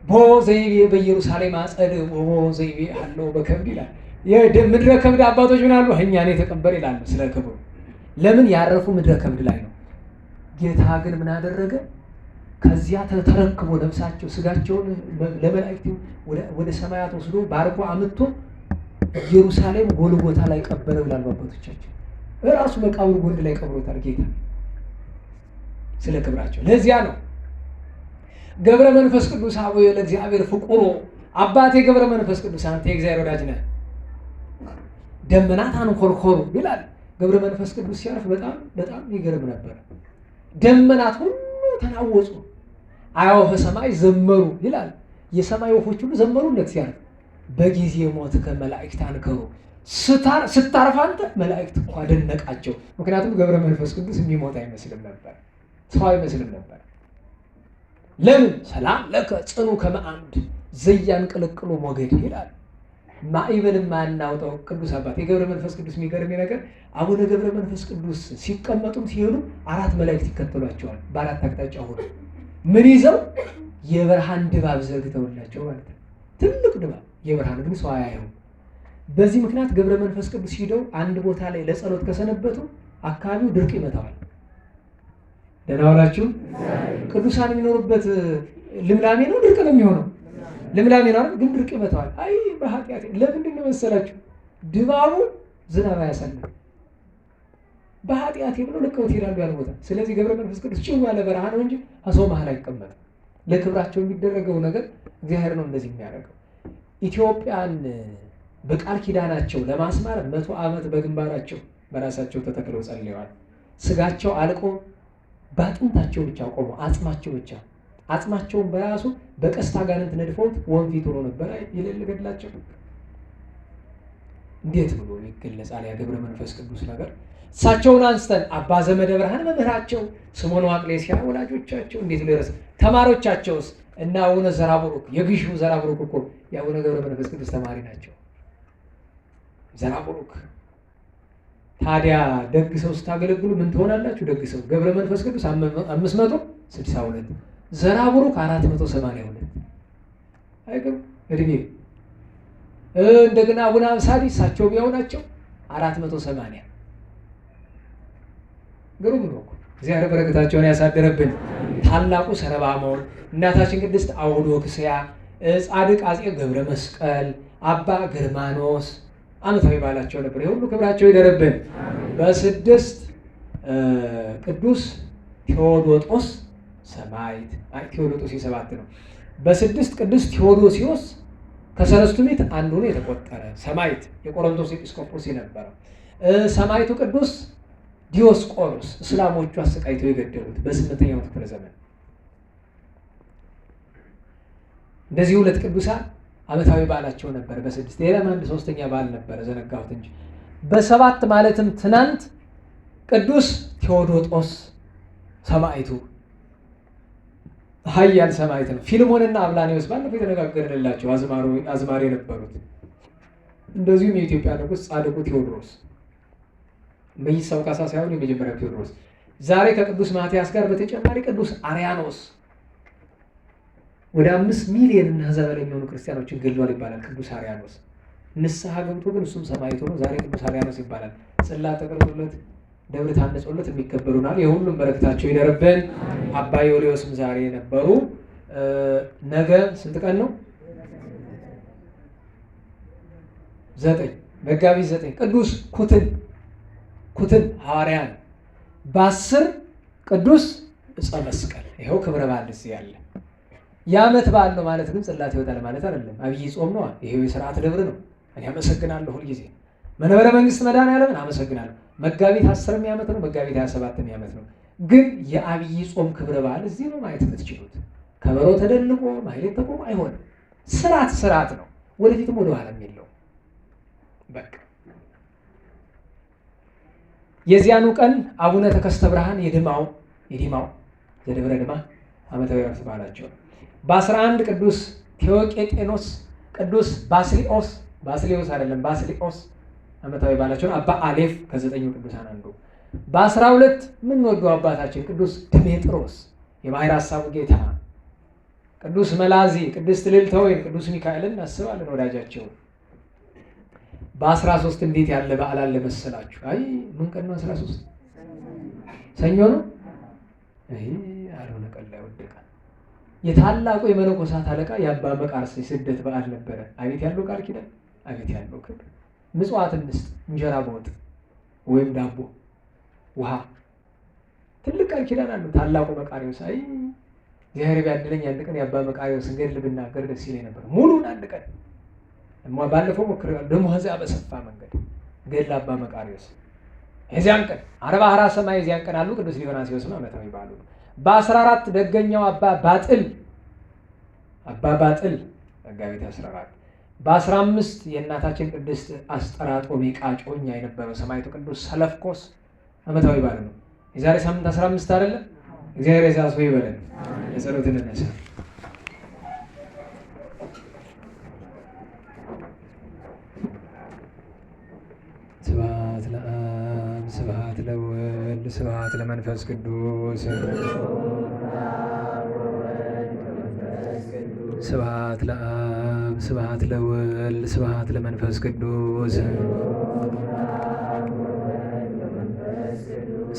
[SPEAKER 1] ቦ ዘይቤ በኢየሩሳሌም አጸድ ወቦ ዘይቤ አለው በከብድ ይላል። ምድረ ከብድ አባቶች ምን አሉ? እኛን የተቀበል ይላሉ ስለ ክብሩ። ለምን ያረፉ ምድረ ከብድ ላይ ነው። ጌታ ግን ምን አደረገ? ከዚያ ተረክቦ ነፍሳቸው ስጋቸውን ለመላእክት ወደ ሰማያት ወስዶ ባርኮ አምጥቶ ኢየሩሳሌም ጎልጎታ ላይ ቀበረው ይላሉ አባቶቻችን። እራሱ መቃብር ጎን ላይ ቀብሮታል ጌታ ስለ ክብራቸው። ለዚያ ነው ገብረ መንፈስ ቅዱስ አቡየ ለእግዚአብሔር ፍቁሮ፣ አባቴ ገብረ መንፈስ ቅዱስ አንተ የእግዚአብሔር ወዳጅ ነህ፣ ደመናት አንኮርኮሩ ይላል። ገብረ መንፈስ ቅዱስ ሲያርፍ በጣም በጣም ይገርም ነበር። ደመናት ሁሉ ተናወጹ፣ አዕዋፈ ሰማይ ዘመሩ ይላል። የሰማይ ወፎች ሁሉ ዘመሩለት ሲያርፍ። በጊዜ ሞትከ መላእክት አንከሩ፣ ስታርፍ አንተ መላእክት እኮ አደነቃቸው። ምክንያቱም ገብረ መንፈስ ቅዱስ የሚሞት አይመስልም ነበር፣ ሰው አይመስልም ነበር። ለምን? ሰላም ለከ ጽኑ ከመአምድ ዘያንቅልቅሉ ሞገድ ይላል። ማዕበል ማናውጣው ቅዱስ አባት የገብረ መንፈስ ቅዱስ። የሚገርም ነገር አቡነ ገብረ መንፈስ ቅዱስ ሲቀመጡም ሲሄዱ 4 መላእክት ይከተሏቸዋል። በ4 አቅጣጫ ሆኖ ምን ይዘው? የብርሃን ድባብ ዘርግተውላቸው ማለት ነው። ትልቅ ድባብ የብርሃን ግን ሰው አያየውም። በዚህ ምክንያት ገብረ መንፈስ ቅዱስ ሂደው አንድ ቦታ ላይ ለጸሎት ከሰነበቱ አካባቢው ድርቅ ይመታዋል። ደህና ዋላችሁ። ቅዱሳን የሚኖሩበት ልምላሜ ነው ድርቅ ነው የሚሆነው? ልምላሜ ነው ግን ድርቅ ይመታዋል። አይ በኃጢአት ለምንድን ነው መሰላችሁ? ድባቡ ዝናብ አያሳልም። በኃጢአት ብለው ልቀውት ይሄዳሉ ያለ ቦታ። ስለዚህ ገብረ መንፈስ ቅዱስ ጭው ያለ በረሃ ነው እንጂ ከሰው መሀል አይቀመጥም። ለክብራቸው የሚደረገው ነገር እግዚአብሔር ነው እንደዚህ የሚያደርገው። ኢትዮጵያን በቃል ኪዳናቸው ለማስማር 100 ዓመት በግንባራቸው በራሳቸው ተተክለው ጸልየዋል። ስጋቸው አልቆ ባጥንታቸው ብቻ ቆሞ አጽማቸው ብቻ አጽማቸውን በራሱ በቀስታ ጋንንት ነድፈውት ወንፊት ሆኖ ነበር ይልልገድላቸው። እንዴት ብሎ ይገለጻል ያ ገብረ መንፈስ ቅዱስ ነገር? እሳቸውን አንስተን አባ ዘመደ ብርሃን መምህራቸው፣ ስምዖን ዋቅሌስያ ወላጆቻቸው፣ እንዴት ብሎ ይረሳ? ተማሪዎቻቸውስ እና አቡነ ዘራቡሩክ የግሹ ዘራቡሩክ እኮ የአቡነ ገብረ መንፈስ ቅዱስ ተማሪ ናቸው። ዘራቡሩክ ታዲያ ደግ ሰው ስታገለግሉ ምን ትሆናላችሁ? ደግ ሰው ገብረ መንፈስ ቅዱስ 562 ዘራቡሩክ 482 አይገርም? እድሜ እንደገና አቡነ አብሳዲ እሳቸው ቢያው ናቸው 480 ግሩም ነው። እግዚአብሔር በረከታቸውን ያሳደረብን። ታላቁ ሰረባሞን፣ እናታችን ቅድስት አውዶክስያ፣ ጻድቅ አፄ ገብረ መስቀል፣ አባ ግርማኖስ ዓመታዊ በዓላቸው ነበር። የሁሉ ክብራቸው ይደረብን። በ6 ቅዱስ ቴዎዶጦስ ሰማዕት፣ ቴዎዶጦስ የ7 ነው። በ6 ቅዱስ ቴዎዶሲዎስ ከሰለስቱ ምዕት አንዱ ነው የተቆጠረ ሰማዕት፣ የቆሮንቶስ ኤጲስቆጶስ የነበረው ሰማዕቱ ቅዱስ ዲዮስቆሮስ እስላሞቹ አሰቃይተው የገደሉት በ8ኛው ክፍለ ዘመን። እንደዚህ 2 ቅዱሳን ዓመታዊ በዓላቸው ነበር በ6። ሌላም አንድ 3ኛ በዓል ነበር ዘነጋሁት እንጂ በ7 ማለትም ትናንት ቅዱስ ቴዎዶጦስ ሰማዕቱ ኃያል ሰማዕት ነው። ፊልሞንና አብላኒዎስ ባለፈው የተነጋገርንላቸው አዝማሪ የነበሩት። እንደዚሁም የኢትዮጵያ ንጉሥ ጻድቁ ቴዎድሮስ መይሳው ካሳ ሳይሆን የመጀመሪያው ቴዎድሮስ። ዛሬ ከቅዱስ ማትያስ ጋር በተጨማሪ ቅዱስ አርያኖስ ወደ 5 ሚሊዮን እና ከዛ በላይ የሚሆኑ ክርስቲያኖችን ገድሏል ይባላል። ቅዱስ አርያኖስ ንስሐ ገብቶ ግን እሱም ሰማዕት ሆኖ ዛሬ ቅዱስ አርያኖስ ይባላል። ጽላት ተቀርጾለት ደብረ ታነጾለት የሚከበሩናል። የሁሉም በረከታቸው ይደርብን። አባ ዮልዮስም ዛሬ የነበሩ። ነገ ስንት ቀን ነው? 9 መጋቢት 9 ቅዱስ ኩትን ሐዋርያ ነው። በ10 ቅዱስ ዕፀ መስቀል። ይኸው ክብረ በዓል እዚህ ያለ የዓመት በዓል ነው ማለት ግን ጽላት ይወጣል ማለት አይደለም። አብይ ጾም ነው። ይሄው የሥርዓት ደብር ነው። እኔ አመሰግናለሁ ሁልጊዜ መንበረ መንግስት መድኃኔዓለምን አመሰግናለሁ። መጋቢት 10 ዓመት ነው፣ መጋቢት 27 ዓመት ነው። ግን የአብይ ጾም ክብረ በዓል እዚህ ነው ማየት የምትችሉት። ከበሮ ተደልቆ ማህሌት ተቆሞ አይሆንም። ስርዓት ነው። ወደፊትም ወደ ኋላም የለውም። በቃ የዚያኑ ቀን አቡነ ተከስተ ብርሃን የዲማው ዘደብረ ድማ ዓመታዊ ዕረፍት በዓላቸው ነው። በ11 ቅዱስ ቴዎቄጤኖስ፣ ቅዱስ ባስሊዮስ አይደለም ባስሊዮስ ዓመታዊ በዓላቸውን አባ አሌፍ ከ9 ቅዱሳን አንዱ። በ12 የምንወደው አባታችን ቅዱስ ድሜጥሮስ የባሕር ሐሳቡ ጌታ ቅዱስ መላዚ፣ ቅድስት ልዕልተ ወይን፣ ቅዱስ ሚካኤልን እናስባለን ወዳጃቸው። በ13 እንዴት ያለ በዓል አለ መሰላችሁ? አይ ምን ቀን ነው? 13 ሰኞ ነው። አልሆነ ቀን ላይ ወደቀ። የታላቁ የመነኮሳት አለቃ የአባ መቃርስ የስደት በዓል ነበረ። አቤት ያለው ቃል ኪዳን፣ አቤት ያለው ክብር። ምጽዋት እንስጥ፣ እንጀራ በወጥ ወይም ዳቦ ውሃ፣ ትልቅ ቃል ኪዳን አለው ታላቁ መቃርዮስ። አይ እግዚአብሔር ቢያድለኝ አንድ ቀን የአባ መቃርዮስን ገድል ብናገር ደስ ይለኝ ነበር። ሙሉን አንድ ቀን ባለፈው ሞክሬዋለሁ። ደግሞ ከዚያ በሰፋ መንገድ ገድል አባ መቃርዮስ የዚያን ቀን 40 ሰማይ የዚያን ቀን አሉ። ቅዱስ ዲዮናስዮስም ዓመታዊ በዓሉ ነው። በ14 ደገኛው አባ ባጥል መጋቢት 14፣ በ15 የእናታችን ቅድስት አስጠራጦሜቃ ጮኛ የነበረው ሰማዕቱ ቅዱስ ሰለፍኮስ ዓመታዊ በዓሉ ነው። የዛሬ ሳምንት 15 አይደለም። እግዚአብሔር የዛሰው ይበለን። የጸሎት እንነሳ። ስብሐት ለአብ ስብሐት ለወልድ ስብሐት ለመንፈስ ቅዱስ ስብሐት ለአብ ስብሐት ለወልድ ስብሐት ለመንፈስ ቅዱስ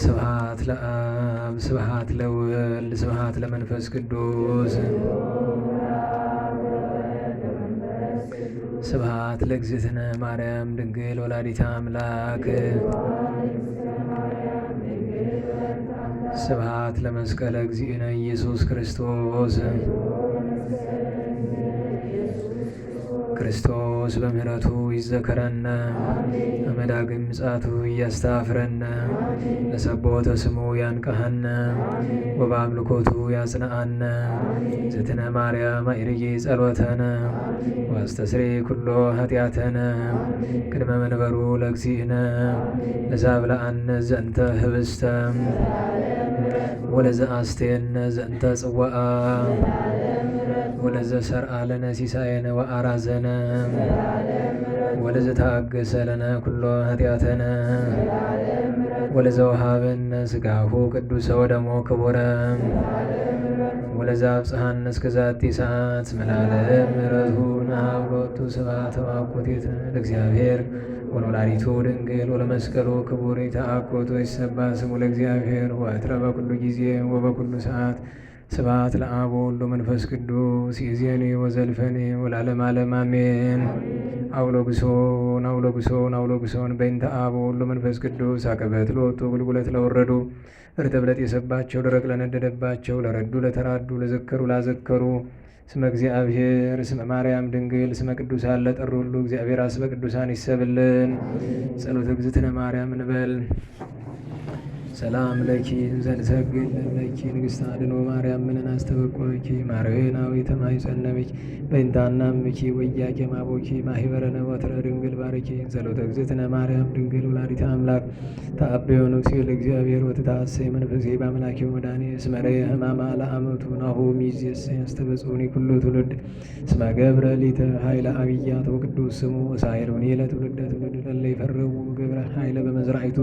[SPEAKER 1] ስብሐት ለአብ ስብሐት ለወልድ ስብሐት ለመንፈስ ቅዱስ ስብሐት ለእግዝእትነ ማርያም ድንግል ወላዲተ አምላክ ስብሐት ለመስቀለ እግዚእነ ኢየሱስ ክርስቶስ ክርስቶስ በምህረቱ ይዘከረነ አመዳግም ምጽአቱ እያስተፍረነ ለሰቦተ ስሙ ያንቀሐነ ወበአምልኮቱ ያጽንዓነ እግዝእትነ ማርያም አይርጌ ጸሎተነ ዋስተስሬ ኩሎ ኃጢአተነ ቅድመ መንበሩ ለእግዚእነ ለዛብልዐነ ዘንተ ህብስተ ወለዘአስቴነ ዘንተ ጽዋአ ወለዘ ሰርአ ለነ ሲሳየነ ወአራዘነ ወለዘ ተአገሰ ለነ ኩሎ ኃጢአተነ ወለዘ ወሀበነ ሥጋሁ ቅዱሰ ወደሞ ክቡረ ወለዘ አብጽሐነ እስከ ዛቲ ሰዓት እስመ ለዓለም ምሕረቱ ናብሎቱ ስብሐተ ወአኮቴተ ለእግዚአብሔር ወለወላዲቱ ድንግል ወለመስቀሉ ክቡር ይትአኮቶ ይሰብሐ ስሙ ለእግዚአብሔር ወእትረ በኩሉ ጊዜ ወበኩሉ ሰዓት ስብሐት ለአብ ወወልድ ወመንፈስ ቅዱስ ይእዜኒ ወዘልፈኒ ወለዓለመ ዓለም አሜን። አውሎግሶን አውሎግሶን አውሎግሶን በእንተ አብ ወወልድ ወመንፈስ ቅዱስ አቀበት ሎቱ ጉልጉለት ለወረዱ እርጥብ ለጤሰባቸው ደረቅ ለነደደባቸው ለረዱ ለተራዱ ለዘከሩ ላዘከሩ ስመ እግዚአብሔር ስመ ማርያም ድንግል ስመ ቅዱሳን ለጠሩ ሁሉ እግዚአብሔር አስበ ቅዱሳን ይሰብልን። ጸሎተ እግዝእትነ ማርያም እንበል። ሰላም ለኪ እንዘንሰግድ ለኪ ንግሥተ አድኖ ማርያም ምንን አስተበቆኪ ማርዌናዊተ ማኅፀነምኪ በእንታናምኪ ወያቄ ማቦኪ ማሂበረነ ወትረ ድንግል ባረኪ ጸሎተ እግዝእትነ ማርያም ድንግል ወላዲተ አምላክ ተአበዮ ነፍሴ ለእግዚአብሔር ወትታሰይ መንፈሴ በአምላኬ ወመድኃኔ እስመ ረየ ሕማማ ለአመቱ ናሁ ሚዜሰ ያስተበጽኡኒ ኩሉ ትውልድ እስመ ገብረ ሊተ ኃይለ አብያት ወቅዱስ ስሙ ወሳይሉኒ ለትውልደ ትውልድ ለለ ይፈርቡ ገብረ ኃይለ በመዝራዒቱ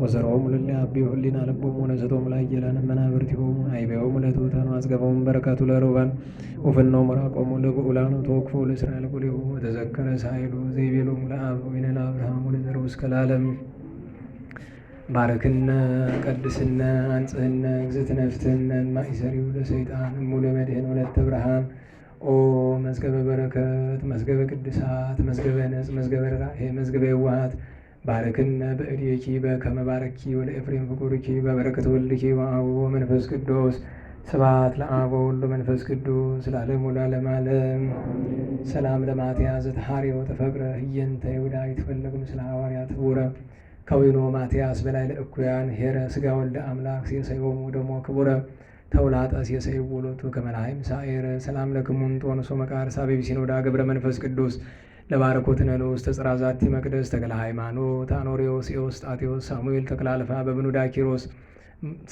[SPEAKER 1] ወዘሮሙ ለለ አብዮ ሁሊና ልቦሙ ነሰቶሙ ላየላን መናብርቲሆሙ አይቤሆሙ ለትሑታን አጽገቦሙ በረከቱ ለርቡባን ወፍኖሙ ምራቆሙ ለብዑላኑ ተወክፎ ለእስራኤል ቁልኤሁ ወተዘከረ ሳይሉ ዘይቤሎሙ ለአበዊነ ለአብርሃም ወለዘሩ እስከ ለዓለም ባረክነ ቀድስነ አንጽህነ እግዝእትነ ፍትሕነ ማእሰሪው ለሰይጣን እሙለ መድኅን ወለተ ብርሃን ኦ መዝገበ በረከት መዝገበ ቅድሳት መዝገበ ነጽ መዝገበ ራእየ መዝገበ የዋሃት ባረክነ በእዴኪ በከመ ባረኪ ወለኤፍሬም ፍቁርኪ በበረከተ ወልድኪ ወአብ ወመንፈስ ቅዱስ ስብሐት ለአብ ወወልድ ወመንፈስ ቅዱስ ለዓለሙ ለዓለመ ዓለም። ሰላም ለማትያስ ዘተሐሬወ ተፈቅረ ህየንተ ይሁዳ ይትፈለግ ምስለ ሐዋርያት ህቡረ ከዊኖ ማትያስ በላይ ለእኩያን ሄረ ሥጋ ወልደ አምላክ ሴሰዮሙ ደሞ ክቡረ ተውላጠ ሴሰይዎ ሎቱ ከመ ላህም ሳኤረ ሰላም ለክሙ እንጦንሶ መቃርስ አበ ቢሲኖዳ ገብረ መንፈስ ቅዱስ ለባረኮትነ ንዑስ ተጽራ ዛቲ መቅደስ ተክለ ሃይማኖት አኖሬዎስ ኤዎስጣቴዎስ ሳሙኤል ተክላልፋ በብኑዳ ኪሮስ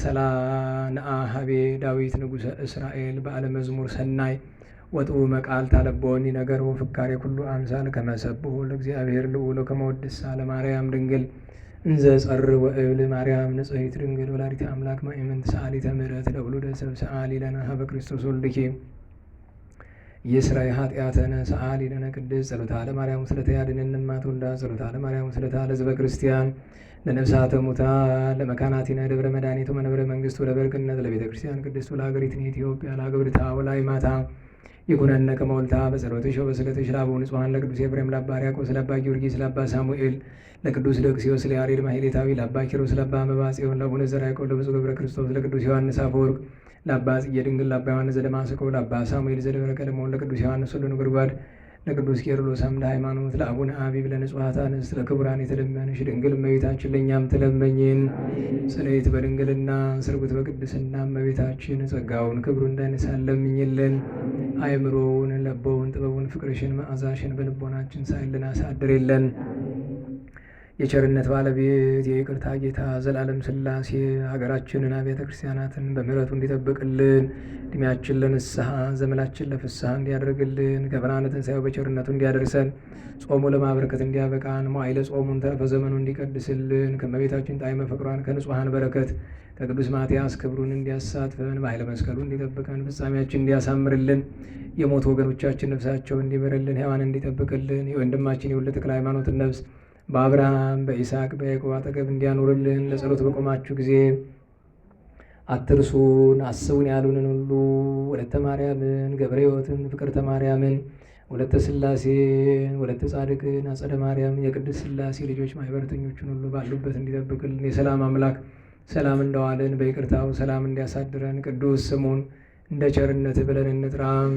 [SPEAKER 1] ሰላንአ ሀቤ ዳዊት ንጉሠ እስራኤል በዓለ መዝሙር ሰናይ ወጥኡ መቃል ታለቦኒ ነገር ወፍካሬ ኩሉ አምሳል ከመሰብሑ ለእግዚአብሔር ልዑል ከመወድሳ ለማርያም ድንግል እንዘ ጸር ወእብል ማርያም ንጽሕት ድንግል ወላዲተ አምላክ ማእመንት ሰአሊተ ምሕረት ለውሉደ ሰብ ሰአሊ ለነ ሀበ ክርስቶስ ወልድኪ ይስረይ ኃጢአተነ ሰአሊ ለነ ቅድስት ጸሎተ ለማርያም ስለተ ያድኅነነ እማትወልዳ ጸሎተ ለማርያም ስለተ ለሕዝበ ክርስቲያን ለነፍሳተ ሙታን ለመካናቲነ ደብረ መድኃኒቱ መንበረ መንግሥቱ ለበርክነት ለቤተ ክርስቲያን ቅድስቱ ለሀገሪቱን ኢትዮጵያ ለሀገሪቷ ወላይ ማታ ይኩነነ ከመወልታ በጸሎትሽ ወበስዕለትሽ ለአበው ንጹሐን ለቅዱስ ኤፍሬም ለአባ ሕርያቆስ ለአባ ጊዮርጊስ ለአባ ሳሙኤል ለቅዱስ ለክስዮስ ለያሬድ ማሕሌታዊ ለአባ ኪሮስ ለአባ መባጽዮን ለአቡነ ዘርዓ ያዕቆብ ለብፁዕ ገብረ ክርስቶስ ለቅዱስ ዮሐንስ አፈወርቅ ለአባ ጽጌ ድንግል ለአባ ዮሐንስ ዘደማስቆ ለአባ ሳሙኤል ዘደብረ ቀለሞን ለቅዱስ ዮሐንስ ሁሉ ነጎድጓድ ለቅዱስ ቄርሎስ አምደ ሃይማኖት ለአቡነ አቢብ ለንጹሐት አንስት ለክቡራን የተለመንሽ ድንግል እመቤታችን ለእኛም ትለመኝን። ጽንዕት በድንግልና ስርጉት በቅድስና እመቤታችን ጸጋውን ክብሩ እንዳይነሳን ለምኝልን። አእምሮውን ለቦውን ጥበቡን ፍቅርሽን መዓዛሽን በልቦናችን ሳይልን አሳድርልን። የቸርነት ባለቤት የይቅርታ ጌታ ዘላለም ሥላሴ ሀገራችንን አብያተ ክርስቲያናትን በምሕረቱ እንዲጠብቅልን ዕድሜያችን ለንስሐ ዘመናችን ለፍስሐ እንዲያደርግልን ከብርሃነ ትንሣኤው በቸርነቱ እንዲያደርሰን ጾሙ ለማበረከት እንዲያበቃን መዋዕለ ጾሙን ተረፈ ዘመኑ እንዲቀድስልን ከእመቤታችን ጣዕመ ፍቅሯን ከንጹሐን በረከት ከቅዱስ ማትያስ ክብሩን እንዲያሳትፈን በኃይለ መስቀሉ እንዲጠብቀን ፍጻሜያችን እንዲያሳምርልን የሞቱ ወገኖቻችን ነፍሳቸው እንዲምርልን ሕያዋን እንዲጠብቅልን የወንድማችን የወልደ ተክለ ሃይማኖትን ነፍስ በአብርሃም በይስሐቅ በያዕቆብ አጠገብ እንዲያኖርልን ለጸሎት በቆማችሁ ጊዜ አትርሱን አስቡን ያሉንን ሁሉ ወለተ ማርያምን ገብረ ሕይወትን ፍቅርተ ማርያምን ወለተ ሥላሴን ወለተ ጻድቅን አጸደ ማርያም የቅድስት ሥላሴ ልጆች ማኅበረተኞችን ሁሉ ባሉበት እንዲጠብቅልን የሰላም አምላክ ሰላም እንደዋለን በይቅርታው ሰላም እንዲያሳድረን ቅዱስ ስሙን እንደ ቸርነት ብለን እንጥራም።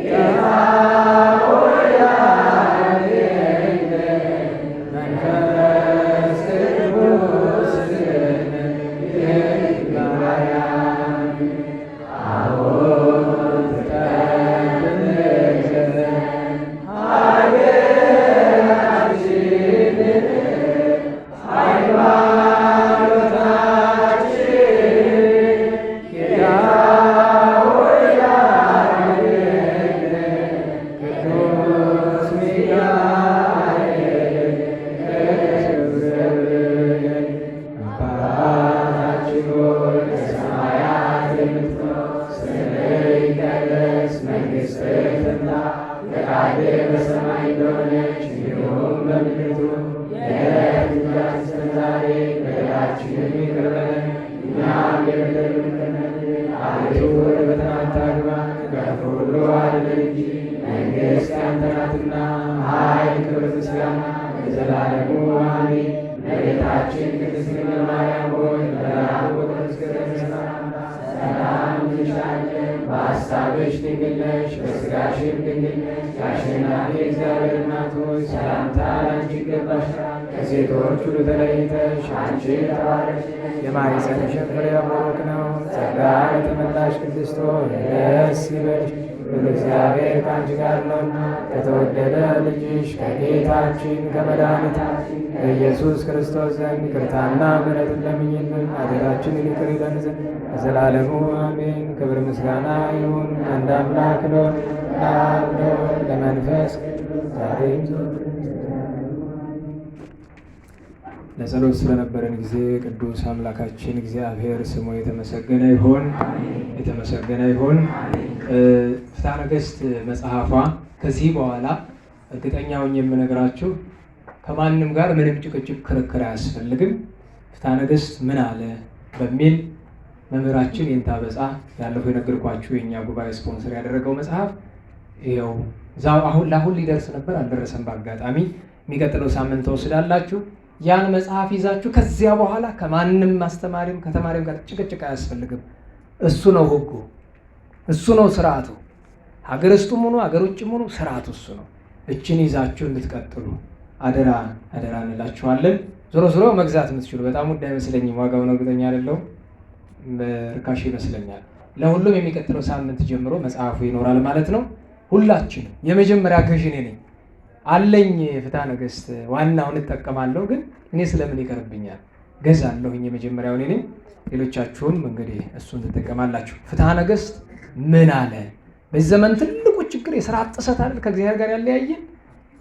[SPEAKER 2] Yeah.
[SPEAKER 1] ፈቃድህ በሰማይ እንደሆነች እንዲሁም በምድር ትሁን። የዕለት እንጀራችንን ዛሬ በደላችንን ይቅር በለን እኛም የበደሉንን፣ አቤቱ ወደ ፈተና አታግባን ከክፉ ሁሉ አድነን እንጂ መንግሥት ያንተ ናትና፣ ኃይል፣ ክብር፣ ምስጋና ለዘላለሙ አሜን። እመቤታችን ቅድስት ድንግል ማርያም ሆይ መልአኩ ቅዱስ ገብርኤል ሰላም እንልሻለን። በሐሳብሽ ድንግል ነሽ፣ በሥጋሽም ድንግል ነሽ። የአሸናፊ እግዚአብሔር እናት ሆይ ሰላምታ ላንቺ ይገባሻል። ከሴቶች ሁሉ ተለይተሽ አንቺ የተባረክሽ የማኅፀንሽ ፍሬ ቡሩክ ነው። ጸጋን የተመላሽ ቅድስት ሆይ ደስ ይበልሽ፣ እግዚአብሔር ከአንቺ ጋር ነውና ከተወደደ ልጅሽ ከጌታችን ከመድኃኒታችን ከኢየሱስ ክርስቶስ ዘንድ ይቅርታና ምሕረትን ለምኝልን ኃጢአታችንን ይቅር ይለን ዘንድ ለዘላለሙ አሜን። ክብር ምስጋና ይሁን አንድ አምላክ ለአብ ለወልድ ለመንፈስ ዛሬም ለጸሎት ስለነበረን ጊዜ ቅዱስ አምላካችን እግዚአብሔር ስሙ የተመሰገነ ይሁን፣ የተመሰገነ ይሁን። ፍትሐ ነገሥት መጽሐፏ ከዚህ በኋላ እርግጠኛውን የምነግራችሁ ከማንም ጋር ምንም ጭቅጭቅ፣ ክርክር አያስፈልግም። ፍትሐ ነገሥት ምን አለ በሚል መምህራችን የንታበጻ ያለፈው የነገርኳችሁ የእኛ ጉባኤ ስፖንሰር ያደረገው መጽሐፍ ይኸው ዛው ለአሁን ሊደርስ ነበር፣ አልደረሰም። በአጋጣሚ የሚቀጥለው ሳምንት ተወስዳላችሁ። ያን መጽሐፍ ይዛችሁ ከዚያ በኋላ ከማንም አስተማሪም ከተማሪም ጋር ጭቅጭቅ አያስፈልግም። እሱ ነው ሕጉ፣ እሱ ነው ስርዓቱ። ሀገር ውስጥም ሆኖ ሀገር ውጭም ሆኖ ስርዓቱ እሱ ነው። እችን ይዛችሁ እንድትቀጥሉ አደራ አደራ እንላችኋለን። ዞሮ ዞሮ መግዛት የምትችሉ በጣም ውድ አይመስለኝም፣ ዋጋውን እርግጠኛ አይደለሁም፣ ርካሽ ይመስለኛል። ለሁሉም የሚቀጥለው ሳምንት ጀምሮ መጽሐፉ ይኖራል ማለት ነው። ሁላችንም የመጀመሪያ ገዥ እኔ ነኝ አለኝ። ፍትሐ ነገሥት ዋናውን እጠቀማለሁ፣ ግን እኔ ስለምን ይቀርብኛል? ገዛለሁኝ። የመጀመሪያው እኔ ነኝ። ሌሎቻችሁም እንግዲህ እሱን ትጠቀማላችሁ። ፍትሐ ነገሥት ምን አለ? በዚህ ዘመን ትልቁ ችግር የሥራ ጥሰት አይደል? ከእግዚአብሔር ጋር ያለያየን፣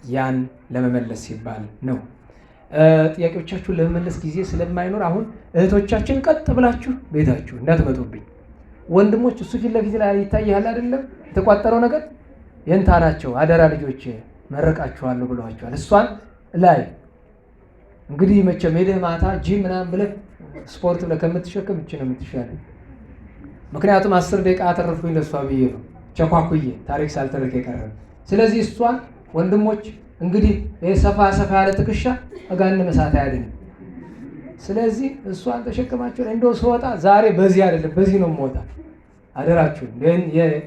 [SPEAKER 1] ያን ለመመለስ ሲባል ነው። ጥያቄዎቻችሁን ለመመለስ ጊዜ ስለማይኖር አሁን እህቶቻችን ቀጥ ብላችሁ ቤታችሁ እንዳትመጡብኝ። ወንድሞች እሱ ፊት ለፊት ላይ ይታያል አይደለም? የተቋጠረው ነገር የንታ ናቸው። አደራ ልጆች መረቃችኋለሁ ብለዋቸዋል። እሷን ላይ እንግዲህ መቼም ሄደህ ማታ ጂም ምናምን ብለህ ስፖርት ብለህ ከምትሸከም እች ነው የምትሻለ። ምክንያቱም 10 ደቂቃ አተረፍኩኝ ለእሷ ብዬ ነው ቸኳኩዬ ታሪክ ሳልተረክ የቀረበ። ስለዚህ እሷን ወንድሞች እንግዲህ ሰፋ ሰፋ ያለ ትከሻ እጋን መሳት አያድንም። ስለዚህ እሷን ተሸክማችሁ እንደው ስወጣ ዛሬ በዚህ አይደለም በዚህ ነው የምወጣ። አደራችሁ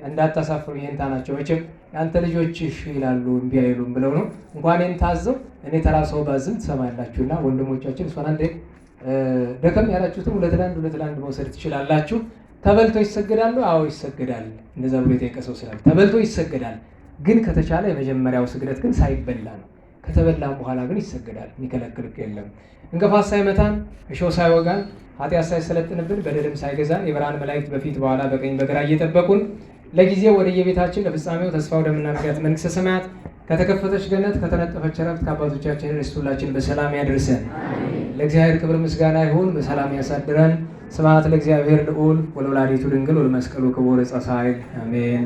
[SPEAKER 1] እንዳታሳፍሩ። የንታ ናቸው መቼም የአንተ ልጆች እሺ ይላሉ እምቢ አይሉም ብለው ነው። እንኳን ይህን ታዘው እኔ ተራ ሰው ባዝም ትሰማላችሁና ወንድሞቻችን እሷን አንዴ ደከም ያላችሁትም ሁለት ለአንድ መውሰድ ትችላላችሁ። ተበልቶ ይሰገዳሉ? አዎ ይሰገዳል። እንደዛ ብሎ የጠየቀሰው ስላለ ተበልቶ ይሰገዳል። ግን ከተቻለ የመጀመሪያው ስግደት ግን ሳይበላ ነው። ከተበላም በኋላ ግን ይሰገዳል። የሚከለክል የለም። እንቅፋት ሳይመታን እሾህ ሳይወጋን ኃጢአት ሳይሰለጥንብን በደልም ሳይገዛን የብርሃን መላእክት በፊት በኋላ በቀኝ በግራ እየጠበቁን ለጊዜው ወደየቤታችን ለፍጻሜው ተስፋ ወደምናደርጋት መንግሥተ ሰማያት ከተከፈተች ገነት ከተነጠፈች ዕረፍት ከአባቶቻችን ርስት ሁላችን በሰላም ያድርሰን። ለእግዚአብሔር ክብር ምስጋና ይሁን። በሰላም ያሳድረን። ስብሐት ለእግዚአብሔር ልዑል ወለወላዲቱ ድንግል ወለመስቀሉ ክቡር ዕፀ ሣህል አሜን።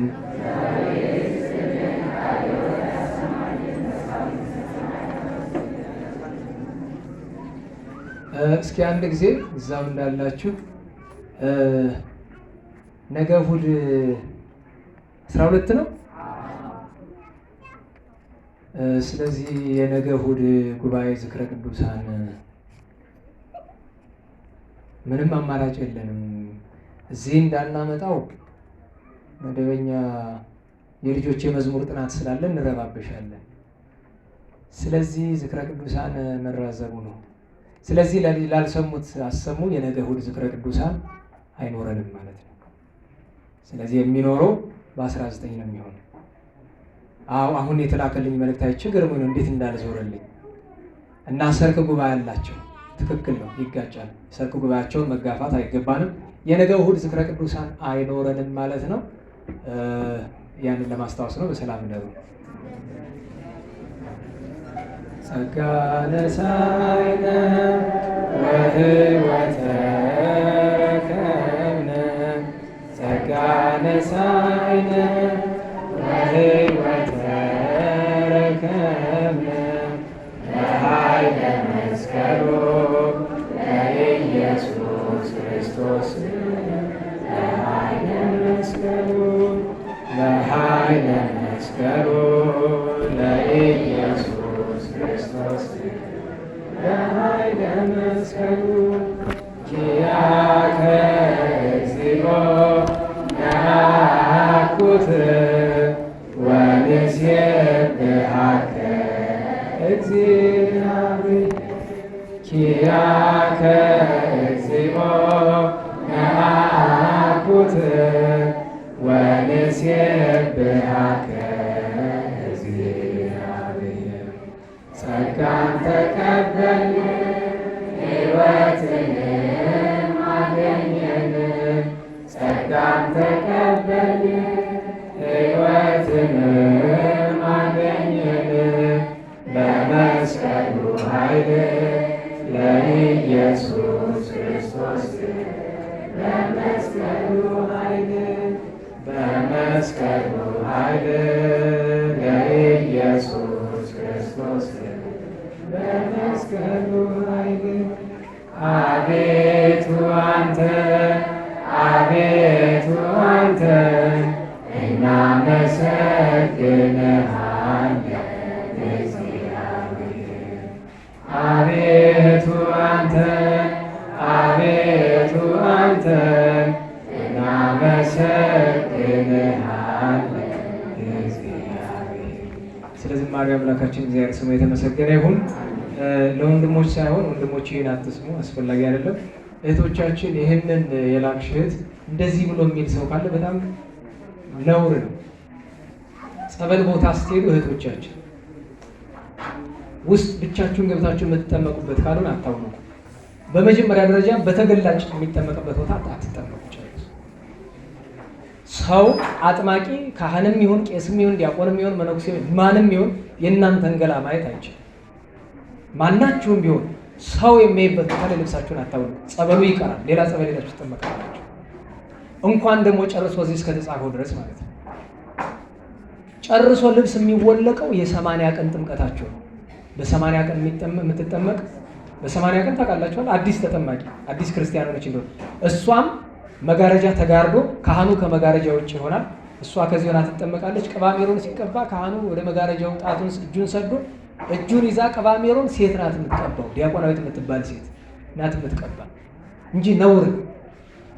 [SPEAKER 1] እስኪ አንድ ጊዜ እዛው እንዳላችሁ ነገ እሑድ 12 ነው። ስለዚህ የነገ እሑድ ጉባኤ ዝክረ ቅዱሳን ምንም አማራጭ የለንም። እዚህ እንዳናመጣው መደበኛ የልጆች የመዝሙር ጥናት ስላለ እንረባበሻለን። ስለዚህ ዝክረ ቅዱሳን መራዘሙ ነው። ስለዚህ ላልሰሙት አሰሙ። የነገ እሑድ ዝክረ ቅዱሳን አይኖረንም ማለት ነው። ስለዚህ የሚኖረው በ19 ነው የሚሆነው። አሁን የተላከልኝ መልእክት አይቼ ገርሞኝ ነው እንዴት እንዳልዞረልኝ እና ሰርክ ጉባኤ አላቸው። ትክክል ነው፣ ይጋጫል። ሰርክ ጉባኤያቸውን መጋፋት አይገባንም። የነገ እሑድ ዝክረ ቅዱሳን አይኖረንም ማለት ነው። ያንን ለማስታወስ ነው። በሰላም ደሩ ጸጋ ነሣኢነ ወሕይወተ ረከብነ ጸጋ ነሣኢነ ወሕይወተ ኃይለ መስቀሉ ለኢየሱስ ክርስቶስ በኃይለ መስቀሉ ኪያከ እግዚኦ ነአኩት ወንሴብሐከ እግዚአብሔር ኪያከ እግዚኦ ነአኩት ወንሴብሐከ እግዚአብሔር ጸጋን ተቀበልን ሕይወትንም አገኘን ጸጋን ተቀበልን ሕይወትንም አገኘን በመስቀሉ ኃይል ለኢየሱስ ክርስቶስ በመስቀሉ ኃይል በመስቀሉ ኃይል ለኢየሱስ ክርስቶስ በመስቀሉ ኃይል አቤቱ አንተ አቤቱ አንተ እናመሰግንሃለን እግዚአብሔር አቤቱ አንተ አቤቱ አንተ እናመሰግንሃለን እግዚአብሔር። ስለዚህ ማርያም አምላካችን እግዚአብሔር ስሙ የተመሰገነ ይሁን። ለወንድሞች ሳይሆን ወንድሞች ይህን አትስሙ፣ አስፈላጊ አይደለም። እህቶቻችን ይህንን የላክሽ እህት እንደዚህ ብሎ የሚል ሰው ካለ በጣም ነውር ነው። ጸበል ቦታ ስትሄዱ እህቶቻችን ውስጥ ብቻችሁን ገብታችሁ የምትጠመቁበት ካልሆነ አታውቁ። በመጀመሪያ ደረጃ በተገላጭ የሚጠመቅበት ቦታ አትጠመቁ። ሰው አጥማቂ ካህንም ይሁን ቄስም ይሁን ዲያቆንም ይሁን መነኩሴ ማንም ይሁን የእናንተን ገላ ማየት አይችልም። ማናችሁም ቢሆን ሰው የሚያይበት ቦታ ላይ ልብሳችሁን አታውልቁ። ጸበሉ ይቀራል፣ ሌላ ጸበል ሄዳችሁ ትጠመቃላችሁ። እንኳን ደግሞ ጨርሶ እዚህ እስከተጻፈው ድረስ ማለት ነው። ጨርሶ ልብስ የሚወለቀው የ80 ቀን ጥምቀታችሁ ነው። በ80 ቀን የምትጠመቅ በ80 ቀን ታውቃላችኋል። አዲስ ተጠማቂ አዲስ ክርስቲያን ሆነች እንደሆነ እሷም መጋረጃ ተጋርዶ ካህኑ ከመጋረጃ ውጭ ይሆናል። እሷ ከዚህ ሆና ትጠመቃለች። ቅባሜሮን ሲቀባ ካህኑ ወደ መጋረጃው ጣቱን እጁን ሰዶ እጁን ይዛ ቅባሜሮን ሴት ናት የምትቀባው፣ ዲያቆናዊት የምትባል ሴት ናት የምትቀባ እንጂ ነውር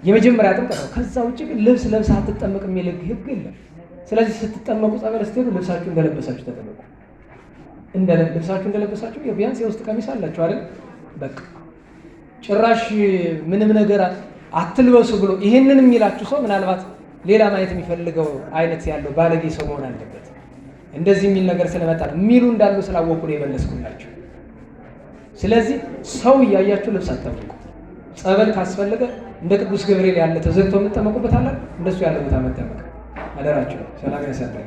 [SPEAKER 1] የመጀመሪያ ጥምቀት ነው። ከዛ ውጭ ግን ልብስ ለብሳ አትጠመቅ የሚል ሕግ የለም። ስለዚህ ስትጠመቁ ጸበል ስትሄዱ ልብሳችሁ እንደለበሳችሁ ተጠመቁ። ልብሳችሁ እንደለበሳችሁ ቢያንስ የውስጥ ቀሚስ አላችሁ አይደል? በቃ ጭራሽ ምንም ነገር አትልበሱ ብሎ ይሄንን የሚላችሁ ሰው ምናልባት ሌላ ማየት የሚፈልገው አይነት ያለው ባለጌ ሰው መሆን አለበት። እንደዚህ የሚል ነገር ስለመጣ ነው የሚሉ እንዳሉ ስላወቁ ነው የመለስኩላችሁ። ስለዚህ ሰው እያያችሁ ልብስ አትጠብቁ። ጸበል ካስፈለገ እንደ ቅዱስ ገብርኤል ያለ ተዘግቶ የምትጠመቁበት አለ፣ እንደሱ ያለ ቦታ መጠመቅ አደራችሁ። ሰላም ያሰጠኝ።